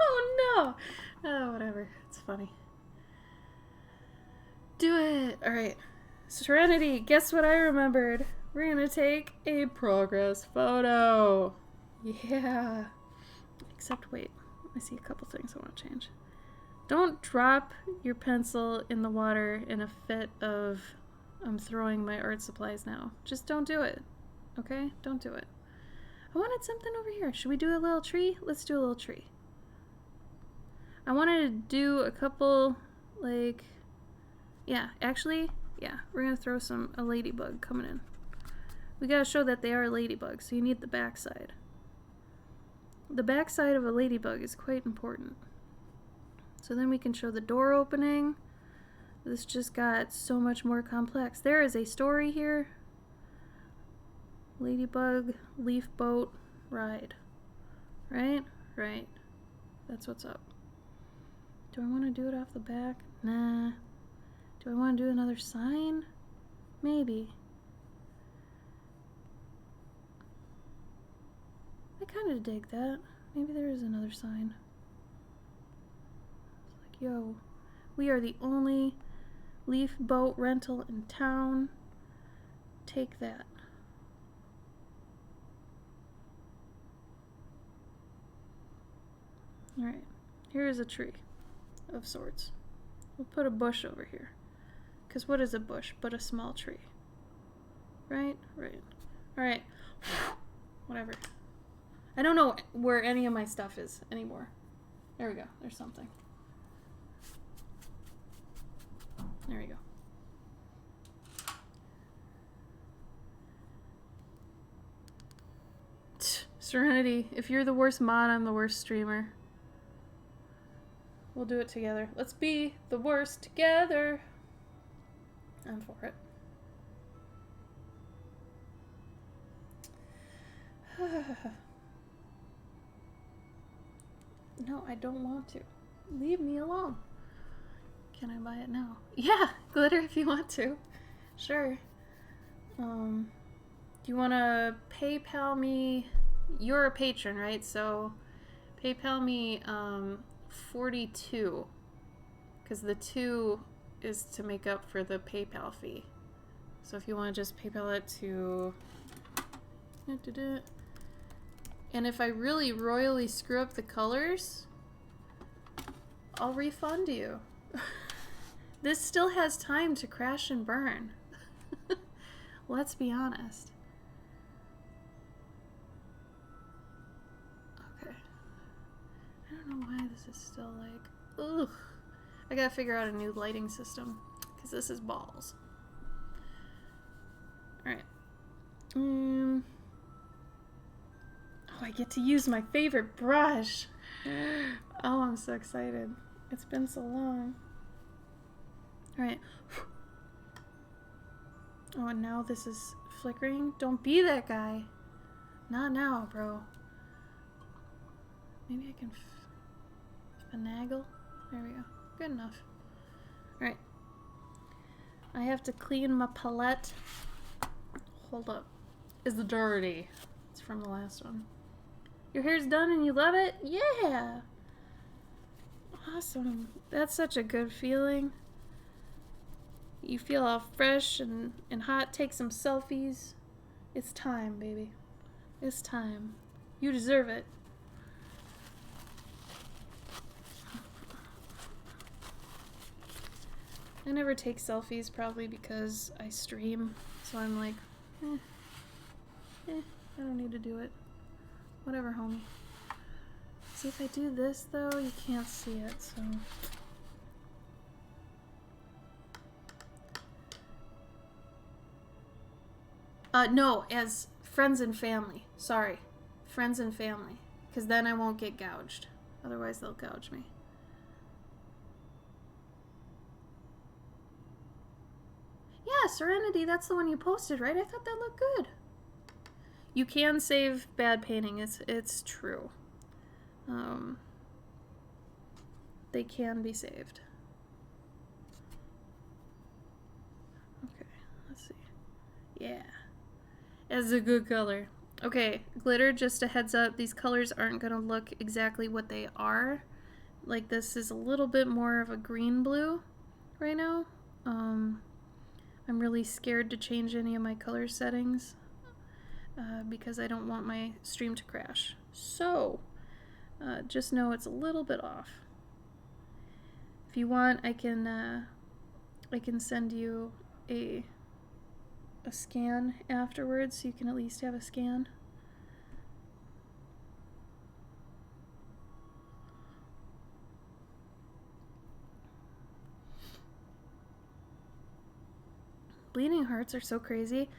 Oh no! Oh, whatever. It's funny. Do it! Alright. Serenity, guess what I remembered? We're gonna take a progress photo. Yeah. Except, wait. I see a couple things I want to change. Don't drop your pencil in the water in a fit of I'm throwing my art supplies now. Just don't do it. Okay? Don't do it. I wanted something over here. Should we do a little tree? Let's do a little tree. I wanted to do a couple, like, yeah, actually, yeah, we're gonna throw a ladybug coming in. We gotta show that they are ladybugs, so you need the backside. The backside of a ladybug is quite important. So then we can show the door opening. This just got so much more complex. There is a story here. Ladybug, Leafboat, ride. Right? Right. That's what's up. Do I want to do it off the back? Nah. Do I want to do another sign? Maybe. I kind of dig that. Maybe there is another sign. It's like, yo, we are the only leaf boat rental in town. Take that. Alright, here is a tree of sorts. We'll put a bush over here. Because what is a bush but a small tree? Right? Right. Alright. Whatever. I don't know where any of my stuff is anymore. There we go. There's something. There we go. Serenity, if you're the worst mod, I'm the worst streamer. We'll do it together. Let's be the worst together. I'm for it. No, I don't want to. Leave me alone. Can I buy it now? Yeah, glitter if you want to. Sure. Do you want to PayPal me? You're a patron, right? So PayPal me 42. Because the 2 is to make up for the PayPal fee. So if you want to just PayPal it to... And if I really royally screw up the colors, I'll refund you. This still has time to crash and burn. Let's be honest. Okay. I don't know why this is still like... Ugh. I gotta figure out a new lighting system. Because this is balls. Alright. Oh, I get to use my favorite brush. Oh, I'm so excited. It's been so long. Alright. Oh, and now this is flickering. Don't be that guy. Not now, bro. Maybe I can finagle. There we go. Good enough. Alright. I have to clean my palette. Hold up. It's dirty. It's from the last one. Your hair's done and you love it? Yeah! Awesome. That's such a good feeling. You feel all fresh and hot. Take some selfies. It's time, baby. It's time. You deserve it. I never take selfies probably because I stream. So I'm like, I don't need to do it. Whatever, homie. See, if I do this, though, you can't see it, so... No, as friends and family. Sorry. Friends and family. Because then I won't get gouged. Otherwise, they'll gouge me. Yeah, Serenity, that's the one you posted, right? I thought that looked good. You can save bad painting. It's true. They can be saved. Okay, let's see. Yeah. It's a good color. Okay, glitter, just a heads up, these colors aren't going to look exactly what they are. Like, this is a little bit more of a green-blue right now. I'm really scared to change any of my color settings because I don't want my stream to crash. So, just know it's a little bit off. If you want, I can send you a scan afterwards, so you can at least have a scan. Bleeding hearts are so crazy.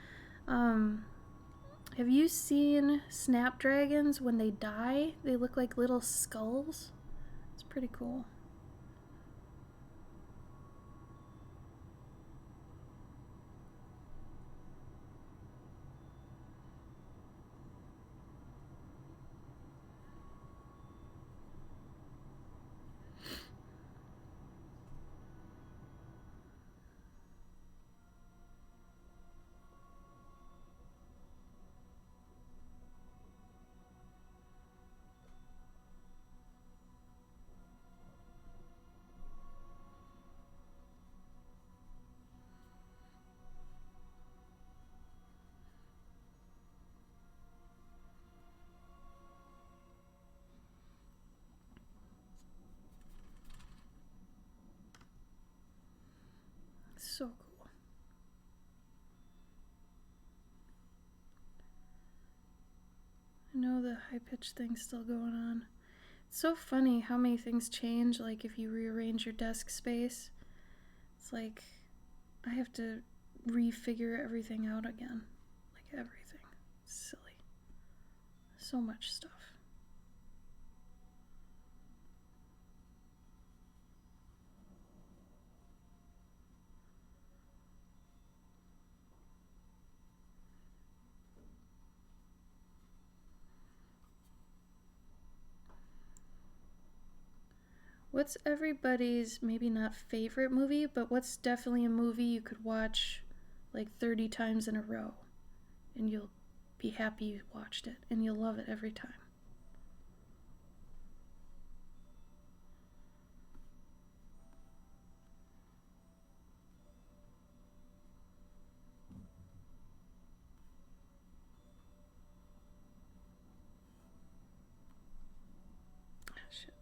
Have you seen snapdragons when they die? They look like little skulls. It's pretty cool. So cool. I know the high-pitched thing's still going on. It's so funny how many things change, like if you rearrange your desk space. It's like I have to refigure everything out again. Like everything. It's silly. So much stuff. What's everybody's, maybe not favorite movie, but what's definitely a movie you could watch like 30 times in a row and you'll be happy you watched it and you'll love it every time? Shit.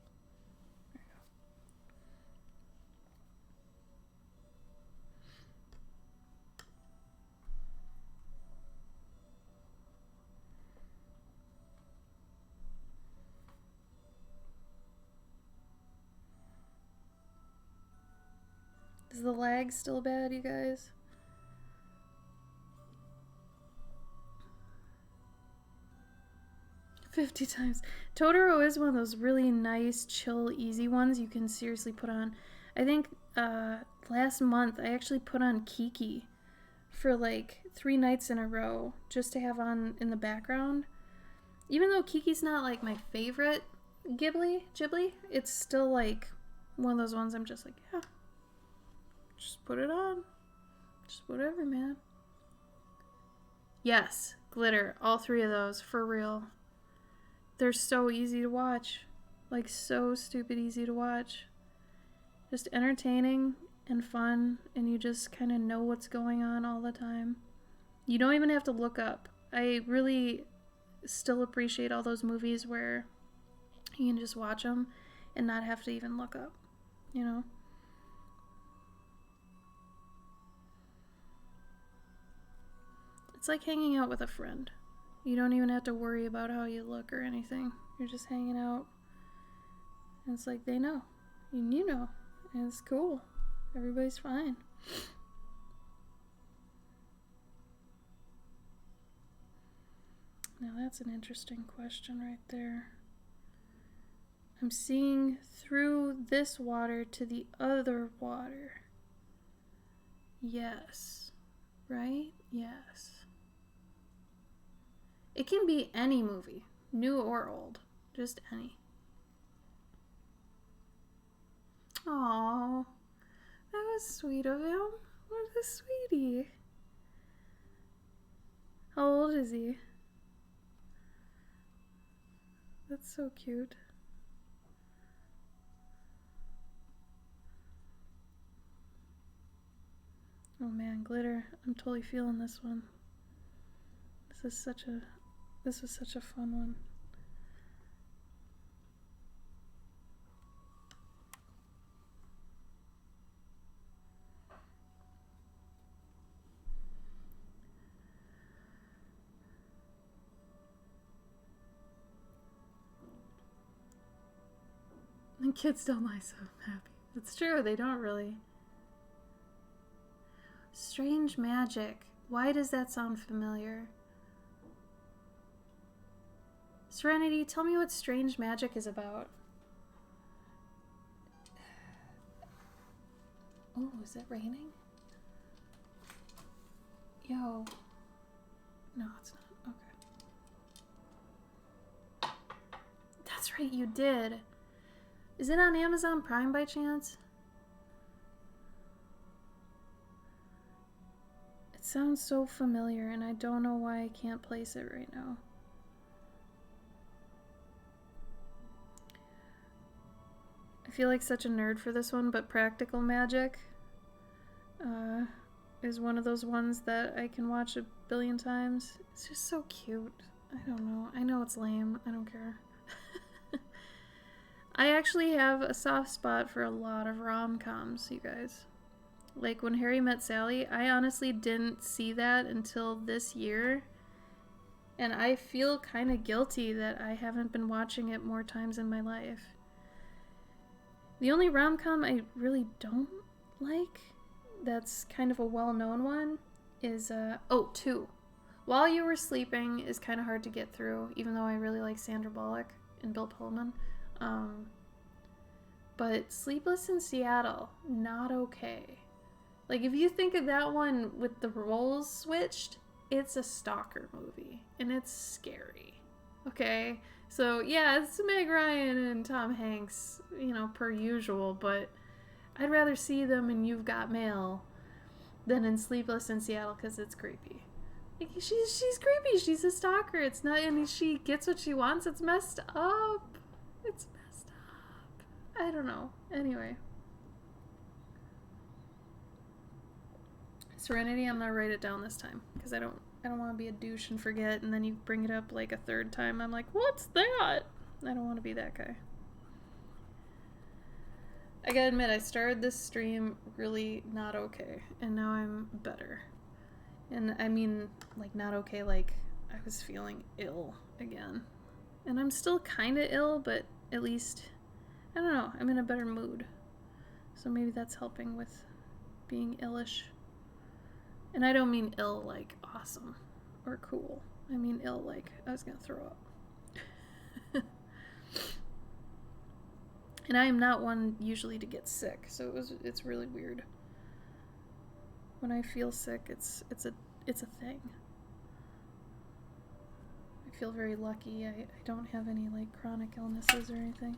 There you go. Is the lag still bad, you guys? "50 times." Totoro is one of those really nice, chill, easy ones you can seriously put on. I think last month I actually put on Kiki for like 3 nights in a row just to have on in the background. Even though Kiki's not like my favorite Ghibli, it's still like one of those ones I'm just like, yeah, just put it on. Just whatever, man. Yes, glitter. All 3 of those, for real. They're so easy to watch. Like, so stupid easy to watch. Just entertaining and fun, and you just kind of know what's going on all the time. You don't even have to look up. I really still appreciate all those movies where you can just watch them and not have to even look up, you know? It's like hanging out with a friend. You don't even have to worry about how you look or anything. You're just hanging out. And it's like they know. And you know. And it's cool. Everybody's fine. Now that's an interesting question right there. I'm seeing through this water to the other water. Yes. Right? Yes. It can be any movie, new or old. Just any. Aww. That was sweet of him. What a sweetie. How old is he? That's so cute. Oh man, glitter. I'm totally feeling this one. This was such a fun one. And kids don't lie so happy. It's true, they don't really. Strange magic. Why does that sound familiar? Serenity, tell me what strange magic is about. Oh, is it raining? Yo. No, it's not. Okay. That's right, you did. Is it on Amazon Prime by chance? It sounds so familiar and I don't know why I can't place it right now. I feel like such a nerd for this one, but Practical Magic is one of those ones that I can watch a billion times. It's just so cute. I don't know. I know it's lame. I don't care. I actually have a soft spot for a lot of rom-coms, you guys. Like When Harry Met Sally, I honestly didn't see that until this year. And I feel kind of guilty that I haven't been watching it more times in my life. The only rom-com I really don't like, that's kind of a well-known one, is, Two. While You Were Sleeping is kind of hard to get through, even though I really like Sandra Bullock and Bill Pullman. But Sleepless in Seattle, not okay. Like, if you think of that one with the roles switched, it's a stalker movie, and it's scary. Okay? So, yeah, it's Meg Ryan and Tom Hanks, you know, per usual, but I'd rather see them in You've Got Mail than in Sleepless in Seattle, because it's creepy. Like, she's creepy. She's a stalker. It's not, and she gets what she wants. It's messed up. It's messed up. I don't know. Anyway. Serenity, I'm gonna write it down this time, because I don't want to be a douche and forget, and then you bring it up like a third time. I'm like, what's that? I don't want to be that guy. I gotta admit, I started this stream really not okay, and now I'm better. And I mean, like, not okay, like, I was feeling ill again. And I'm still kind of ill, but at least, I don't know, I'm in a better mood. So maybe that's helping with being illish. And I don't mean ill like awesome or cool. I mean ill like I was gonna throw up. And I am not one usually to get sick, so it's really weird. When I feel sick, it's a thing. I feel very lucky. I don't have any like chronic illnesses or anything.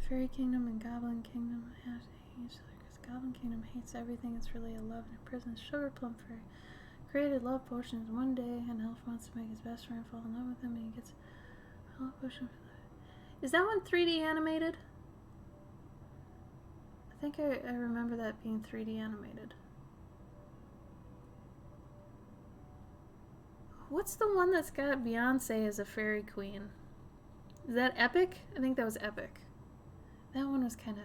Fairy Kingdom and Goblin Kingdom have to hate each other because Goblin Kingdom hates everything it's really love and imprisons Sugar Plum Fairy. Created love potions one day, and Elf wants to make his best friend fall in love with him, and he gets a love potion for that. Is that one 3D animated? I think I remember that being 3D animated. What's the one that's got Beyonce as a fairy queen? Is that Epic? I think that was Epic. That one was kind of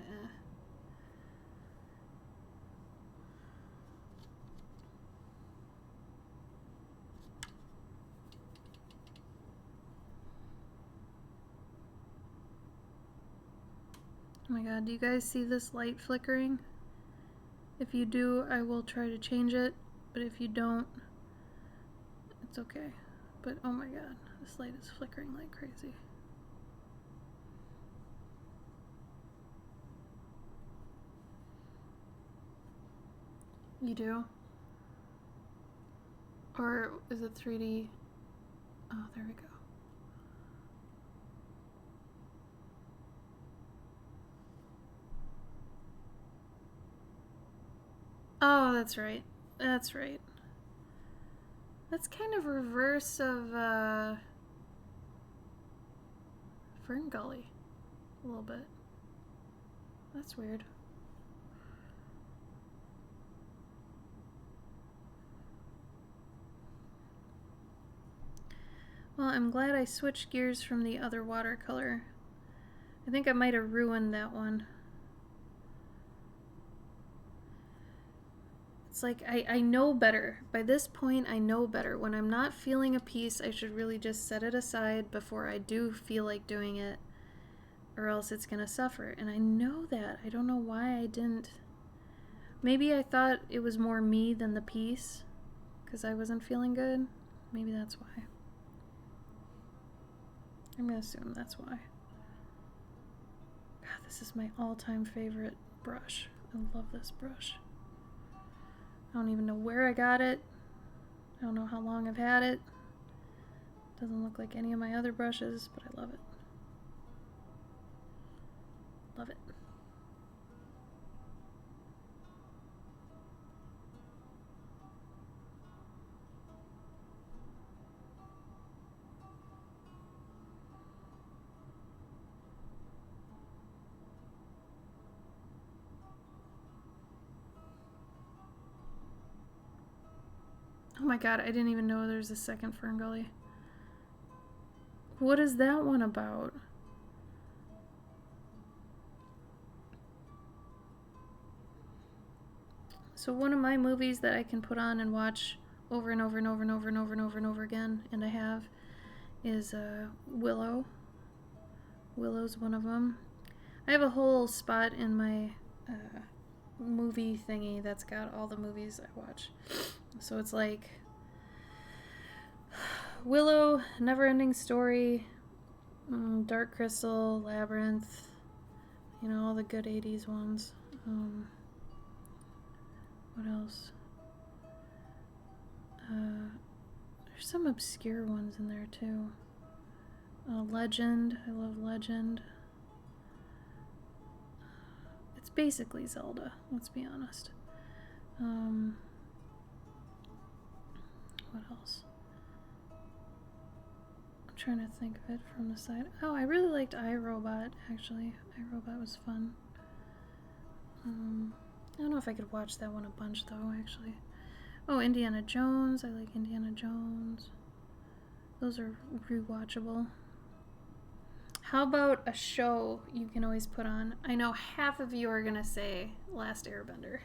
Oh my god, do you guys see this light flickering? If you do, I will try to change it, but if you don't, it's okay. But oh my god, this light is flickering like crazy. You do? Or is it 3D? Oh, there we go. Oh, that's right. That's right. That's kind of reverse of Fern Gully. A little bit. That's weird. Well, I'm glad I switched gears from the other watercolor. I think I might have ruined that one. It's like, I know better. By this point, I know better. When I'm not feeling a piece, I should really just set it aside before I do feel like doing it, or else it's gonna suffer. And I know that. I don't know why I didn't. Maybe I thought it was more me than the piece, because I wasn't feeling good. Maybe that's why. I'm gonna assume that's why. God, this is my all-time favorite brush. I love this brush. I don't even know where I got it. I don't know how long I've had it. Doesn't look like any of my other brushes, but I love it. Love it. Oh my god, I didn't even know there's a second Fern Gully. What is that one about? So one of my movies that I can put on and watch over and over and over and over and over and over and over again, and I have, is Willow. Willow's one of them. I have a whole spot in my movie thingy that's got all the movies I watch. So it's like Willow, Neverending Story, Dark Crystal, Labyrinth, you know, all the good 80s ones. What else? There's some obscure ones in there too. Legend, I love Legend. It's basically Zelda, let's be honest. What else? I'm trying to think of it from the side. Oh, I really liked iRobot, actually. iRobot was fun. I don't know if I could watch that one a bunch, though, actually. Oh, Indiana Jones. I like Indiana Jones. Those are rewatchable. How about a show you can always put on? I know half of you are going to say Last Airbender.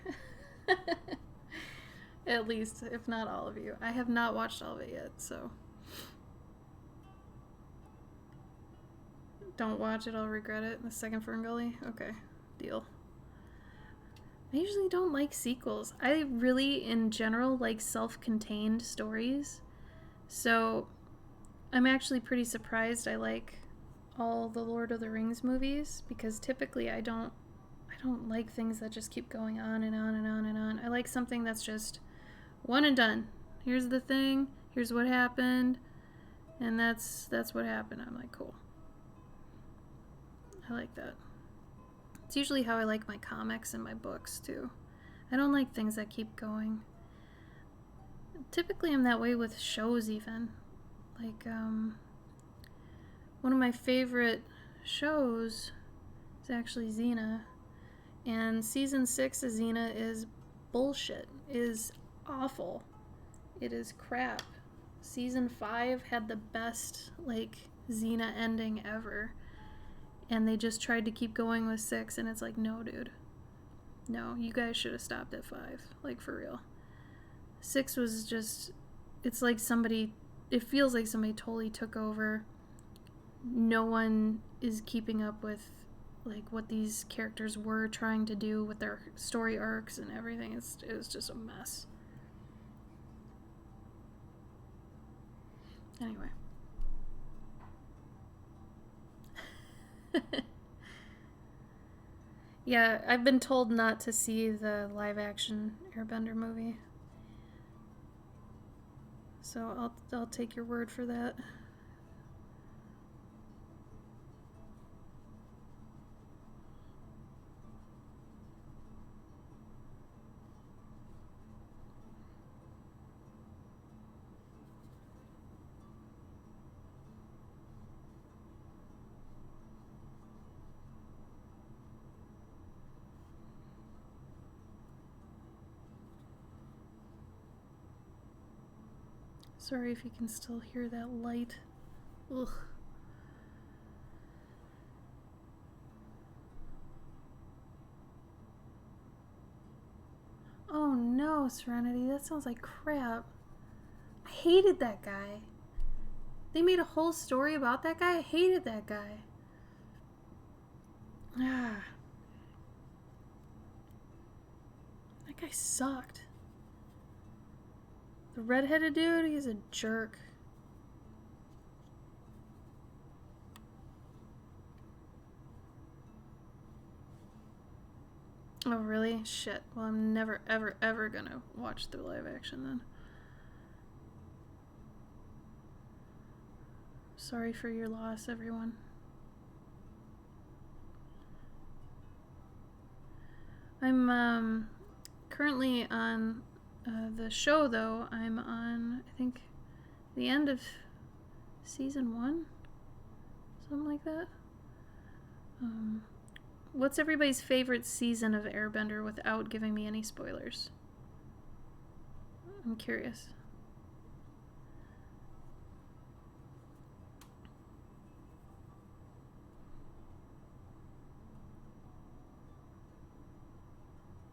At least, if not all of you. I have not watched all of it yet, so. Don't watch it, I'll regret it. The second Fern Gully? Okay, deal. I usually don't like sequels. I really, in general, like self-contained stories. So, I'm actually pretty surprised I like all the Lord of the Rings movies, because typically I don't like things that just keep going on and on and on and on. I like something that's just one and done. Here's the thing, here's what happened, and that's what happened. I'm like, cool. I like that. It's usually how I like my comics and my books too. I don't like things that keep going. Typically I'm that way with shows even. Like, one of my favorite shows is actually Xena. And season 6 of Xena is bullshit. It is awful. It is crap. Season 5 had the best, like, Xena ending ever. And they just tried to keep going with 6, and it's like, no, dude. No, you guys should have stopped at 5. Like, for real. 6 was just, it's like somebody, it feels like somebody totally took over. No one is keeping up with like what these characters were trying to do with their story arcs and everything. It was just a mess. Anyway. Yeah, I've been told not to see the live action Airbender movie. So I'll take your word for that. Sorry if you can still hear that light. Ugh. Oh no, Serenity, that sounds like crap. I hated that guy. They made a whole story about that guy. I hated that guy. Ah. That guy sucked. The redheaded dude, he's a jerk. Oh, really? Shit. Well, I'm never, ever, ever gonna watch the live action then. Sorry for your loss, everyone. I'm currently on the show, though. I'm on, I think, the end of season 1? Something like that. What's everybody's favorite season of Airbender without giving me any spoilers? I'm curious.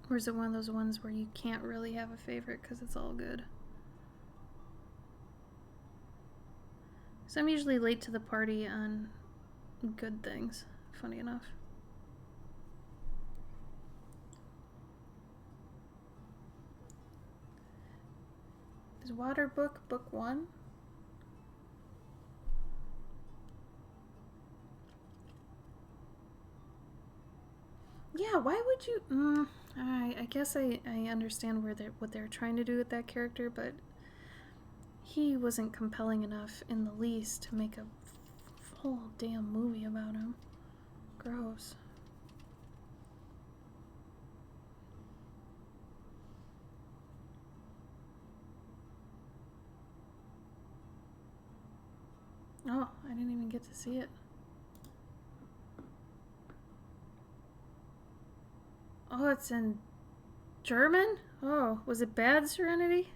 Or is it one of those ones where you can't really have a favorite because it's all good? So I'm usually late to the party on good things, funny enough. Is Water Book book 1? Yeah, why would you... I guess I understand what they're trying to do with that character, but he wasn't compelling enough in the least to make a whole damn movie about him. Gross. Oh, I didn't even get to see it. Oh, it's in German? Oh, was it bad, Serenity?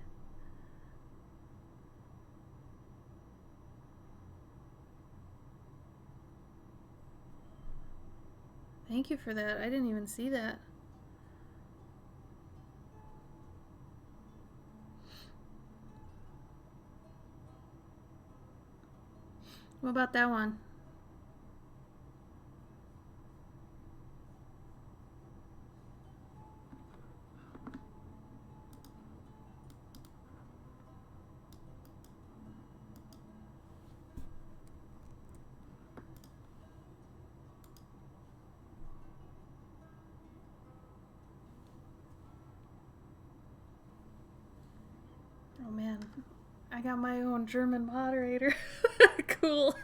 Thank you for that. I didn't even see that. What about that one? Oh man, I got my own German moderator. Cool.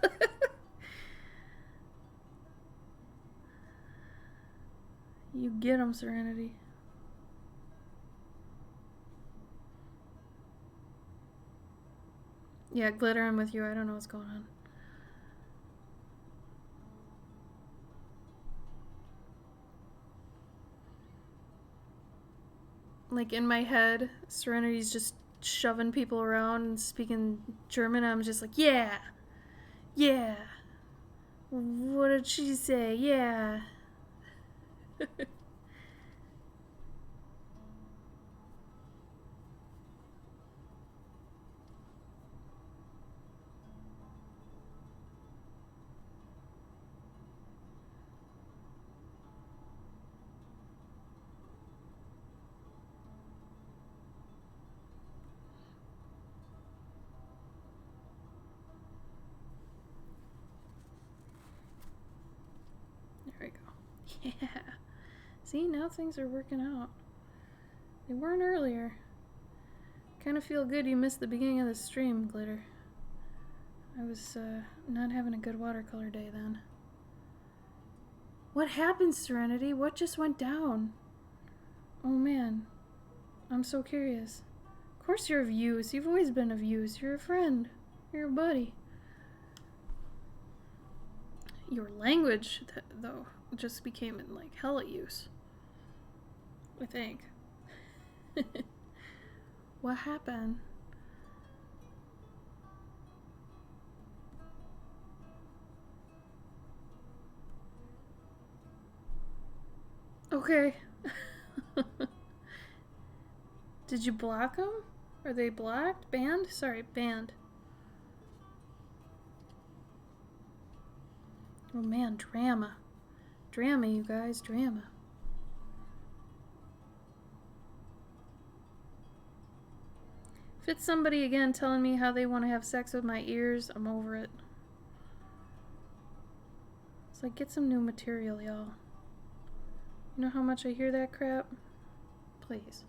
You get 'em, Serenity. Yeah, Glitter, I'm with you. I don't know what's going on. Like in my head, Serenity's just shoving people around and speaking German. I'm just like, yeah, yeah. What did she say? Yeah. There we go. Yeah. See, now things are working out. They weren't earlier. Kind of feel good you missed the beginning of the stream, Glitter. I was not having a good watercolor day then. What happened, Serenity? What just went down? Oh man, I'm so curious. Of course you're of use. You've always been of use. You're a friend. You're a buddy. Your language, though, just became in like hella use. I think. What happened? Okay. Did you block them? Are they blocked? Banned? Sorry, banned. Oh man, drama. Drama, you guys, drama. If it's somebody again telling me how they want to have sex with my ears, I'm over it. It's like, get some new material, y'all. You know how much I hear that crap? Please.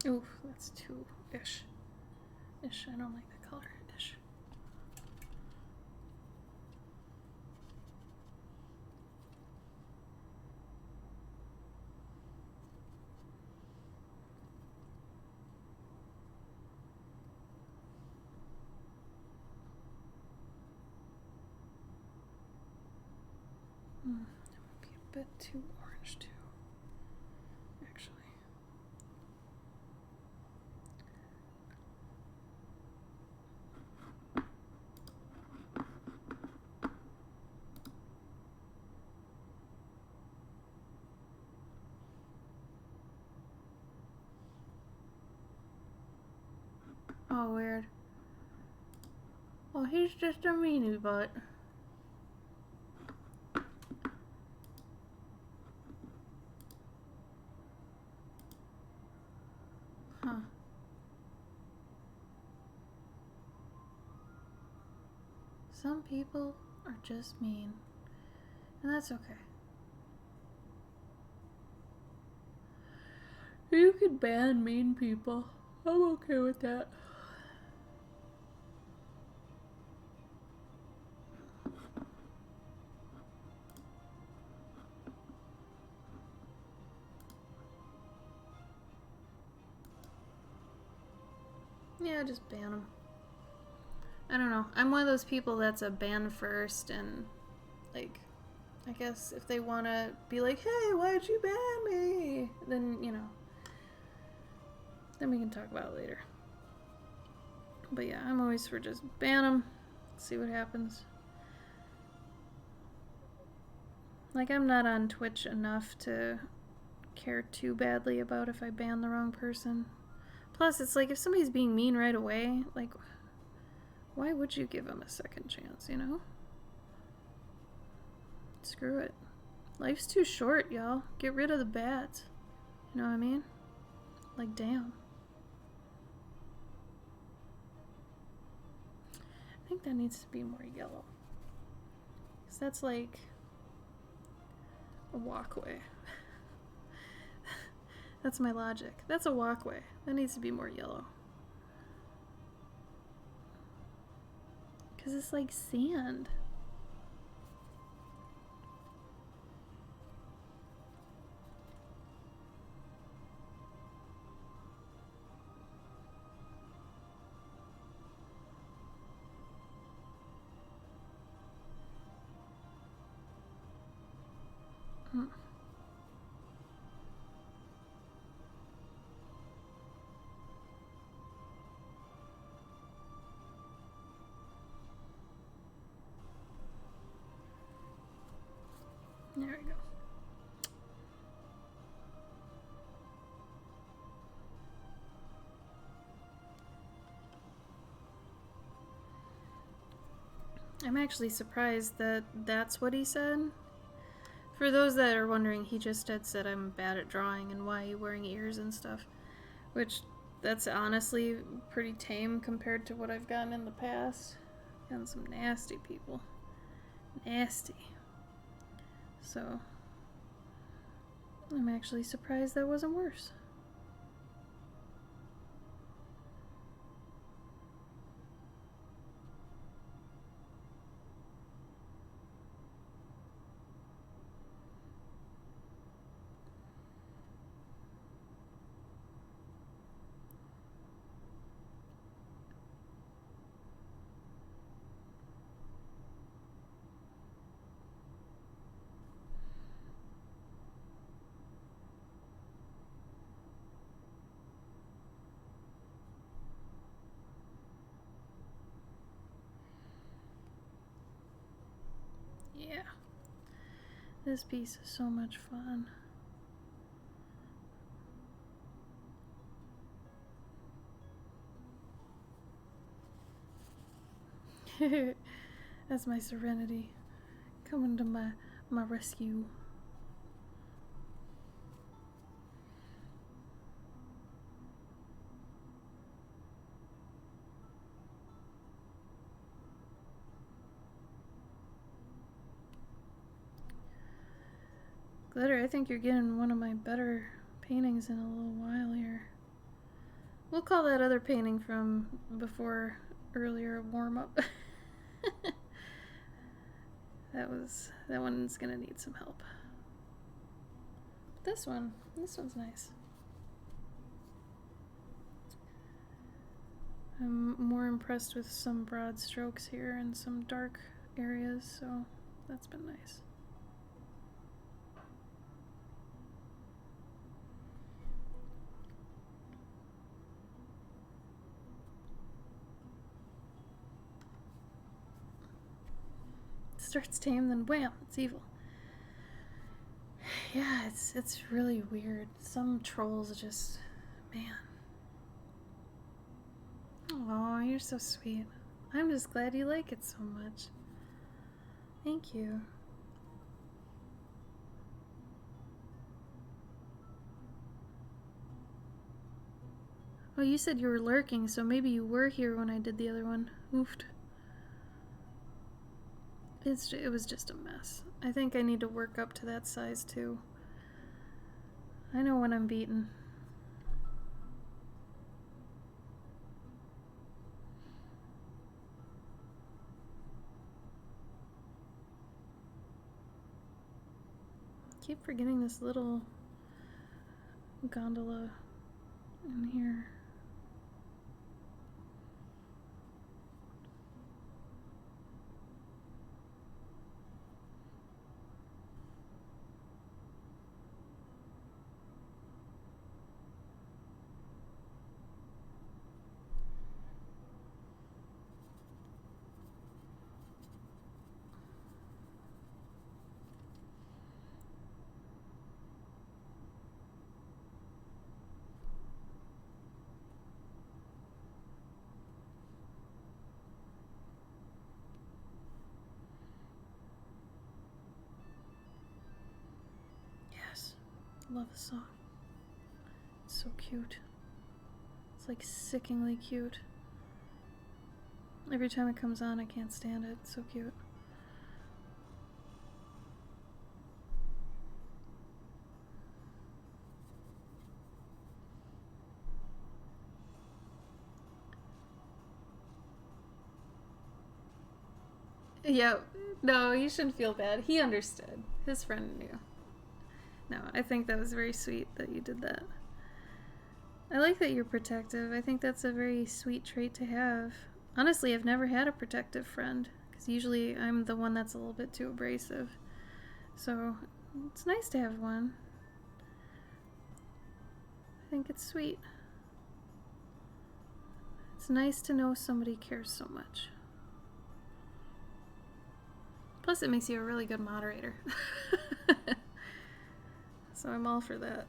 Oof, that's too ish. Ish, I don't like the color. Ish. That would be a bit too orange too, actually. Oh, weird. Oh, he's just a meanie butt. Huh. Some people are just mean. And that's okay. You can ban mean people. I'm okay with that. Yeah, just ban them. I don't know. I'm one of those people that's a ban first, and like, I guess if they want to be like, hey, why'd you ban me? Then, you know, then we can talk about it later. But yeah, I'm always for just ban them, see what happens. Like, I'm not on Twitch enough to care too badly about if I ban the wrong person. Plus, it's like, if somebody's being mean right away, like, why would you give them a second chance, you know? Screw it. Life's too short, y'all. Get rid of the bats. You know what I mean? Like, damn. I think that needs to be more yellow. Because that's like a walkway. That's my logic. That's a walkway. That needs to be more yellow. Because it's like sand. I'm actually surprised that that's what he said. For those that are wondering, he just had said I'm bad at drawing and why are you wearing ears and stuff. Which, that's honestly pretty tame compared to what I've gotten in the past. Gotten some nasty people. Nasty. So, I'm actually surprised that wasn't worse. Yeah. This piece is so much fun. That's my Serenity coming to my rescue. Glitter, I think you're getting one of my better paintings in a little while here. We'll call that other painting from before earlier warm-up. That one's gonna need some help. This one's nice. I'm more impressed with some broad strokes here and some dark areas, so that's been nice. Starts tame, then wham, it's evil. Yeah, it's really weird. Some trolls just, man. Oh, you're so sweet. I'm just glad you like it so much. Thank you. Oh, you said you were lurking, so maybe you were here when I did the other one. Oofed. It was just a mess. I think I need to work up to that size too. I know when I'm beaten. Keep forgetting this little gondola in here. Yes, love the song. It's so cute. It's like sickeningly cute. Every time it comes on, I can't stand it. It's so cute. Yeah, no, you shouldn't feel bad. He understood. His friend knew. No, I think that was very sweet that you did that. I like that you're protective. I think that's a very sweet trait to have. Honestly, I've never had a protective friend, because usually I'm the one that's a little bit too abrasive. So, it's nice to have one. I think it's sweet. It's nice to know somebody cares so much. Plus, it makes you a really good moderator. So I'm all for that.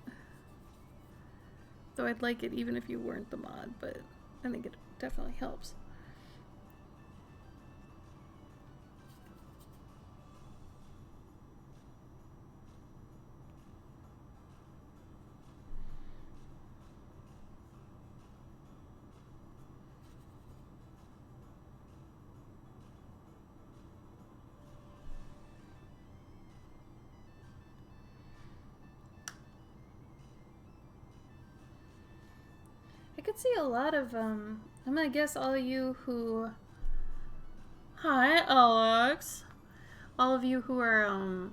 Though I'd like it even if you weren't the mod, but I think it definitely helps. see a lot of, I'm gonna guess all of you who... Hi, Alex! All of you who are, a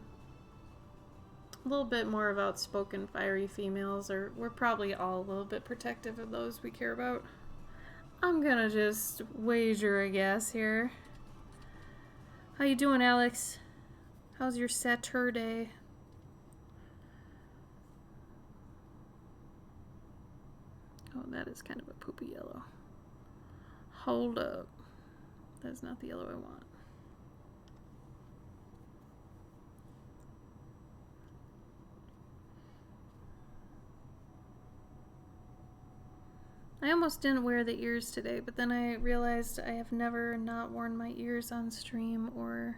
little bit more of outspoken, fiery females, or we're probably all a little bit protective of those we care about. I'm gonna just wager a guess here. How you doing, Alex? How's your Saturday? Oh, that is kind of a poopy yellow. Hold up. That's not the yellow I want. I almost didn't wear the ears today, but then I realized I have never not worn my ears on stream or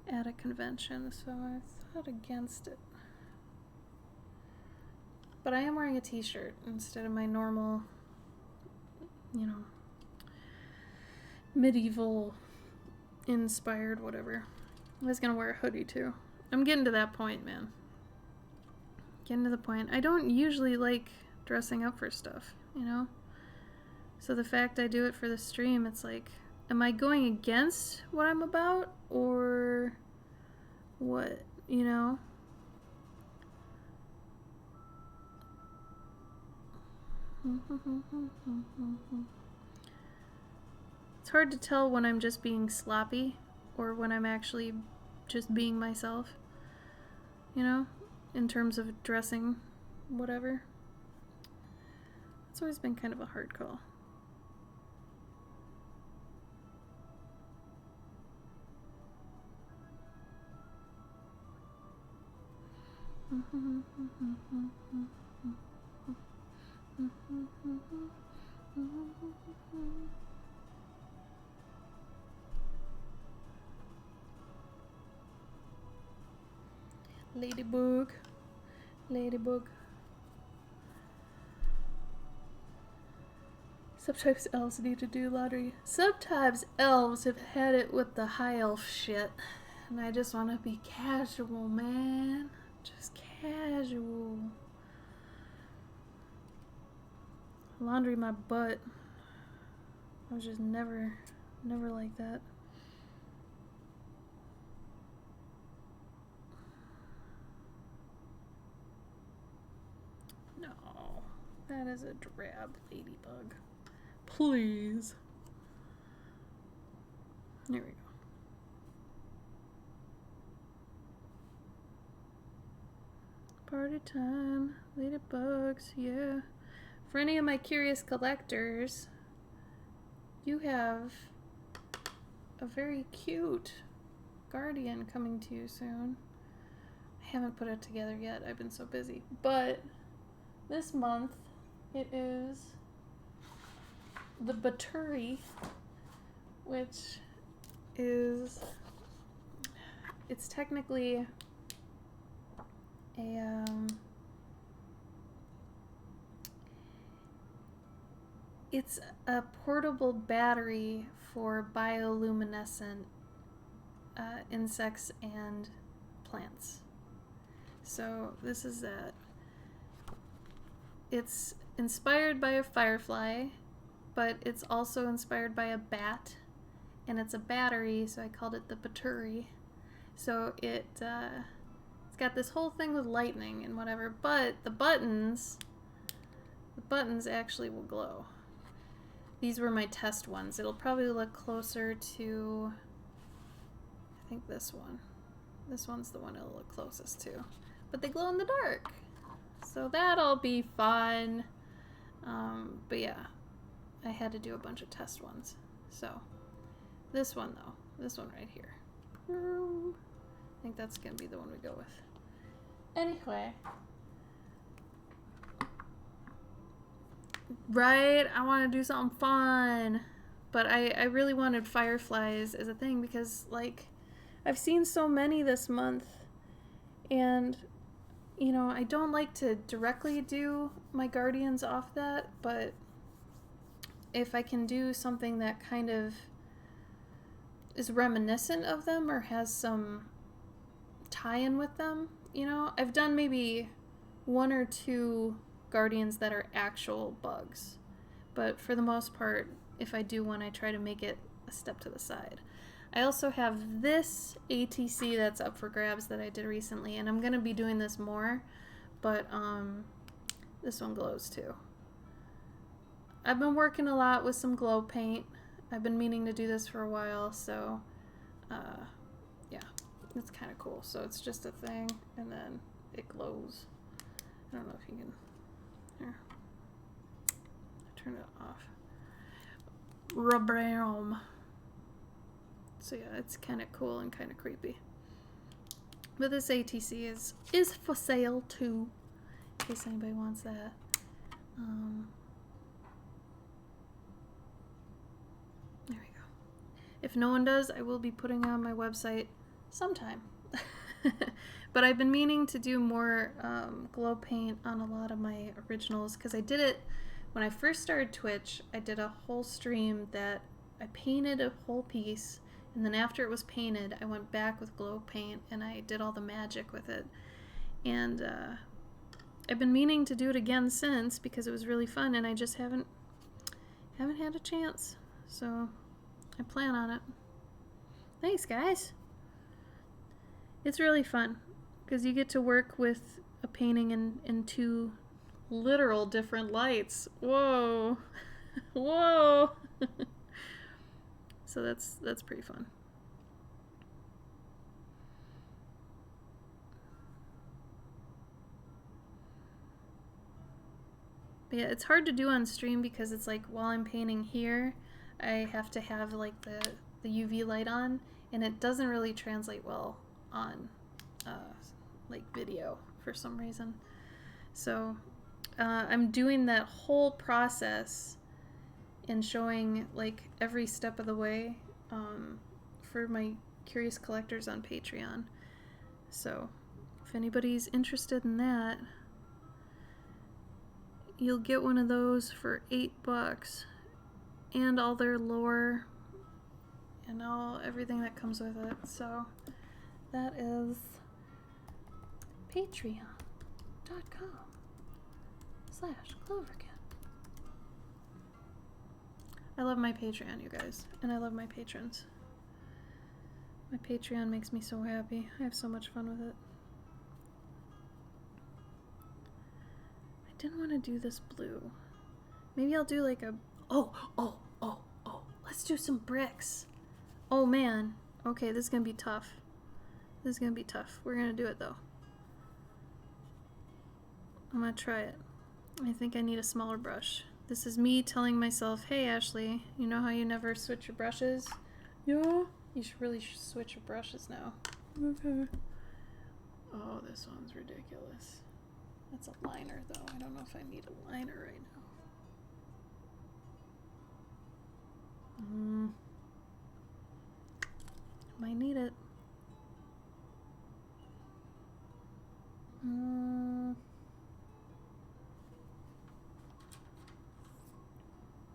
at a convention, so I thought against it. But I am wearing a t-shirt instead of my normal, you know, medieval inspired whatever. I was gonna wear a hoodie too. I'm getting to that point, man. Getting to the point. I don't usually like dressing up for stuff, you know? So the fact I do it for the stream, it's like, am I going against what I'm about? Or what, you know? It's hard to tell when I'm just being sloppy or when I'm actually just being myself, you know, in terms of dressing, whatever. It's always been kind of a hard call. Ladybug. Ladybug. Sometimes elves need to do laundry. Sometimes elves have had it with the high elf shit. And I just want to be casual, man. Just casual. Laundry my butt. I was just never like that. No, that is a drab ladybug. Please. There we go. Party time, ladybugs, yeah. For any of my curious collectors, you have a very cute guardian coming to you soon. I haven't put it together yet, I've been so busy. But this month, it is the Baturi, which is, it's technically a, it's a portable battery for bioluminescent insects and plants. So this is that. It's inspired by a firefly, but it's also inspired by a bat, and it's a battery, so I called it the Baturi. So it's got this whole thing with lightning and whatever, but the buttons actually will glow. These were my test ones. It'll probably look closer to, I think this one. This one's the one it'll look closest to. But they glow in the dark. So that'll be fun. But yeah, I had to do a bunch of test ones. So this one though, this one right here. I think that's gonna be the one we go with. Anyway. Right? I want to do something fun. But I really wanted fireflies as a thing because, like, I've seen so many this month. And, you know, I don't like to directly do my guardians off that. But if I can do something that kind of is reminiscent of them or has some tie-in with them, you know, I've done maybe one or two guardians that are actual bugs, but for the most part, if I do one, I try to make it a step to the side. I also have this ATC that's up for grabs that I did recently, and I'm going to be doing this more, but this one glows too. I've been working a lot with some glow paint. I've been meaning to do this for a while, so yeah, it's kind of cool. So it's just a thing, and then it glows. I don't know if you can, here, turn it off. Rubram. So yeah, it's kind of cool and kind of creepy. But this ATC is for sale too, in case anybody wants that. There we go. If no one does, I will be putting on my website sometime. But I've been meaning to do more glow paint on a lot of my originals, because I did it when I first started Twitch. I did a whole stream that I painted a whole piece, and then after it was painted, I went back with glow paint and I did all the magic with it. And I've been meaning to do it again since, because it was really fun, and I just haven't had a chance. So I plan on it. Thanks, guys. It's really fun because you get to work with a painting in two literal different lights. Whoa. Whoa. So that's pretty fun. But yeah, it's hard to do on stream because it's like while I'm painting here, I have to have like the UV light on, and it doesn't really translate well on like video for some reason. So I'm doing that whole process and showing like every step of the way for my curious collectors on Patreon. So if anybody's interested in that, you'll get one of those for $8 and all their lore and everything that comes with it. So that is patreon.com/Clovercat. I love my Patreon, you guys, and I love my patrons. My Patreon makes me so happy. I have so much fun with it. I didn't want to do this blue. Maybe I'll do like a... Oh! Let's do some bricks. Oh, man. Okay, this is going to be tough. This is going to be tough. We're going to do it, though. I'm going to try it. I think I need a smaller brush. This is me telling myself, hey, Ashley, you know how you never switch your brushes? Yeah? You should really switch your brushes now. Okay. Oh, this one's ridiculous. That's a liner, though. I don't know if I need a liner right now. Might need it.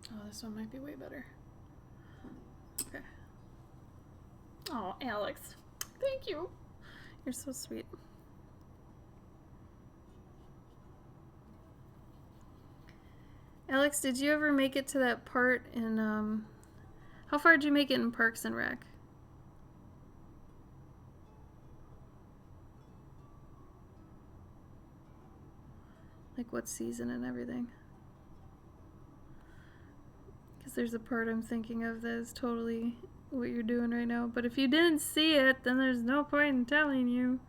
Oh, this one might be way better. Okay. Oh, Alex. Thank you. You're so sweet. Alex, did you ever make it to that part in, how far did you make it in Parks and Rec? Like what season and everything? Because there's a part I'm thinking of that is totally what you're doing right now. But if you didn't see it, then there's no point in telling you.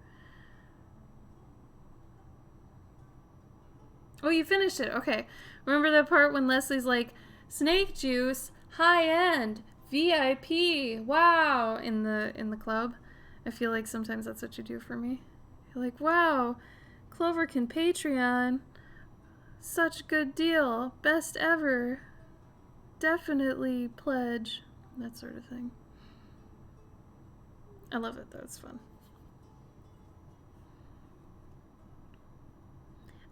Oh, you finished it. Okay. Remember that part when Leslie's like, snake juice, high end, VIP, wow, in the club? I feel like sometimes that's what you do for me. You're like, wow, Clover can Patreon. Such good deal. Best ever. Definitely pledge. That sort of thing. I love it though. It's fun.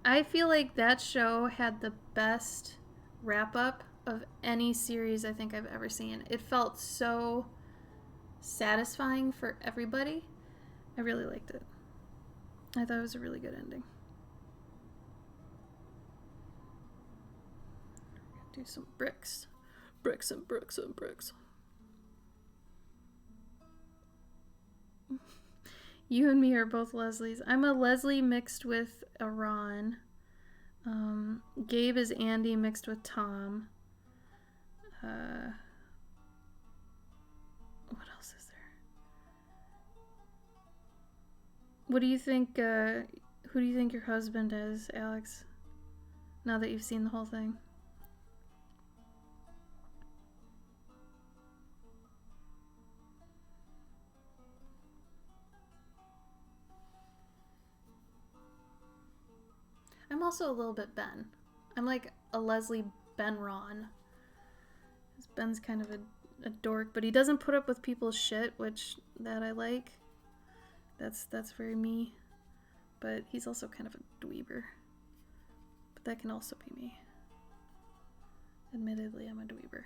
I feel like that show had the best wrap-up of any series I think I've ever seen. It felt so satisfying for everybody. I really liked it. I thought it was a really good ending. Do some bricks. Bricks and bricks and bricks. You and me are both Leslies. I'm a Leslie mixed with a Ron. Gabe is Andy mixed with Tom. What else is there? What do you think, who do you think your husband is, Alex? Now that you've seen the whole thing. I'm also a little bit Ben. I'm like a Leslie Ben Ron. Ben's kind of a dork, but he doesn't put up with people's shit, which that I like. That's very me. But he's also kind of a dweeber. But that can also be me. Admittedly, I'm a dweeber.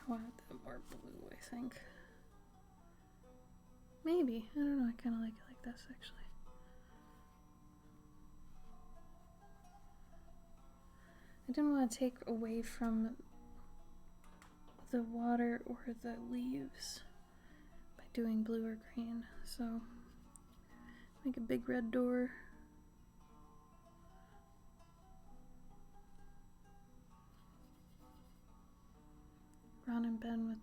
I wanted that more blue, I think. Maybe. I don't know. I kind of like it like this, actually. I didn't want to take away from the water or the leaves by doing blue or green, so make a big red door. Ron and Ben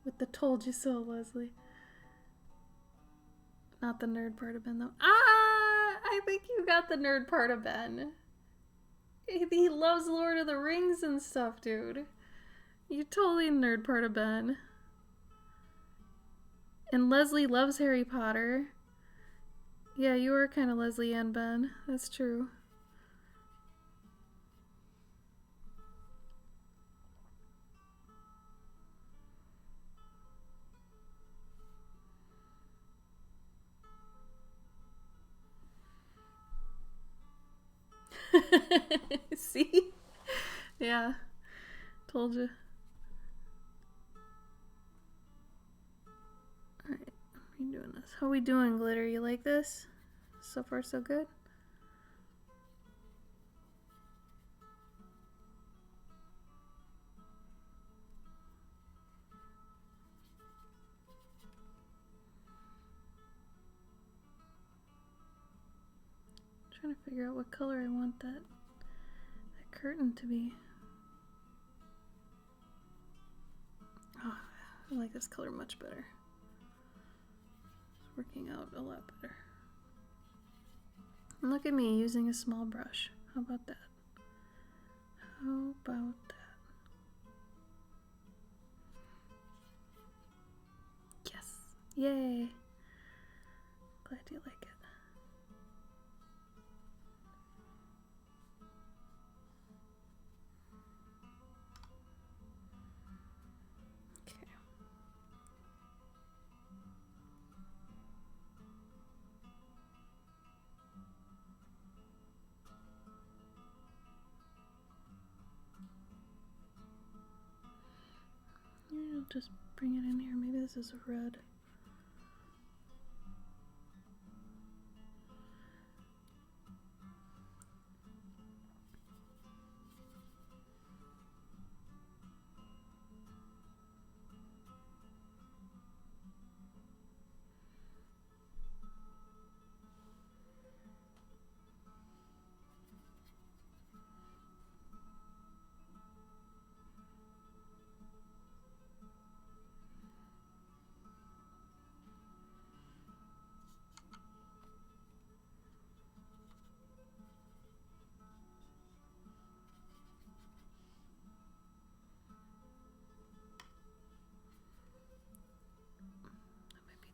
with the told you so, Leslie. Not the nerd part of Ben, though. I think you got the nerd part of Ben. He loves Lord of the Rings and stuff, dude. You totally nerd part of Ben. And Leslie loves Harry Potter. Yeah, you are kind of Leslie and Ben. That's true. See? Yeah. Told you. Alright, redoing this. How we doing, Glitter? You like this? So far, so good? Trying to figure out what color I want that curtain to be. Oh, I like this color much better. It's working out a lot better. And look at me using a small brush. How about that? How about that? Yes! Yay! Glad you like it. I'll just bring it in here. Maybe this is a red.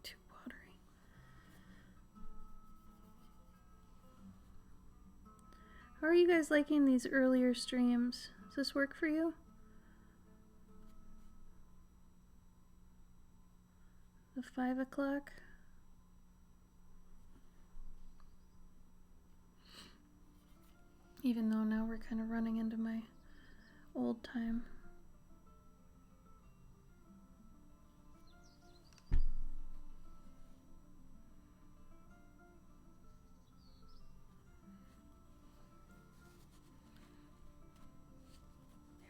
Too watery. How are you guys liking these earlier streams? Does this work for you? the 5 o'clock. Even though now we're kind of running into my old time. There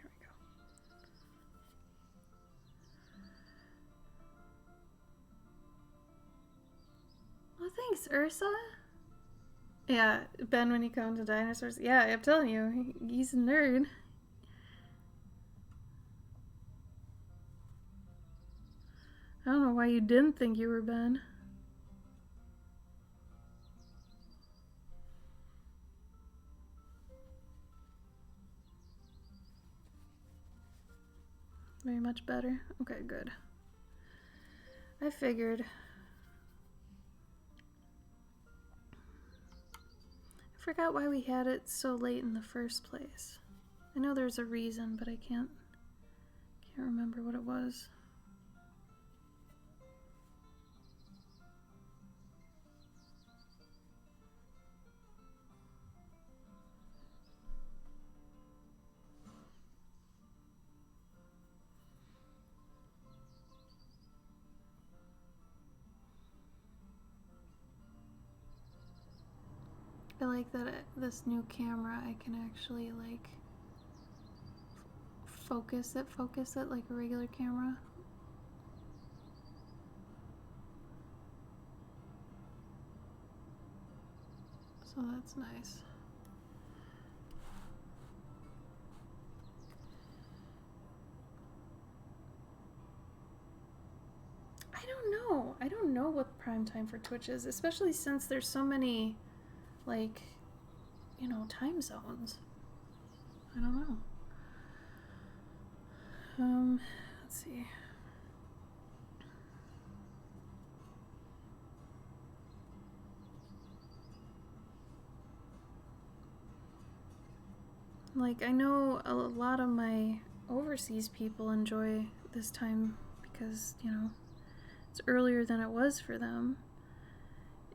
we go. Oh, thanks, Ursa. Yeah, Ben, when you come to dinosaurs, yeah, I'm telling you, he's a nerd. I don't know why you didn't think you were Ben. Very much better. Okay, good. I figured. I forgot why we had it so late in the first place. I know there's a reason, but I can't remember what it was. I like that this new camera, I can actually like focus it like a regular camera. So that's nice. I don't know what prime time for Twitch is, especially since there's so many, like, you know, time zones. I don't know. Let's see. Like, I know a lot of my overseas people enjoy this time because, you know, it's earlier than it was for them.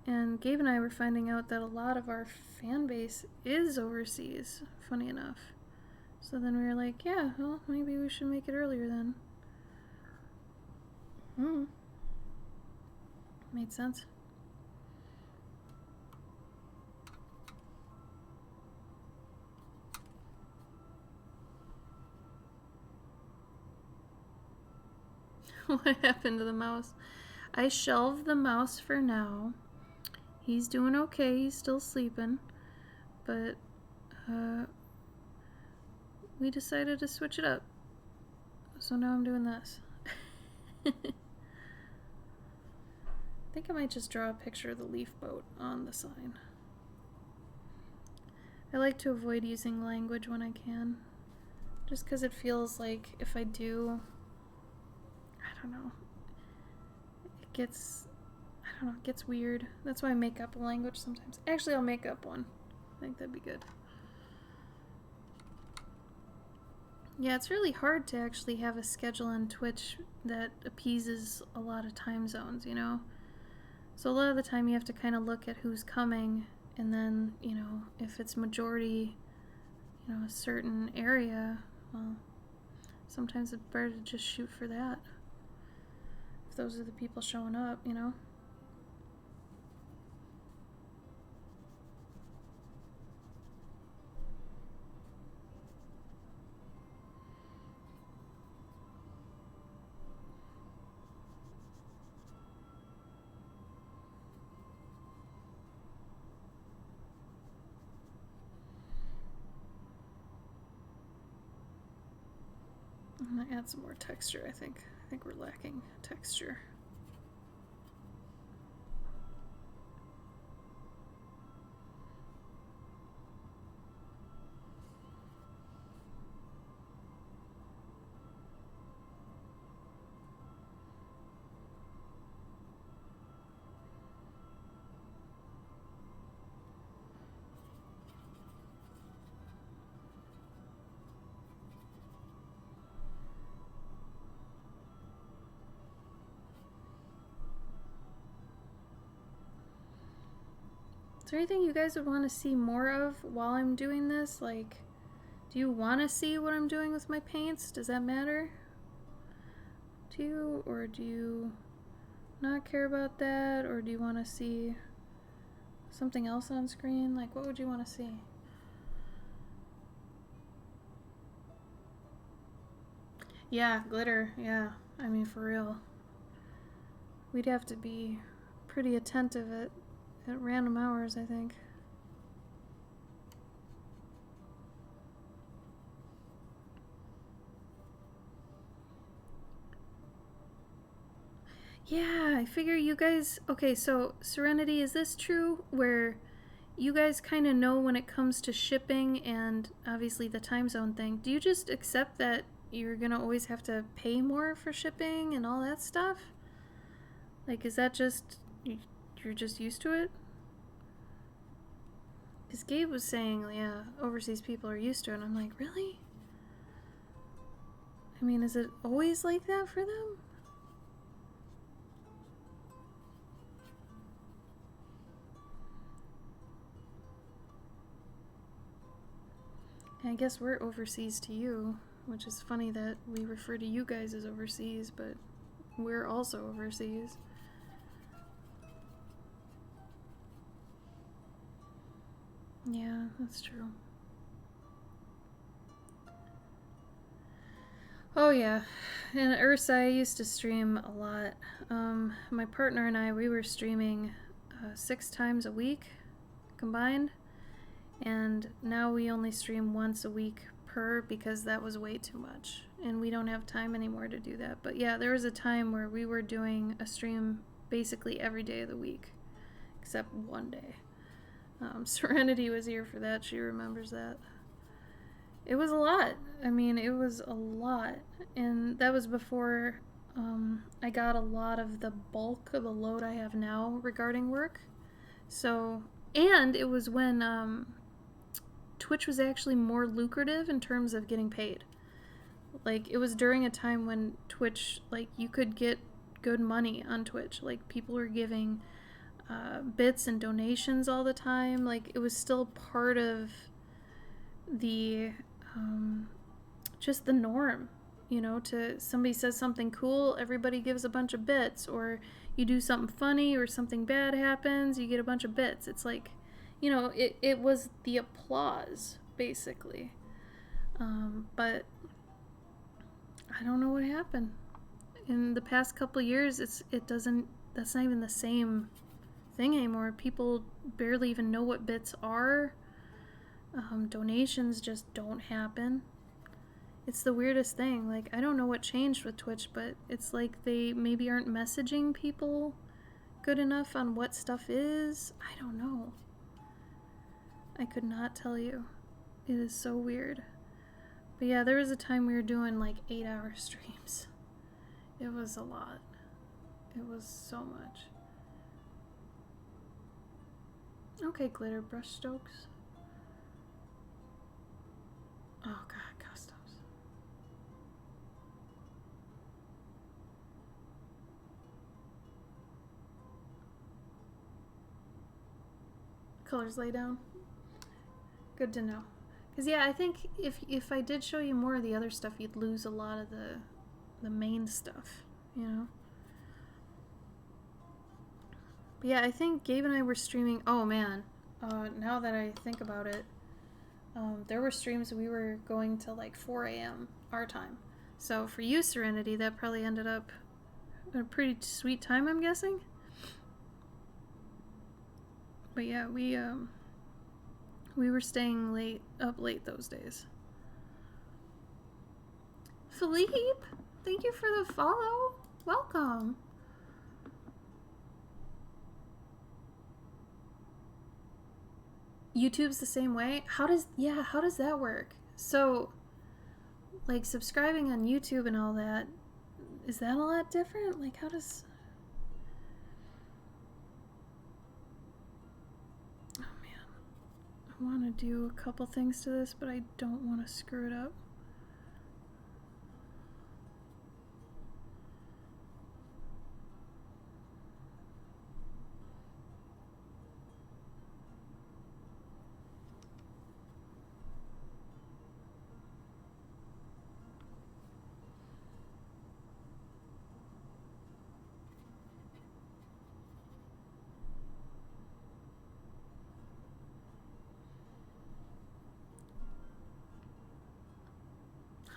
And Gabe and I were finding out that a lot of our fan base is overseas, funny enough. So then we were like, yeah, well, maybe we should make it earlier then. Made sense. What happened to the mouse? I shelved the mouse for now. He's doing okay, he's still sleeping. But, we decided to switch it up. So now I'm doing this. I think I might just draw a picture of the Leafboat on the sign. I like to avoid using language when I can. Just because it feels like if I do, I don't know, it gets weird. That's why I make up a language sometimes. Actually, I'll make up one. I think that'd be good. Yeah, it's really hard to actually have a schedule on Twitch that appeases a lot of time zones, you know? So a lot of the time you have to kind of look at who's coming, and then, you know, if it's majority, you know, a certain area, well, sometimes it's better to just shoot for that. If those are the people showing up, you know? I'm gonna add some more texture, I think. I think we're lacking texture. Is there anything you guys would want to see more of while I'm doing this? Like, do you want to see what I'm doing with my paints? Does that matter to you? Or do you not care about that? Or do you want to see something else on screen? Like, what would you want to see? Yeah, glitter. Yeah, I mean, for real. We'd have to be pretty attentive at random hours, I think. Yeah, I figure you guys... Okay, so Serenity, is this true? Where you guys kind of know when it comes to shipping and obviously the time zone thing. Do you just accept that you're gonna always have to pay more for shipping and all that stuff? Like, is that just... You're just used to it? Because Gabe was saying, yeah, overseas people are used to it. And I'm like, really? I mean, is it always like that for them? I guess we're overseas to you, which is funny that we refer to you guys as overseas, but we're also overseas. Yeah, that's true. Oh yeah, in Ursa I used to stream a lot. My partner and I, we were streaming 6 times a week combined. And now we only stream once a week per because that was way too much. And we don't have time anymore to do that. But yeah, there was a time where we were doing a stream basically every day of the week. Except one day. Serenity was here for that. She remembers that. It was a lot. I mean, it was a lot. And that was before I got a lot of the bulk of the load I have now regarding work. So, and it was when... Twitch was actually more lucrative in terms of getting paid. Like, it was during a time when Twitch, like, you could get good money on Twitch. Like, people were giving bits and donations all the time. Like, it was still part of the, just the norm. You know, to somebody says something cool, everybody gives a bunch of bits. Or you do something funny or something bad happens, you get a bunch of bits. It's like... You know, it was the applause, basically. But I don't know what happened. In the past couple years, that's not even the same thing anymore. People barely even know what bits are. Donations just don't happen. It's the weirdest thing. Like, I don't know what changed with Twitch, but it's like they maybe aren't messaging people good enough on what stuff is. I don't know. I could not tell you. It is so weird. But yeah, there was a time we were doing like 8-hour streams. It was a lot. It was so much. Okay, glitter brush strokes. Oh god, customs. Colors lay down. Good to know. Because yeah, I think if I did show you more of the other stuff, you'd lose a lot of the main stuff, you know? But yeah, I think Gabe and I were streaming... Oh man, now that I think about it, there were streams we were going till like 4 a.m. our time. So for you, Serenity, that probably ended up a pretty sweet time, I'm guessing? But yeah, we were staying up late those days. Philippe, thank you for the follow. Welcome. YouTube's the same way? How does that work? So, like, subscribing on YouTube and all that, is that a lot different? Like, how does... I want to do a couple things to this, but I don't want to screw it up.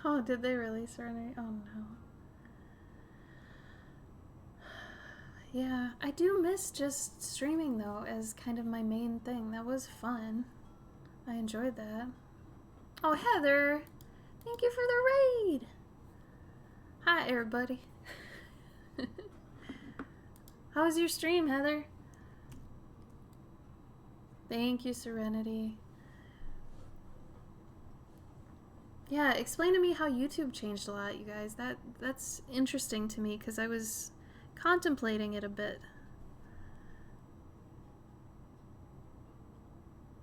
Oh, did they really, Serenity? Oh, no. Yeah, I do miss just streaming, though, as kind of my main thing. That was fun. I enjoyed that. Oh, Heather! Thank you for the raid! Hi, everybody. How was your stream, Heather? Thank you, Serenity. Yeah, explain to me how YouTube changed a lot, you guys. That's interesting to me, because I was contemplating it a bit.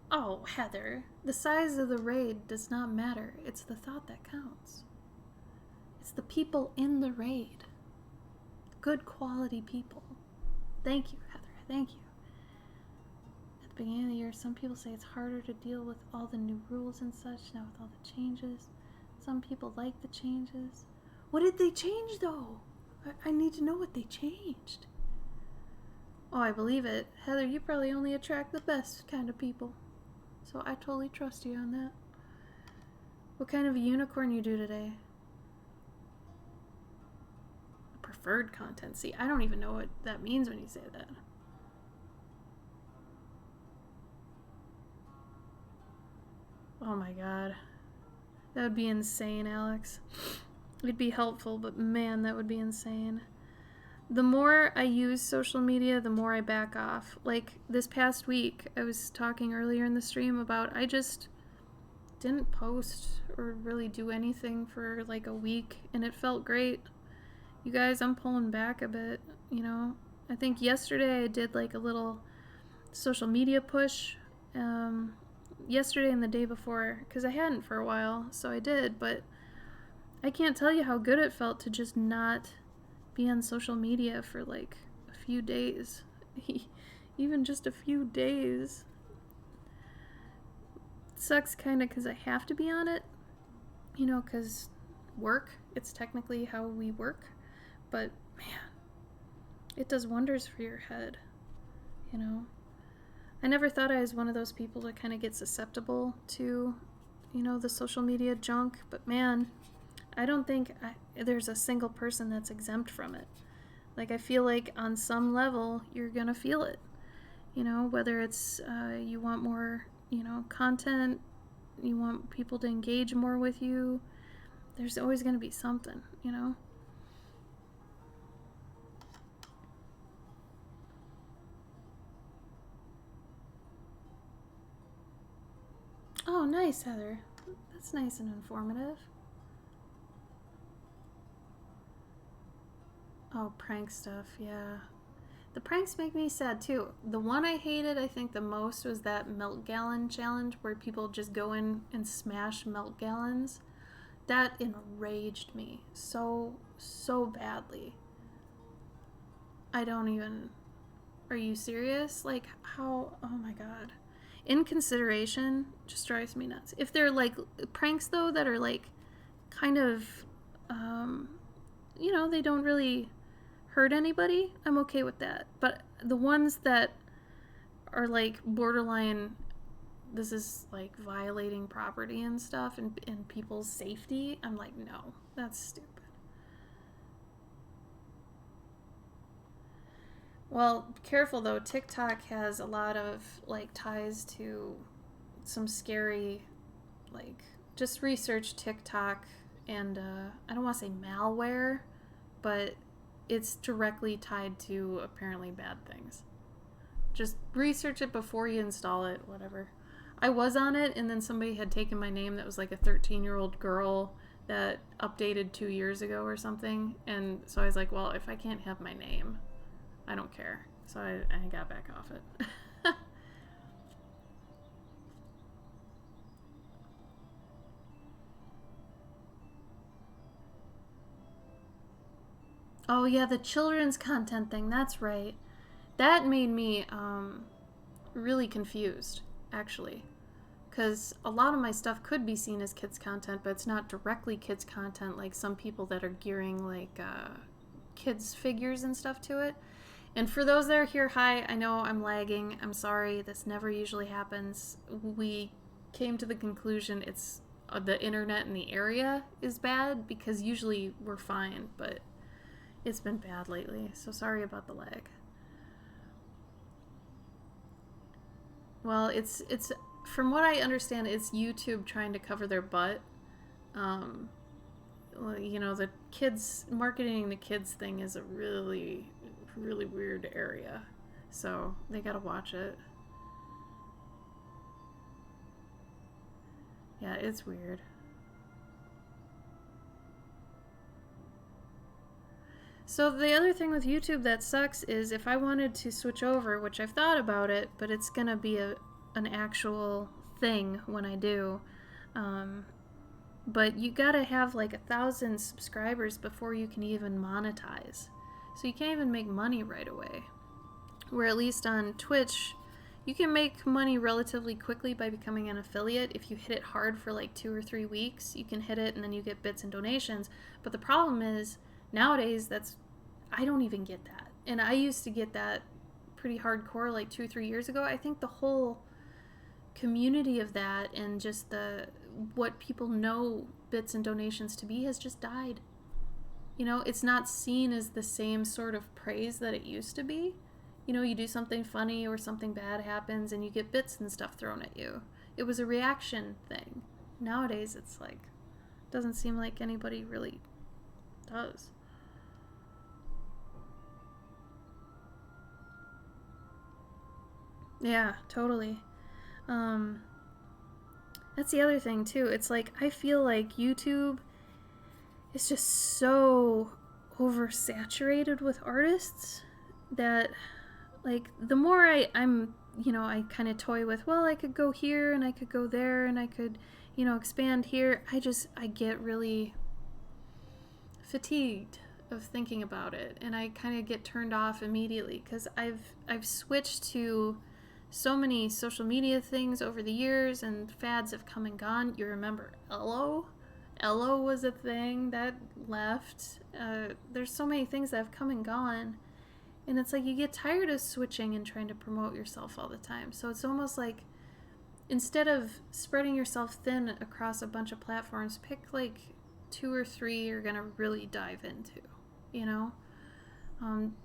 Oh, Heather, the size of the raid does not matter. It's the thought that counts. It's the people in the raid. Good quality people. Thank you, Heather. Thank you. At the beginning of the year, some people say it's harder to deal with all the new rules and such now with all the changes. Some people like the changes. What did they change, though? I need to know what they changed. Oh, I believe it. Heather, you probably only attract the best kind of people. So I totally trust you on that. What kind of a unicorn you do today? Preferred content. See, I don't even know what that means when you say that. Oh my god. That would be insane, Alex. It'd be helpful, but man, that would be insane. The more I use social media, the more I back off. Like this past week, I was talking earlier in the stream about I just didn't post or really do anything for like a week, and it felt great. You guys, I'm pulling back a bit, you know. I think yesterday I did like a little social media push. Yesterday and the day before, because I hadn't for a while, so I did, but I can't tell you how good it felt to just not be on social media for like a few days. Even just a few days. It sucks kind of because I have to be on it, you know, because work, it's technically how we work, but man, it does wonders for your head, you know. I never thought I was one of those people that kind of get susceptible to, you know, the social media junk, but man, I don't think there's a single person that's exempt from it. Like, I feel like on some level, you're gonna feel it, you know, whether it's you want more, you know, content, you want people to engage more with you, there's always gonna be something, you know. Oh, nice, Heather. That's nice and informative. Oh, prank stuff, yeah. The pranks make me sad too. The one I hated, I think, the most was that milk gallon challenge where people just go in and smash milk gallons. That enraged me so badly. I don't even... Are you serious? Like, how... Oh my god. Inconsideration just drives me nuts. If they're like pranks though that are like kind of you know, they don't really hurt anybody, I'm okay with that. But the ones that are like borderline, this is like violating property and stuff and people's safety, I'm like, no, that's stupid. Well, careful though, TikTok has a lot of like ties to some scary, like, just research TikTok, and I don't want to say malware, but it's directly tied to apparently bad things. Just research it before you install it, whatever. I was on it, and then somebody had taken my name that was like a 13-year-old girl that updated 2 years ago or something, and so I was like, well, if I can't have my name, I don't care. So I got back off it. Oh yeah, the children's content thing, that's right. That made me really confused, actually. Because a lot of my stuff could be seen as kids content, but it's not directly kids content like some people that are gearing like kids figures and stuff to it. And for those that are here, hi, I know I'm lagging. I'm sorry, this never usually happens. We came to the conclusion it's the internet in the area is bad, because usually we're fine, but it's been bad lately, so sorry about the lag. Well, it's from what I understand, it's YouTube trying to cover their butt. You know, the kids, marketing the kids thing is a really, really weird area, so they gotta watch it. Yeah, it's weird. So the other thing with YouTube that sucks is if I wanted to switch over, which I've thought about it, but it's gonna be an actual thing when I do. But you gotta have like 1,000 subscribers before you can even monetize. So you can't even make money right away. Where at least on Twitch, you can make money relatively quickly by becoming an affiliate. If you hit it hard for like 2 or 3 weeks, you can hit it and then you get bits and donations. But the problem is, nowadays, I don't even get that. And I used to get that pretty hardcore like 2 or 3 years ago. I think the whole community of that and just what people know bits and donations to be has just died. You know, it's not seen as the same sort of praise that it used to be. You know, you do something funny or something bad happens and you get bits and stuff thrown at you. It was a reaction thing. Nowadays, it's like, doesn't seem like anybody really does. Yeah, totally. That's the other thing too. It's like, I feel like YouTube is just so oversaturated with artists that, like, the more I'm, you know, I kind of toy with, well, I could go here and I could go there and I could, you know, expand here. I get really fatigued of thinking about it, and I kind of get turned off immediately because I've switched to so many social media things over the years, and fads have come and gone. You remember Ello? Ello was a thing that left. There's so many things that have come and gone, and it's like you get tired of switching and trying to promote yourself all the time. So it's almost like, instead of spreading yourself thin across a bunch of platforms, pick like 2 or 3 you're gonna really dive into, you know?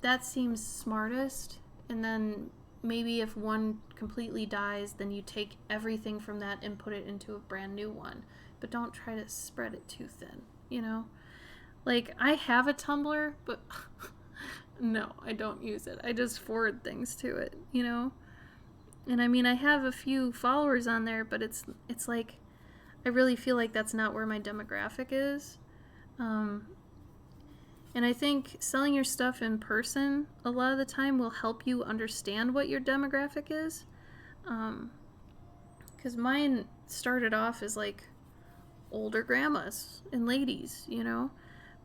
That seems smartest, and then maybe if one completely dies, then you take everything from that and put it into a brand new one. But don't try to spread it too thin, you know? Like, I have a Tumblr, but no, I don't use it. I just forward things to it, you know? And I mean, I have a few followers on there, but it's like, I really feel like that's not where my demographic is. And I think selling your stuff in person a lot of the time will help you understand what your demographic is. Because mine started off as like older grandmas and ladies, you know?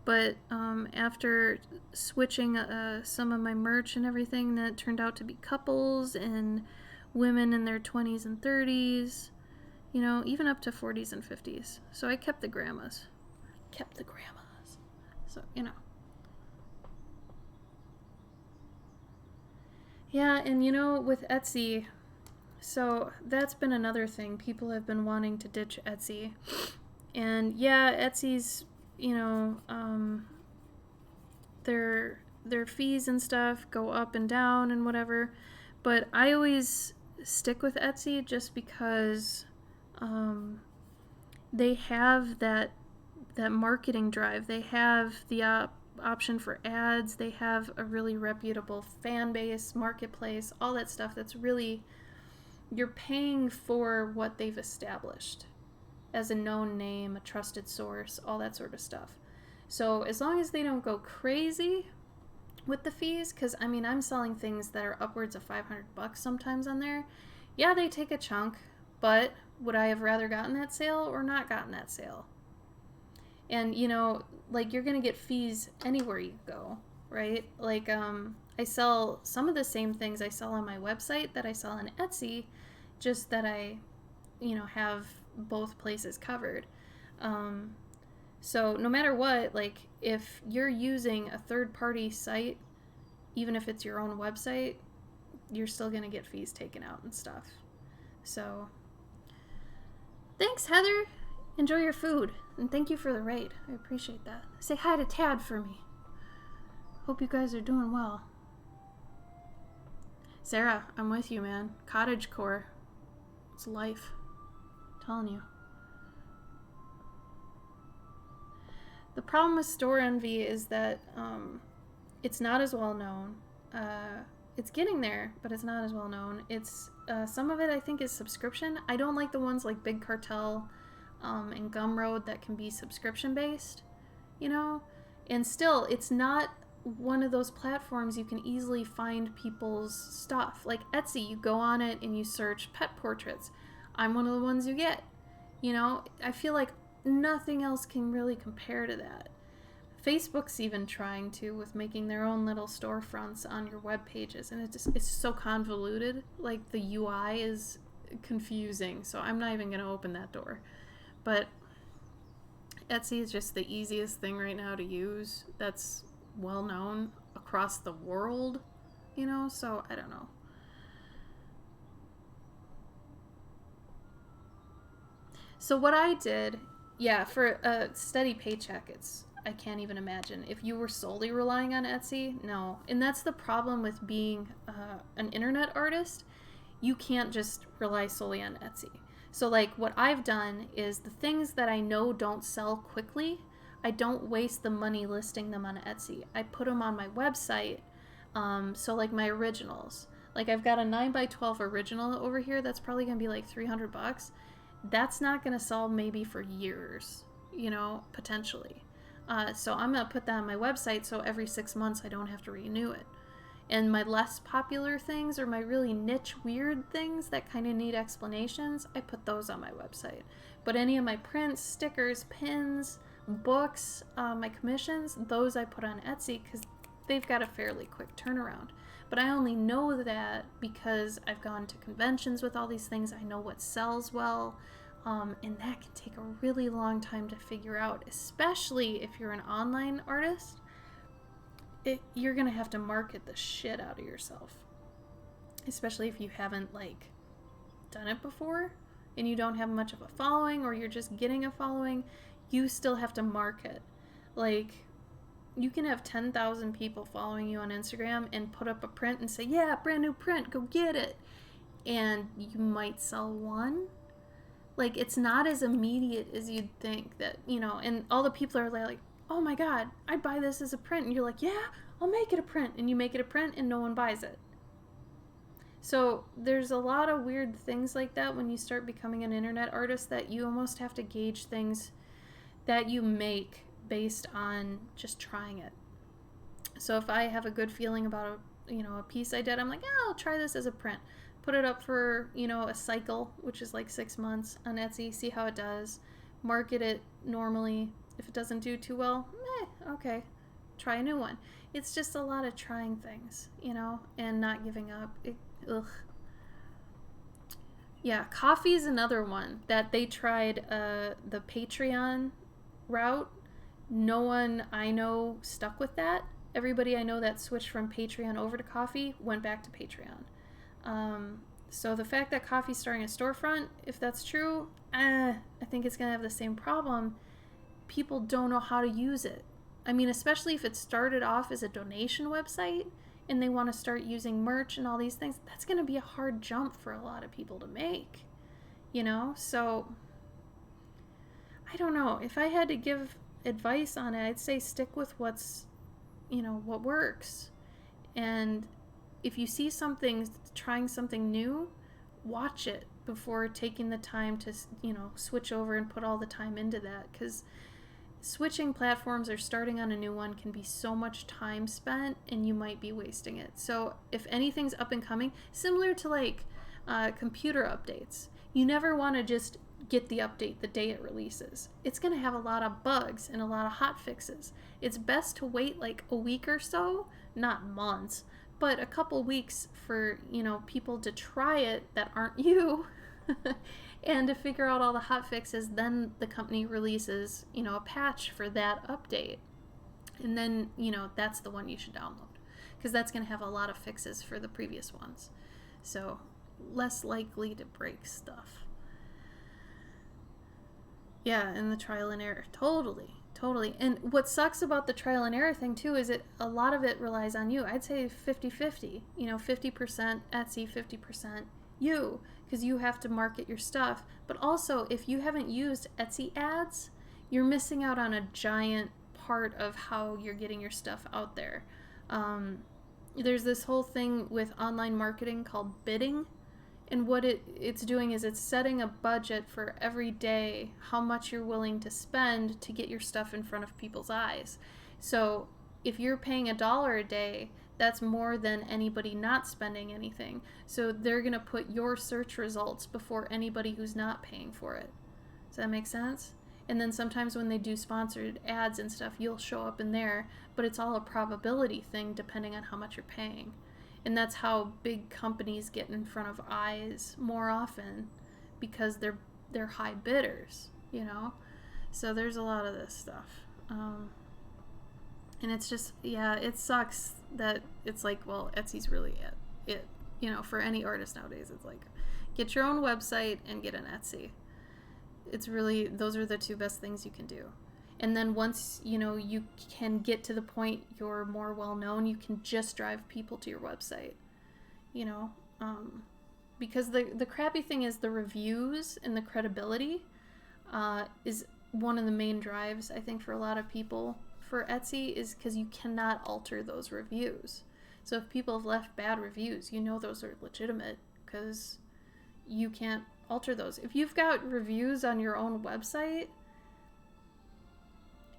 But after switching some of my merch and everything, that turned out to be couples and women in their 20s and 30s, you know, even up to 40s and 50s. So I kept the grandmas. So, you know. Yeah, and you know, with Etsy, so that's been another thing. People have been wanting to ditch Etsy. And yeah, Etsy's, you know, their fees and stuff go up and down and whatever. But I always stick with Etsy just because they have that marketing drive. They have the option for ads. They have a really reputable fan base, marketplace, all that stuff. That's really, you're paying for what they've established as a known name, a trusted source, all that sort of stuff. So as long as they don't go crazy with the fees, because I mean, I'm selling things that are upwards of $500 sometimes on there. Yeah, they take a chunk, but would I have rather gotten that sale or not gotten that sale? And, you know, like, you're going to get fees anywhere you go, right? Like, I sell some of the same things I sell on my website that I sell on Etsy, just that I, you know, have both places covered. So no matter what, like, if you're using a third-party site, even if it's your own website, you're still going to get fees taken out and stuff. So, thanks, Heather. Enjoy your food, and thank you for the raid. I appreciate that. Say hi to Tad for me. Hope you guys are doing well. Sarah, I'm with you, man. Cottagecore. It's life. I'm telling you. The problem with Store Envy is that it's not as well known. It's getting there, but it's not as well known. It's some of it I think is subscription. I don't like the ones like Big Cartel and Gumroad that can be subscription based, you know? And still, it's not one of those platforms you can easily find people's stuff. Like Etsy, you go on it and you search pet portraits. I'm one of the ones you get. You know, I feel like nothing else can really compare to that. Facebook's even trying to with making their own little storefronts on your web pages, and it's so convoluted. Like the UI is confusing, so I'm not even going to open that door. But Etsy is just the easiest thing right now to use. That's well known across the world, you know, so I don't know. So what I did, yeah, for a steady paycheck, I can't even imagine. If you were solely relying on Etsy, no. And that's the problem with being an internet artist. You can't just rely solely on Etsy. So like what I've done is the things that I know don't sell quickly, I don't waste the money listing them on Etsy. I put them on my website. So like my originals, like I've got a 9x12 original over here that's probably gonna be like $300. That's not gonna sell maybe for years, you know, potentially. So I'm gonna put that on my website so every 6 months I don't have to renew it. And my less popular things or my really niche weird things that kind of need explanations, I put those on my website. But any of my prints, stickers, pins, books, my commissions, those I put on Etsy because they've got a fairly quick turnaround. But I only know that because I've gone to conventions with all these things. I know what sells well, and that can take a really long time to figure out, especially if you're an online artist. You're gonna have to market the shit out of yourself, especially if you haven't like done it before and you don't have much of a following, or you're just getting a following. You still have to market. Like, you can have 10,000 people following you on Instagram and put up a print and say, yeah, brand new print, go get it, and you might sell one. Like, it's not as immediate as you'd think that, you know. And all the people are like, oh my god, I'd buy this as a print. And you're like, yeah, I'll make it a print. And you make it a print and no one buys it. So there's a lot of weird things like that when you start becoming an internet artist, that you almost have to gauge things that you make based on just trying it. So if I have a good feeling about a piece I did, I'm like, I'll try this as a print. Put it up for, a cycle, which is like 6 months on Etsy, see how it does. Market it normally. If it doesn't do too well, okay, try a new one. It's just a lot of trying things, and not giving up. Ugh. Yeah, coffee's another one that they tried the Patreon route. No one I know stuck with that. Everybody I know that switched from Patreon over to coffee went back to Patreon. So the fact that coffee's starting a storefront, if that's true, I think it's going to have the same problem. People don't know how to use it. I mean, especially if it started off as a donation website and they want to start using merch and all these things, that's going to be a hard jump for a lot of people to make, So I don't know. If I had to give advice on it, I'd say stick with what's, what works. And if you see something, trying something new, watch it before taking the time to, switch over and put all the time into that. Because switching platforms or starting on a new one can be so much time spent, and you might be wasting it. So if anything's up and coming, similar to like computer updates, you never want to just get the update the day it releases. It's going to have a lot of bugs and a lot of hot fixes. It's best to wait like a week or so, not months, but a couple weeks for, people to try it that aren't you and to figure out all the hot fixes. Then the company releases, a patch for that update. And then, that's the one you should download, because that's going to have a lot of fixes for the previous ones. So less likely to break stuff. Yeah, and the trial and error. Totally. Totally. And what sucks about the trial and error thing too is a lot of it relies on you. I'd say 50-50. 50% Etsy, 50% you, because you have to market your stuff. But also, if you haven't used Etsy ads, you're missing out on a giant part of how you're getting your stuff out there. There's this whole thing with online marketing called bidding. And what it's doing is it's setting a budget for every day, how much you're willing to spend to get your stuff in front of people's eyes. So if you're paying $1 a day, that's more than anybody not spending anything. So they're going to put your search results before anybody who's not paying for it. Does that make sense? And then sometimes when they do sponsored ads and stuff, you'll show up in there, but it's all a probability thing depending on how much you're paying. And that's how big companies get in front of eyes more often, because they're high bidders, So there's a lot of this stuff. And it's just, it sucks that it's like, well, Etsy's really it. For any artist nowadays, it's like, get your own website and get an Etsy. It's really, those are the two best things you can do. And then once, you can get to the point you're more well-known, you can just drive people to your website, because the crappy thing is the reviews and the credibility is one of the main drives, I think, for a lot of people for Etsy, is because you cannot alter those reviews. So if people have left bad reviews, those are legitimate, because you can't alter those. If you've got reviews on your own website,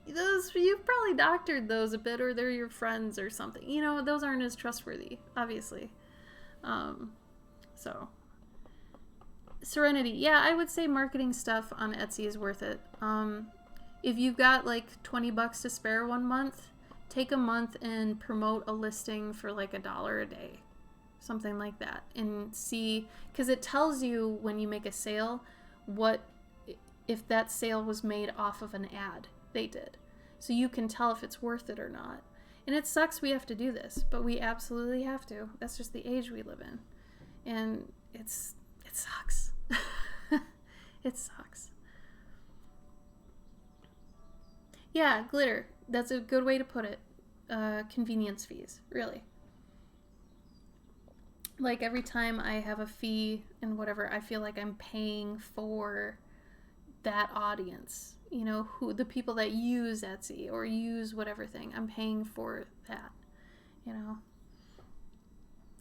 you've probably doctored those a bit, or they're your friends or something. Those aren't as trustworthy, obviously. So Serenity, yeah, I would say marketing stuff on Etsy is worth it. If you've got like $20 to spare 1 month, take a month and promote a listing for like $1 a day, something like that, and see, because it tells you when you make a sale if that sale was made off of an ad they did. So you can tell if it's worth it or not. And it sucks we have to do this, but we absolutely have to. That's just the age we live in. And it sucks. It sucks. Yeah, glitter. That's a good way to put it. Convenience fees, really. Like every time I have a fee and whatever, I feel like I'm paying for that audience. Who the people that use Etsy or use whatever thing, I'm paying for that.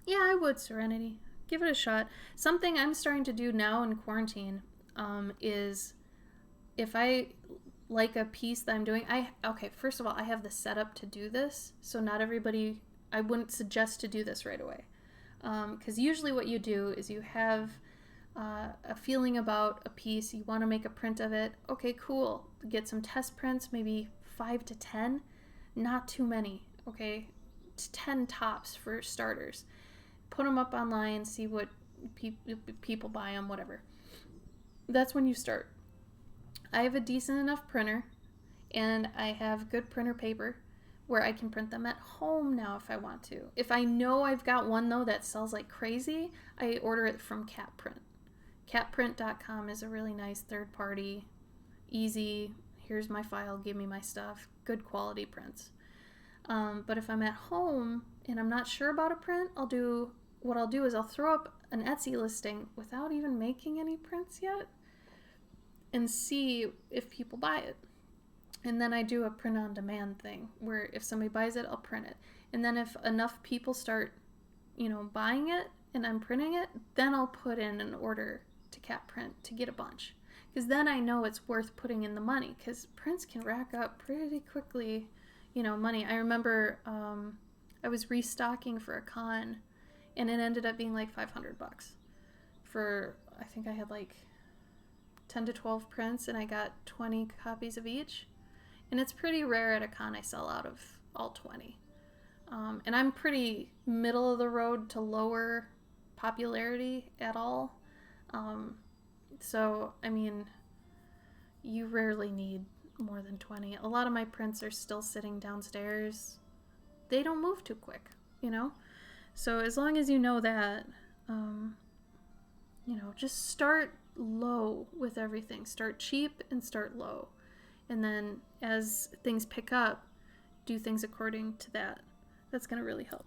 Yeah, I would, Serenity. Give it a shot. Something I'm starting to do now in quarantine is, if I like a piece that I'm doing, first of all, I have the setup to do this, so not everybody, I wouldn't suggest to do this right away. Because usually what you do is you have a feeling about a piece, you want to make a print of it. Okay, cool. Get some test prints, maybe 5 to 10, not too many. Okay, 10 tops for starters. Put them up online, see what people buy them, whatever. That's when you start. I have a decent enough printer, and I have good printer paper where I can print them at home now if I want to. If I know I've got one, though, that sells like crazy, I order it from Catprint. Catprint.com is a really nice third party, easy, here's my file, give me my stuff, good quality prints. But if I'm at home and I'm not sure about a print, I'll do I'll throw up an Etsy listing without even making any prints yet and see if people buy it. And then I do a print on demand thing where if somebody buys it, I'll print it. And then if enough people start, buying it and I'm printing it, then I'll put in an order to Catprint to get a bunch. Because then I know it's worth putting in the money, because prints can rack up pretty quickly, money. I remember I was restocking for a con, and it ended up being like $500 for, I think I had like 10 to 12 prints, and I got 20 copies of each. And it's pretty rare at a con I sell out of all 20. And I'm pretty middle of the road to lower popularity at all. So, I mean, you rarely need more than 20. A lot of my prints are still sitting downstairs. They don't move too quick, So as long as you know that, just start low with everything. Start cheap and start low. And then as things pick up, do things according to that. That's going to really help.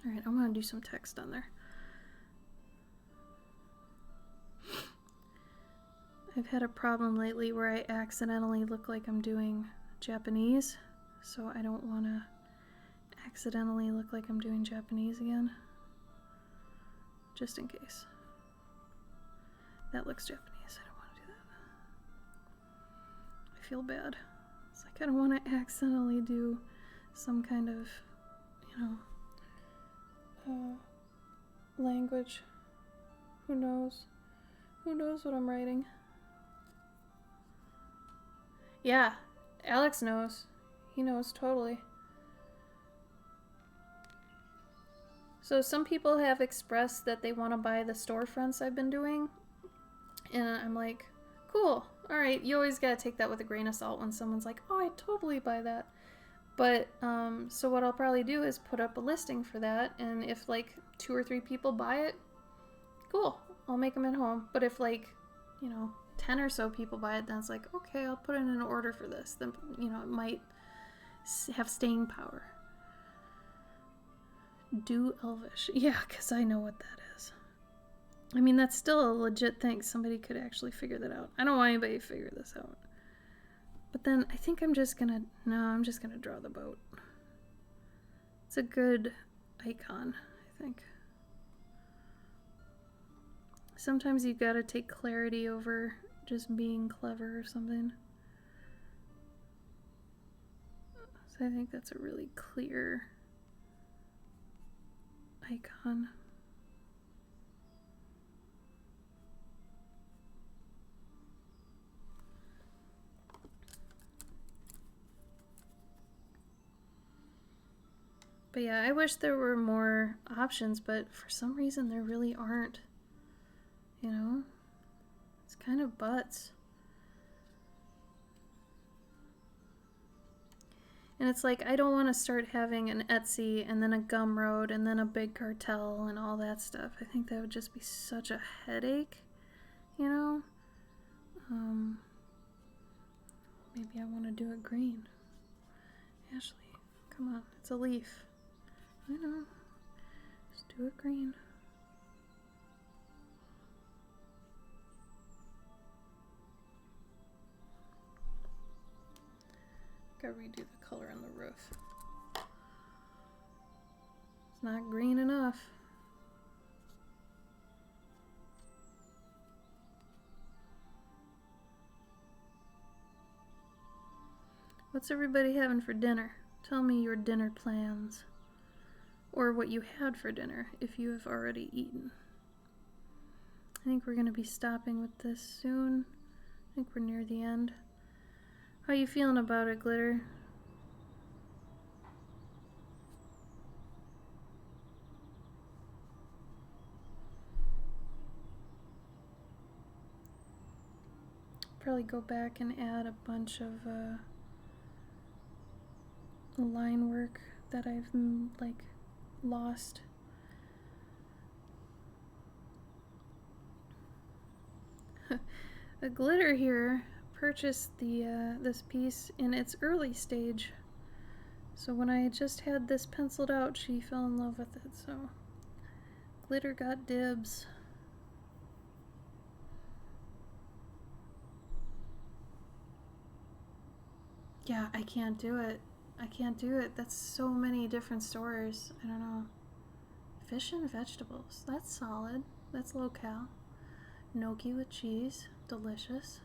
All right, I'm going to do some text on there. I've had a problem lately where I accidentally look like I'm doing Japanese, so I don't want to accidentally look like I'm doing Japanese again, just in case. That looks Japanese. I don't want to do that. I feel bad. It's like I don't want to accidentally do some kind of, language. Who knows? Who knows what I'm writing? Yeah, Alex knows. He knows totally. So some people have expressed that they want to buy the storefronts I've been doing. And I'm like, cool. All right, you always got to take that with a grain of salt when someone's like, oh, I'd totally buy that. But, so what I'll probably do is put up a listing for that. And if like 2 or 3 people buy it, cool. I'll make them at home. But if like, 10 or so people buy it, then it's like, okay, I'll put in an order for this. Then, it might have staying power. Do Elvish. Yeah, because I know what that is. I mean, that's still a legit thing. Somebody could actually figure that out. I don't want anybody to figure this out. But then I think I'm just gonna draw the boat. It's a good icon, I think. Sometimes you've got to take clarity over just being clever or something. So I think that's a really clear icon. But yeah, I wish there were more options, but for some reason there really aren't. It's kind of butts. And it's like, I don't want to start having an Etsy and then a Gumroad and then a big cartel and all that stuff. I think that would just be such a headache, Maybe I want to do it green. Ashley, come on, it's a leaf. I know. Just do it green. Gotta redo the color on the roof. It's not green enough. What's everybody having for dinner? Tell me your dinner plans. Or what you had for dinner, if you have already eaten. I think we're going to be stopping with this soon. I think we're near the end. How you feeling about it, Glitter? Probably go back and add a bunch of line work that I've lost. A Glitter here purchased this piece in its early stage, so when I just had this penciled out, she fell in love with it. So Glitter got dibs. Yeah, I can't do it. I can't do it. That's so many different stores. I don't know. Fish and vegetables. That's solid. That's low-cal. Gnocchi with cheese. Delicious.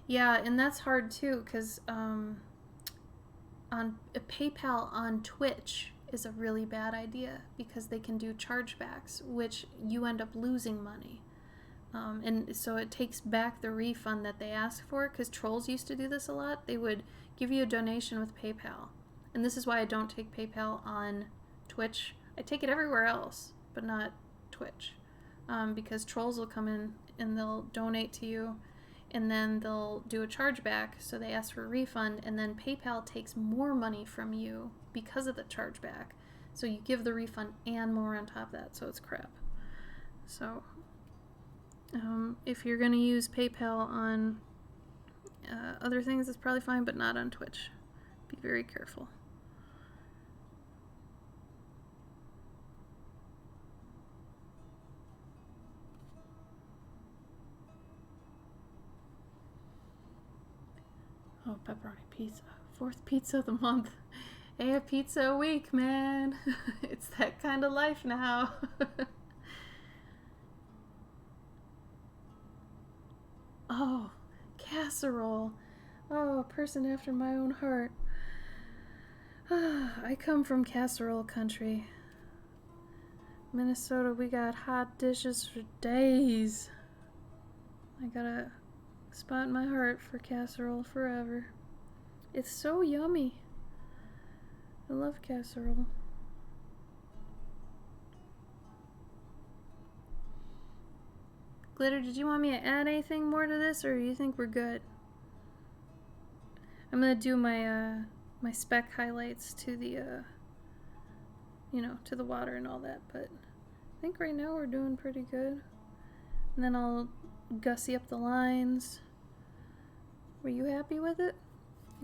Yeah, and that's hard too, because on PayPal on Twitch is a really bad idea because they can do chargebacks, which you end up losing money. And so it takes back the refund that they ask for, because trolls used to do this a lot. They would give you a donation with PayPal. And this is why I don't take PayPal on Twitch. I take it everywhere else, but not Twitch. Because trolls will come in and they'll donate to you, and then they'll do a chargeback, so they ask for a refund, and then PayPal takes more money from you because of the chargeback. So you give the refund and more on top of that, so it's crap. So if you're going to use PayPal on other things, it's probably fine, but not on Twitch. Be very careful. Oh, pepperoni pizza. 4th pizza of the month. Hey, a pizza a week, man. It's that kind of life now. Oh, casserole. Oh, a person after my own heart. I come from casserole country. Minnesota, we got hot dishes for days. I got a spot in my heart for casserole forever. It's so yummy. I love casserole. Glitter, did you want me to add anything more to this, or do you think we're good? I'm gonna do my my spec highlights to the you know, to the water and all that, but I think right now we're doing pretty good. And then I'll gussy up the lines. Were you happy with it?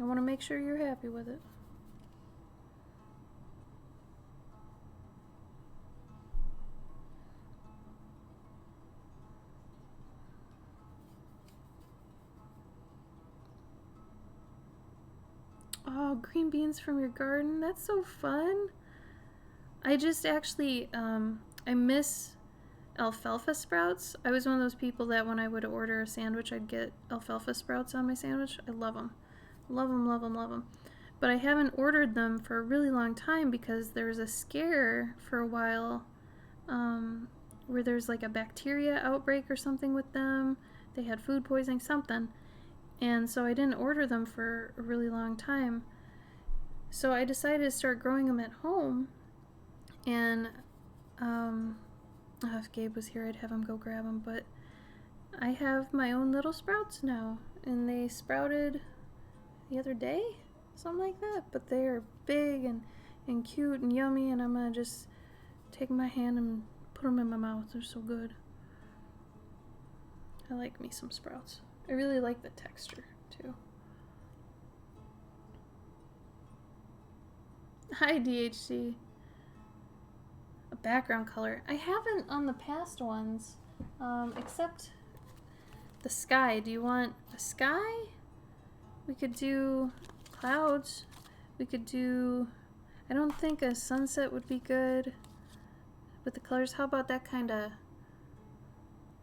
I want to make sure you're happy with it. Oh, green beans from your garden. That's so fun. I just actually, I miss alfalfa sprouts. I was one of those people that when I would order a sandwich, I'd get alfalfa sprouts on my sandwich. I love them. Love them, love them, love them. But I haven't ordered them for a really long time because there was a scare for a while where there's like a bacteria outbreak or something with them. They had food poisoning, something. And so I didn't order them for a really long time. So I decided to start growing them at home. And if Gabe was here, I'd have him go grab them. But I have my own little sprouts now. And they sprouted the other day, something like that. But they are big and cute and yummy. And I'm going to just take my hand and put them in my mouth. They're so good. I like me some sprouts. I really like the texture, too. Hi, DHC. A background color. I haven't on the past ones, except the sky. Do you want a sky? We could do clouds. We could do... I don't think a sunset would be good with the colors. How about that kind of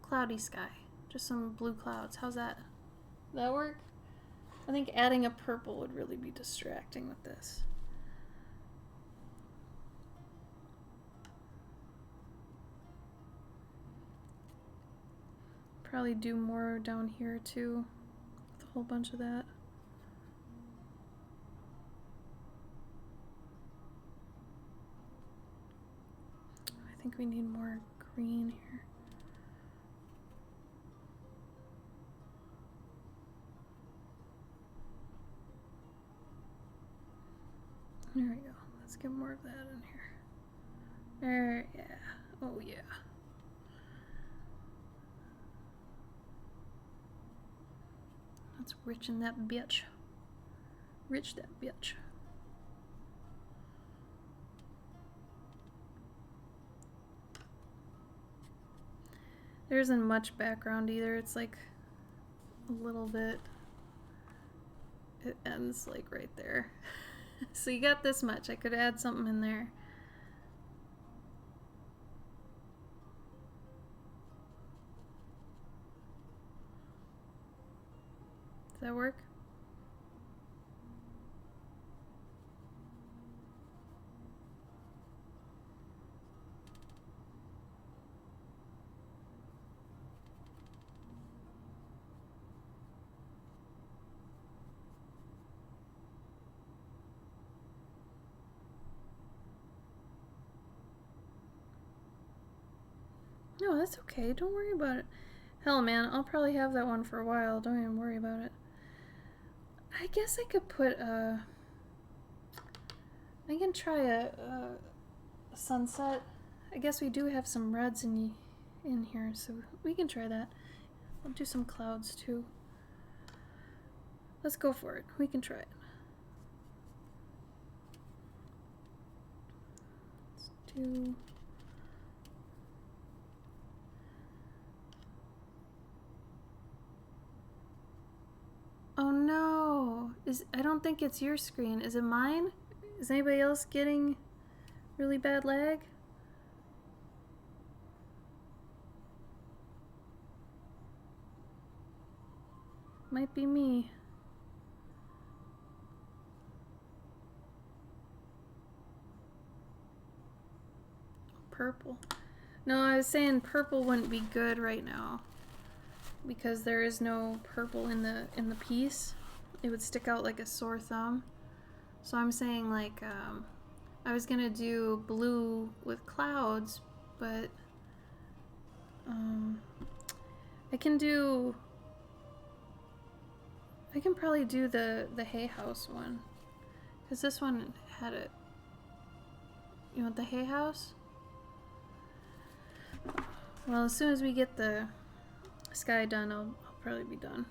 cloudy sky? Just some blue clouds. How's that? That work? I think adding a purple would really be distracting with this. Probably do more down here too, with a whole bunch of that. I think we need more green here. There we go. Let's get more of that in here. There, yeah. Oh, yeah. Let's rich in that bitch. Rich that bitch. There isn't much background either. It's like a little bit. It ends like right there. So you got this much. I could add something in there. Does that work? No, that's okay. Don't worry about it. Hell, man, I'll probably have that one for a while. Don't even worry about it. I guess I could put I can try sunset. I guess we do have some reds in here, so we can try that. I'll do some clouds too. Let's go for it. We can try it. Let's do... Oh no! I don't think it's your screen. Is it mine? Is anybody else getting really bad lag? Might be me. Purple. No, I was saying purple wouldn't be good right now because there is no purple in the piece. It would stick out like a sore thumb. So I'm saying like I was gonna do blue with clouds, but I can probably do the hay house one, because this one had it. You want the hay house? Well, as soon as we get the sky done, I'll probably be done.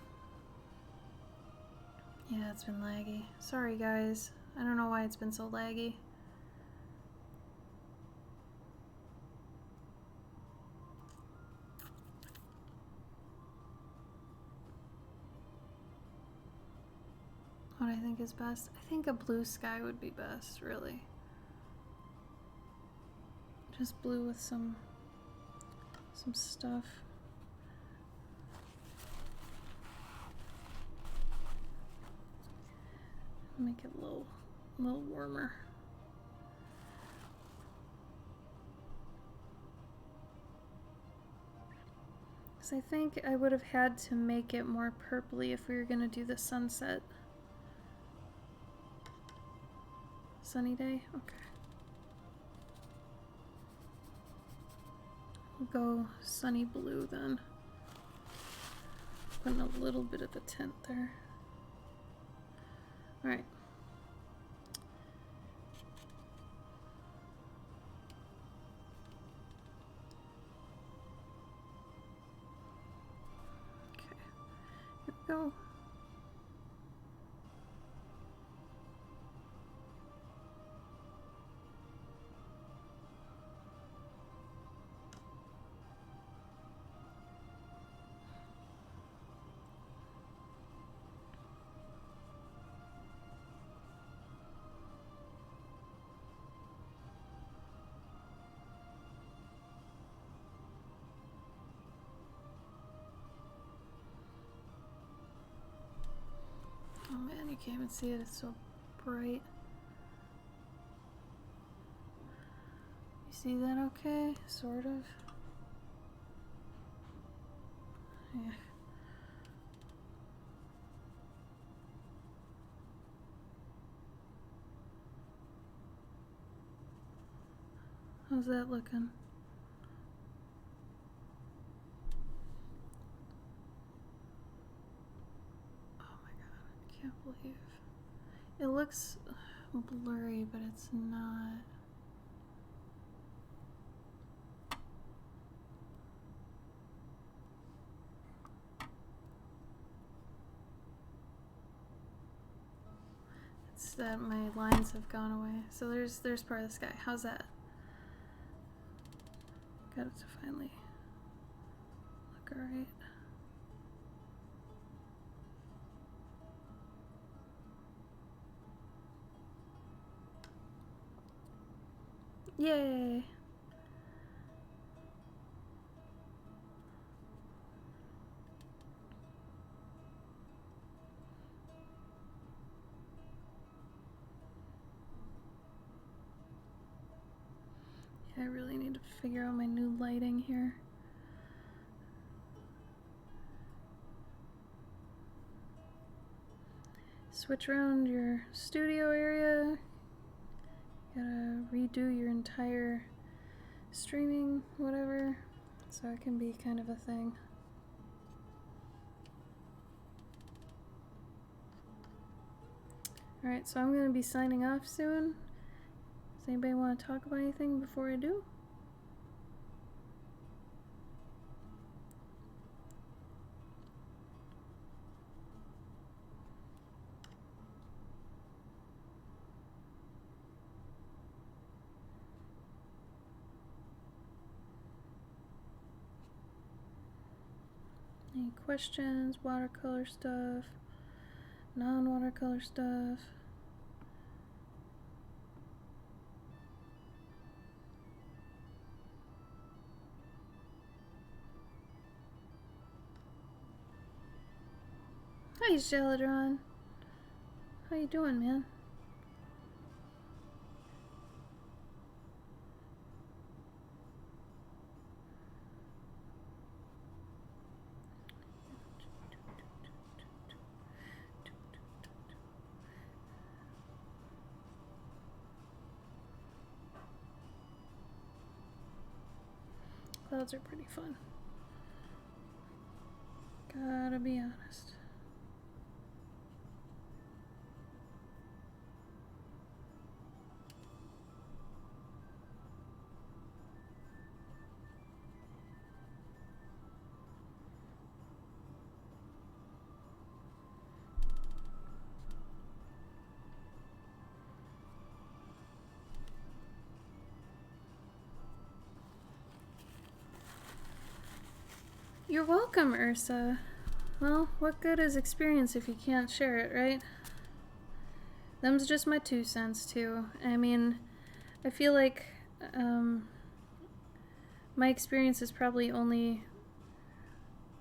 Yeah, it's been laggy. Sorry guys. I don't know why it's been so laggy. What I think is best? I think a blue sky would be best, really. Just blue with some stuff. Make it a little warmer. Because I think I would have had to make it more purpley if we were going to do the sunset. Sunny day? Okay. We'll go sunny blue then. Putting a little bit of the tint there. Alright. Okay. Here we go. Oh man, you can't even see it, it's so bright. You see that okay? Sort of. Yeah. How's that looking? Can't believe it looks blurry, but it's not. It's that my lines have gone away. So there's part of the sky. How's that? Got it to finally look alright. Yay! Yeah, I really need to figure out my new lighting here. Switch around your studio area. You gotta redo your entire streaming, whatever, so it can be kind of a thing. Alright, so I'm gonna be signing off soon. Does anybody want to talk about anything before I do? Any questions? Watercolor stuff? Non-watercolor stuff? Hi, Celadron. How you doing, man? Clouds are pretty fun. Gotta be honest. You're welcome, Ursa. Well, what good is experience if you can't share it, right? Them's just my 2 cents, too. I mean, I feel like my experience is probably only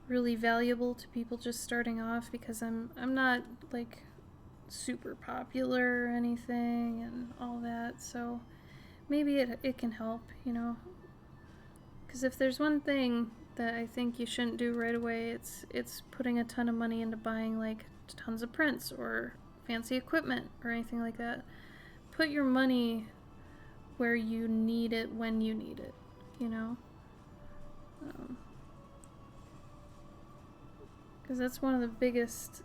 really valuable to people just starting off because I'm not, like, super popular or anything and all that, so maybe it can help, you know? Because if there's one thing that I think you shouldn't do right away, it's putting a ton of money into buying like tons of prints or fancy equipment or anything like that. Put your money where you need it when you need it, you know? Because that's one of the biggest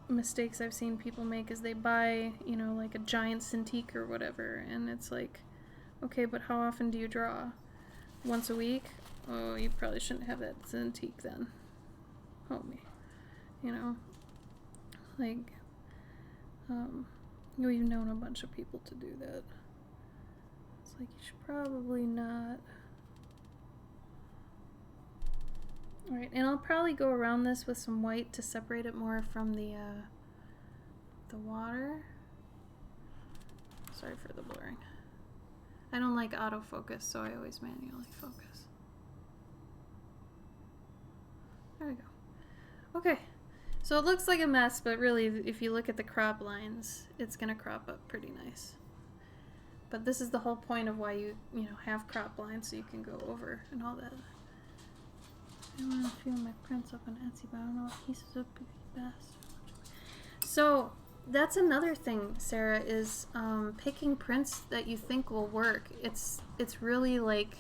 mistakes I've seen people make is they buy, you know, like a giant Cintiq or whatever, and it's like, okay, but how often do you draw? Once a week? Oh, you probably shouldn't have that Cintiq then, homie. You know, like, we've known a bunch of people to do that. It's like, you should probably not. Alright, and I'll probably go around this with some white to separate it more from the water. Sorry for the blurring. I don't like autofocus, so I always manually focus. There we go. Okay, so it looks like a mess, but really, if you look at the crop lines, it's gonna crop up pretty nice. But this is the whole point of why you have crop lines, so you can go over and all that. I want to feel my prints up on Etsy, but I don't know what pieces would be best. So that's another thing, Sarah, is picking prints that you think will work. It's really like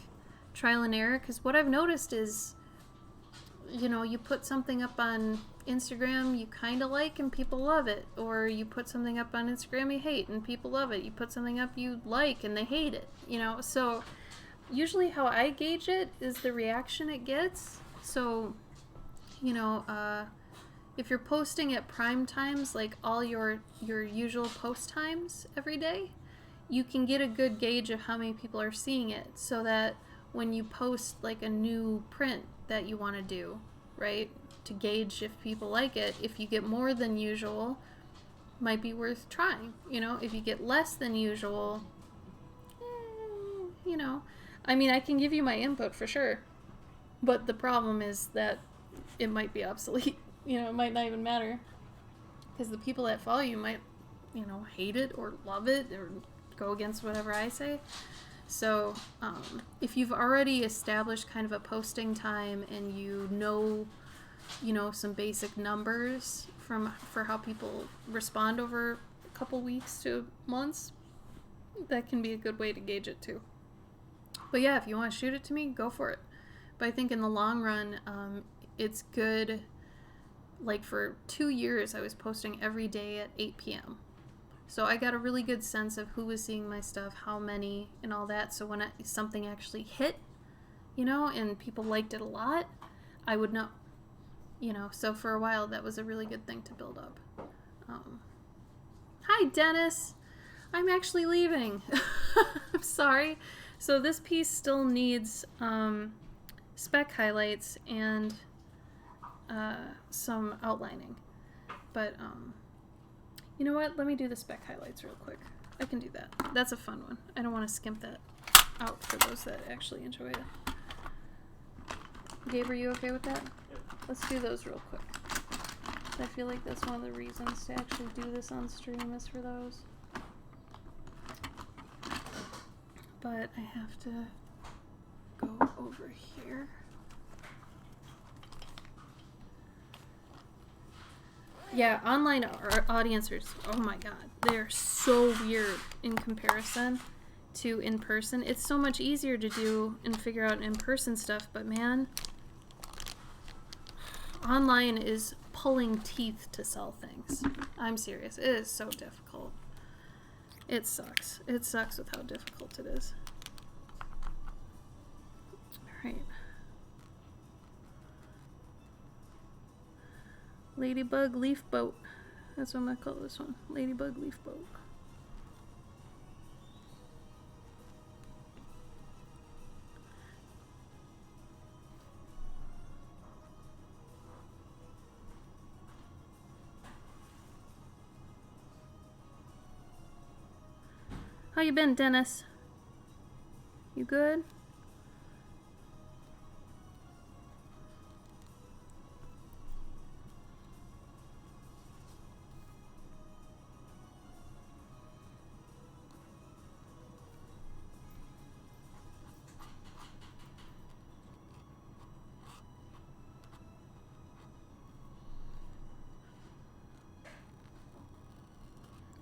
trial and error, because what I've noticed is, you know, you put something up on Instagram you kind of like and people love it, or you put something up on Instagram you hate and people love it. You put something up you like and they hate it, you know. So usually how I gauge it is the reaction it gets. So, you know, if you're posting at prime times, like all your usual post times every day, you can get a good gauge of how many people are seeing it, so that when you post like a new print that you want to do, right, to gauge if people like it, if you get more than usual, might be worth trying. You know, if you get less than usual, you know, I mean, I can give you my input for sure, but the problem is that it might be obsolete. You know, it might not even matter, because the people that follow you might, you know, hate it or love it or go against whatever I say. So if you've already established kind of a posting time and you know, some basic numbers for how people respond over a couple weeks to months, that can be a good way to gauge it too. But yeah, if you want to shoot it to me, go for it. But I think in the long run, it's good. Like for 2 years, I was posting every day at 8 p.m. So I got a really good sense of who was seeing my stuff, how many, and all that. So when something actually hit, you know, and people liked it a lot, I would know, you know. So for a while, that was a really good thing to build up. Hi, Dennis. I'm actually leaving. I'm sorry. So this piece still needs spec highlights and some outlining. But, you know what? Let me do the spec highlights real quick. I can do that. That's a fun one. I don't want to skimp that out for those that actually enjoy it. Gabe, are you okay with that? Yep. Let's do those real quick. I feel like that's one of the reasons to actually do this on stream is for those. But I have to go over here. Yeah, online audiences, oh my god, they're so weird in comparison to in person. It's so much easier to do and figure out in-person stuff, but man, online is pulling teeth to sell things. I'm serious. It is so difficult. It sucks. It sucks with how difficult it is. Alright. Ladybug Leafboat. That's what I'm gonna call this one. Ladybug Leafboat. How you been, Dennis? You good?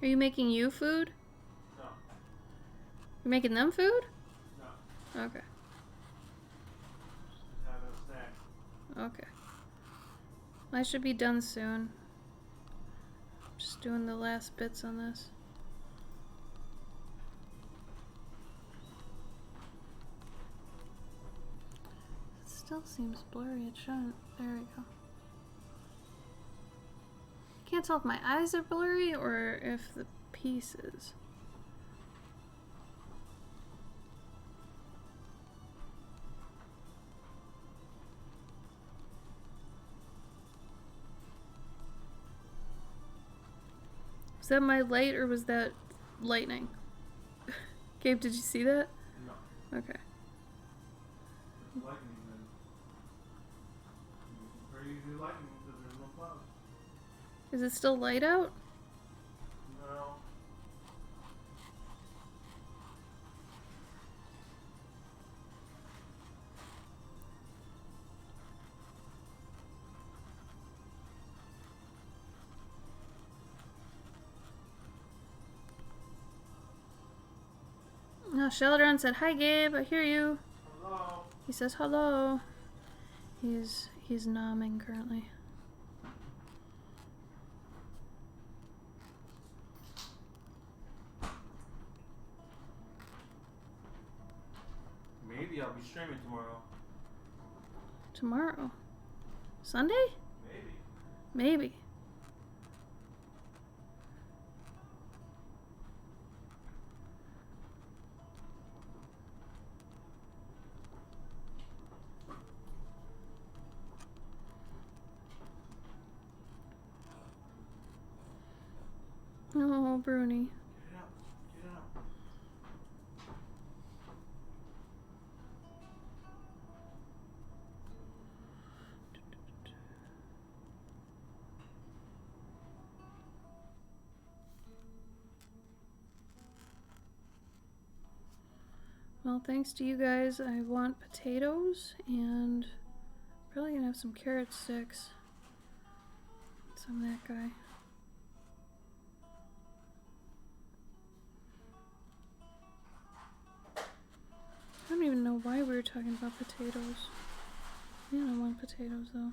Are you making you food? No. You're making them food? No. Okay. Having a snack. Okay. I should be done soon. Just doing the last bits on this. It still seems blurry. It shouldn't. There we go. Can't tell if my eyes are blurry or if the piece is. Was that my light or was that lightning? Gabe, did you see that? No. Okay. It's lightning then. Very easy lightning because there's no clouds. Is it still light out? No. No, Sheldon said, "Hi, Gabe. I hear you." Hello. He says hello. He's nomming currently. Maybe I'll be streaming tomorrow. Tomorrow? Sunday? Maybe. Maybe. Oh, Bruni. Get out. Get out. Well, thanks to you guys, I want potatoes and probably gonna have some carrot sticks. Some of that guy. I don't even know why we were talking about potatoes. Yeah, I want potatoes though.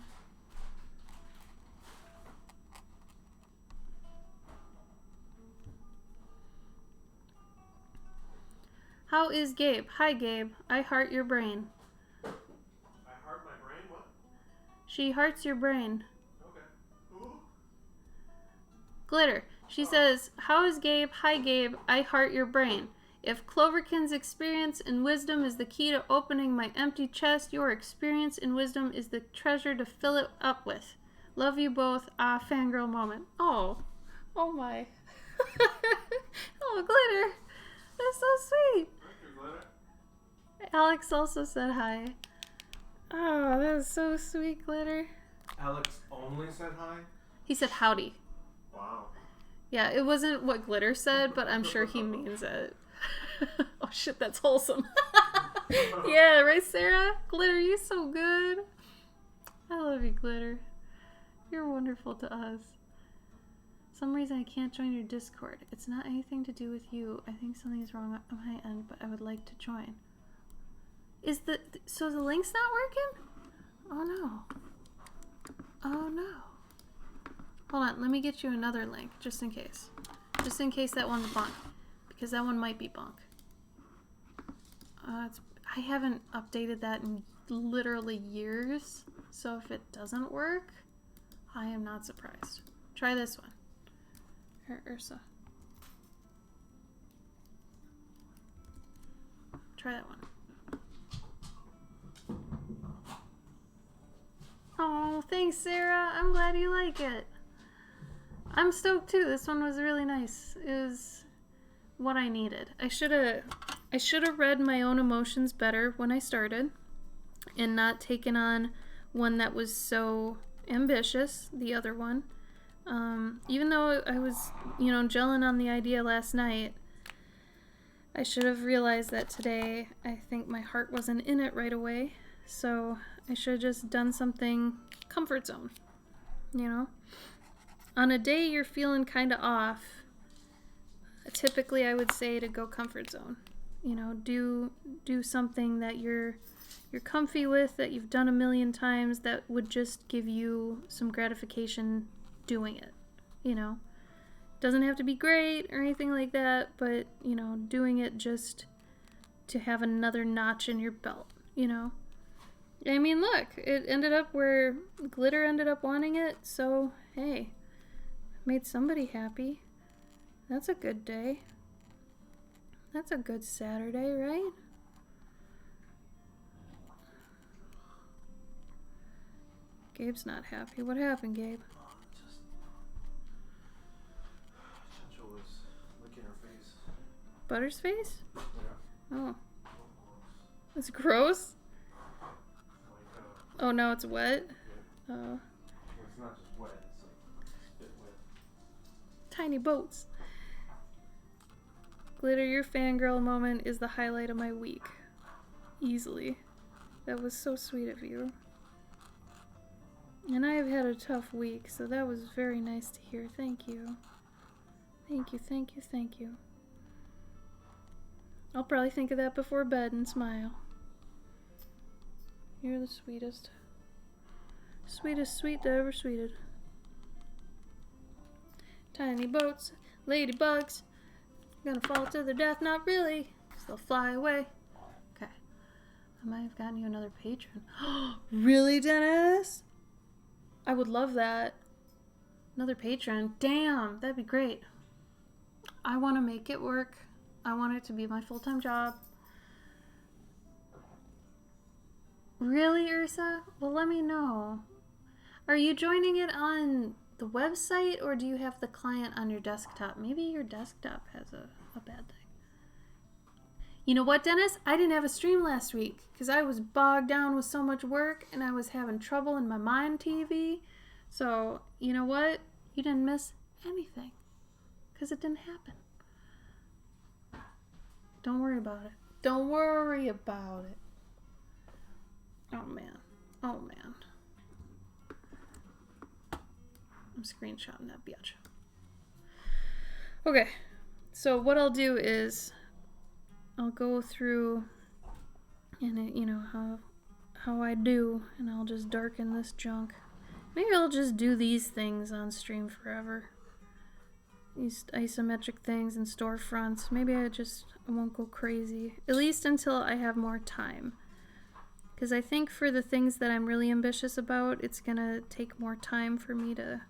How is Gabe? Hi, Gabe. I heart your brain. I heart my brain? What? She hearts your brain. Okay. Ooh. Glitter. She says, how is Gabe? Hi, Gabe. I heart your brain. If Cloverkin's experience and wisdom is the key to opening my empty chest, your experience and wisdom is the treasure to fill it up with. Love you both. Ah, fangirl moment. Oh. Oh my. Oh, Glitter. That's so sweet. Thank you, Glitter. Alex also said hi. Oh, that is so sweet, Glitter. Alex only said hi? He said howdy. Wow. Yeah, it wasn't what Glitter said, but I'm sure he means it. Oh shit, that's wholesome. Yeah, right, Sarah? Glitter, you're so good. I love you, Glitter. You're wonderful to us. Some reason I can't join your Discord. It's not anything to do with you. I think something is wrong on my end, but I would like to join. So the link's not working? Oh no. Oh no. Hold on, let me get you another link, just in case. Just in case that one's bunk. Because that one might be bunk. I haven't updated that in literally years, so if it doesn't work, I am not surprised. Try this one. Here, Ursa. Try that one. Oh, thanks, Sarah. I'm glad you like it. I'm stoked too. This one was really nice. It was what I needed. I should have read my own emotions better when I started and not taken on one that was so ambitious, the other one. Even though I was, gelling on the idea last night, I should have realized that today I think my heart wasn't in it right away. So I should have just done something comfort zone, On a day you're feeling kind of off, typically I would say to go comfort zone. Do something that you're comfy with, that you've done a million times, that would just give you some gratification doing it. Doesn't have to be great or anything like that, but doing it just to have another notch in your belt. I mean, look, it ended up where Glitter ended up wanting it, so hey, made somebody happy. That's a good day. That's a good Saturday, right? Gabe's not happy. What happened, Gabe? Chencho was licking her face. Butter's face? Yeah. Oh. It's gross? Oh, no, it's wet? Yeah. Oh. Well, it's not just wet, it's like spit wet. Tiny boats. Glitter, your fangirl moment is the highlight of my week. Easily. That was so sweet of you. And I have had a tough week, so that was very nice to hear. Thank you. Thank you, thank you, thank you. I'll probably think of that before bed and smile. You're the sweetest. Sweetest sweet that ever sweeted. Tiny boats, ladybugs. Gonna fall to their death, not really, 'cause they'll fly away. Okay. I might have gotten you another patron. Really, Dennis? I would love that. Another patron. Damn, that'd be great. I want to make it work. I want it to be my full-time job. Really, Ursa? Well, let me know. Are you joining it on the website, or do you have the client on your desktop? Maybe your desktop has a bad thing. You know what, Dennis? I didn't have a stream last week because I was bogged down with so much work and I was having trouble in my Mind TV. So, you know what? You didn't miss anything because it didn't happen. Don't worry about it. Don't worry about it. Oh, man. Oh, man. I'm screenshotting that bitch. Okay. So what I'll do is I'll go through and how I do, and I'll just darken this junk. Maybe I'll just do these things on stream forever. these isometric things and storefronts. Maybe I won't go crazy, at least until I have more time. Because I think for the things that I'm really ambitious about, it's gonna take more time for me to,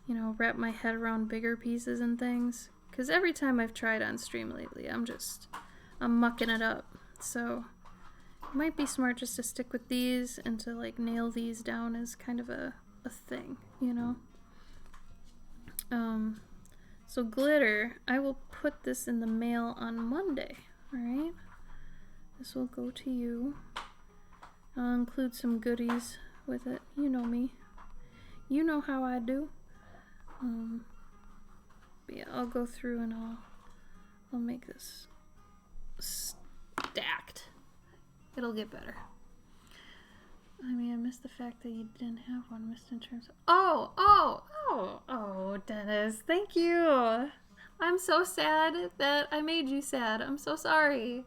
you know, wrap my head around bigger pieces and things. Because every time I've tried on stream lately, I'm mucking it up. So it might be smart just to stick with these and to like nail these down as kind of a thing, you know? So glitter, I will put this in the mail on Monday, alright? This will go to you. I'll include some goodies with it. You know me. You know how I do. But yeah, I'll go through and I'll make this stacked. It'll get better. I mean, I missed the fact that you didn't have one. Missed in terms of... Oh, Dennis. Thank you. I'm so sad that I made you sad. I'm so sorry.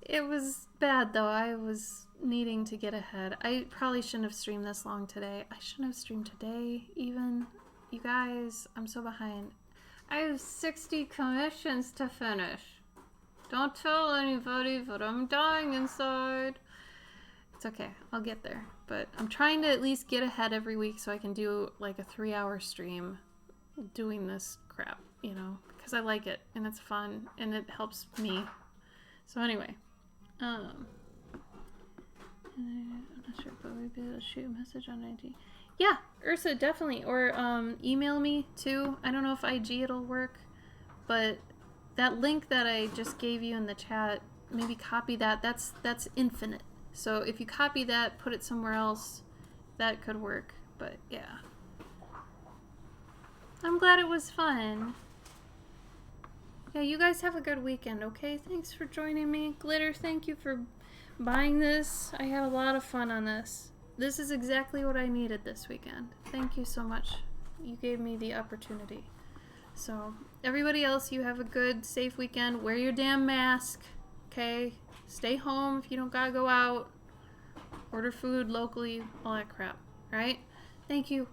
It was bad, though. I was needing to get ahead. I probably shouldn't have streamed this long today. I shouldn't have streamed today, even. You guys, I'm so behind. I have 60 commissions to finish. Don't tell anybody, but I'm dying inside. It's okay. I'll get there. But I'm trying to at least get ahead every week so I can do like a 3-hour stream doing this crap, you know, because I like it and it's fun and it helps me. So anyway, I'm not sure, but we'd be able to shoot a message on IG. Yeah, Ursa, definitely. Or email me too. I don't know if IG it'll work, but that link that I just gave you in the chat, maybe copy that. That's infinite. So if you copy that, put it somewhere else, that could work. But yeah. I'm glad it was fun. Yeah, you guys have a good weekend, okay? Thanks for joining me. Glitter, thank you for buying this. I had a lot of fun on this. This is exactly what I needed this weekend. Thank you so much. You gave me the opportunity. So, everybody else, you have a good, safe weekend. Wear your damn mask, okay? Stay home if you don't gotta go out. Order food locally, all that crap, right? Thank you.